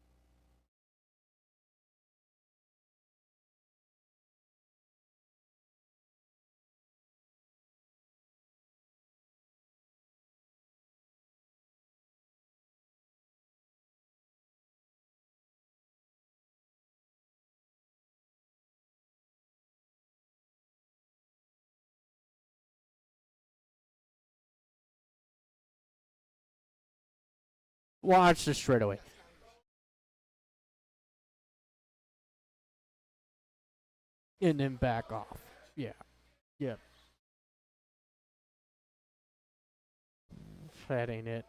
Watch the straightaway. And then back off. Yeah. Yep. That ain't it.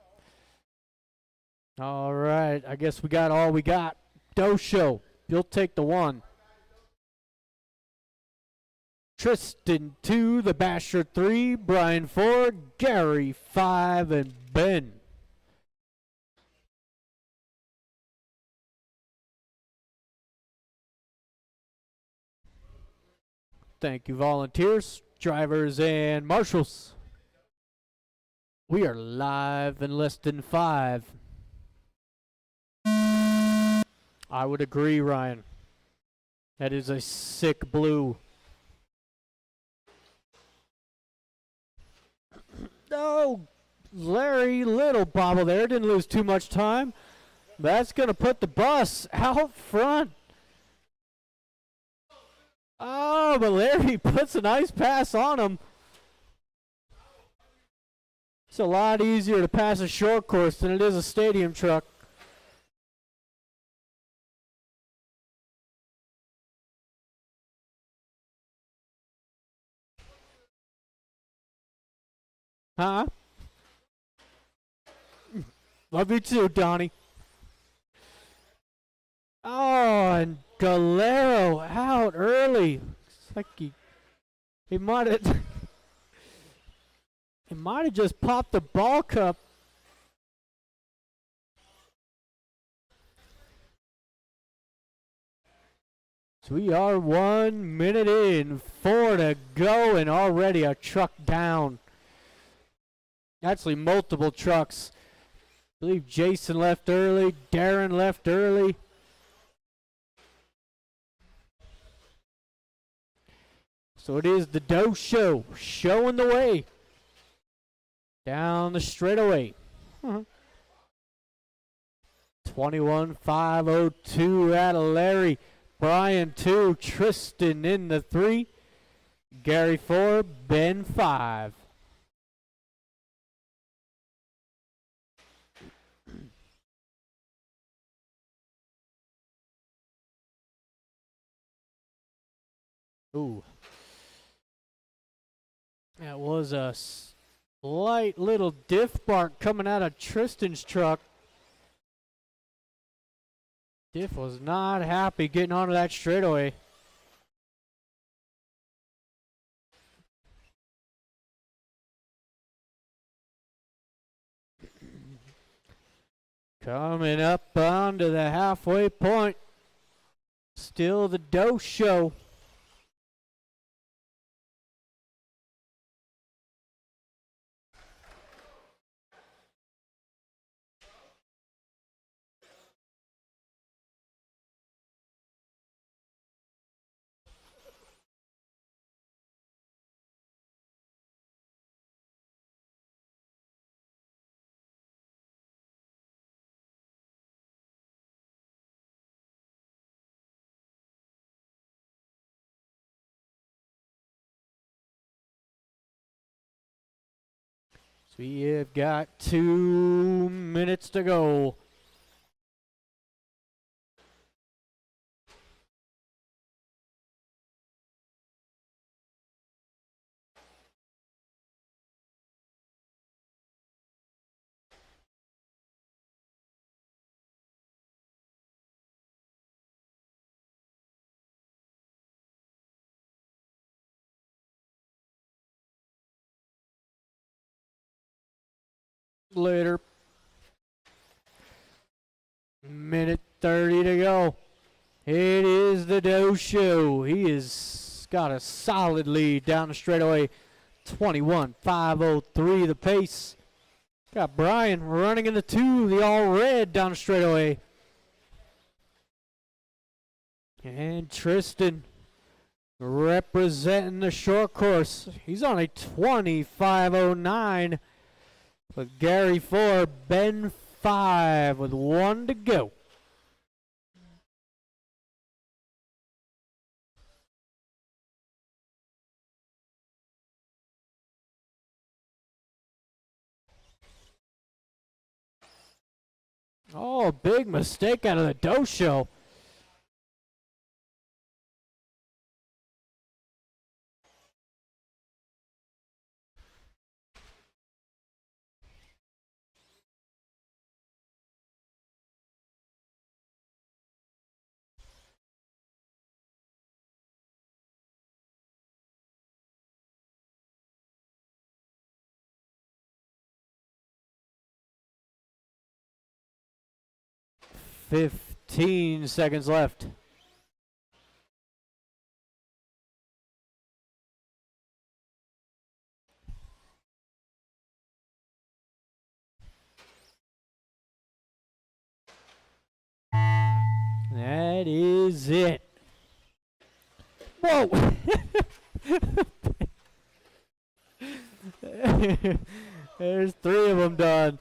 All right. I guess we got all we got. Dosho, you'll take the 1. Tristan 2, the Basher 3, Brian 4, Gary 5, and Ben. Thank you, volunteers, drivers, and marshals. We are live in less than 5. I would agree, Ryan. That is a sick blue. Oh, Larry, little bobble there. Didn't lose too much time. That's going to put the bus out front. Oh, but Larry puts a nice pass on him. It's a lot easier to pass a short course than it is a stadium truck. Huh? Love you too, Donnie. Oh, and Galero out early. It's like he might have he might have just popped the ball cup. So we are 1 minute in, 4 to go, and already a truck down. Actually, multiple trucks. I believe Jason left early, Darren left early. So it is the Doe Show, showing the way. Down the straightaway. 21.502 out of Larry. Brian 2, Tristan in the 3. Gary 4, Ben 5. Ooh. That was a slight little diff bark coming out of Tristan's truck. Diff was not happy getting onto that straightaway. Coming up onto the halfway point. Still the Doe Show. We have got 2 minutes to go. Later. Minute 30 to go. It is the Doe Show. He has got a solid lead down the straightaway. 21.503 the pace. Got Brian running in the 2, the all red down the straightaway. And Tristan representing the short course. He's on a 25.09. With Gary 4, Ben 5 with 1 to go. Oh, big mistake out of the Doe Show. $15 left. That is it. Whoa! There's 3 of them done.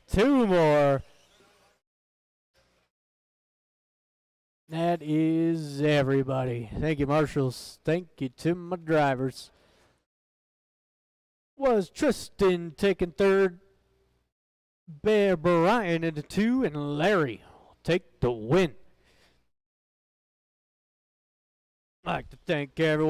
2 more. That is everybody. Thank you, marshals. Thank you to my drivers. Was Tristan taking 3rd? Bear Brian into 2, and Larry will take the win. I'd like to thank everyone.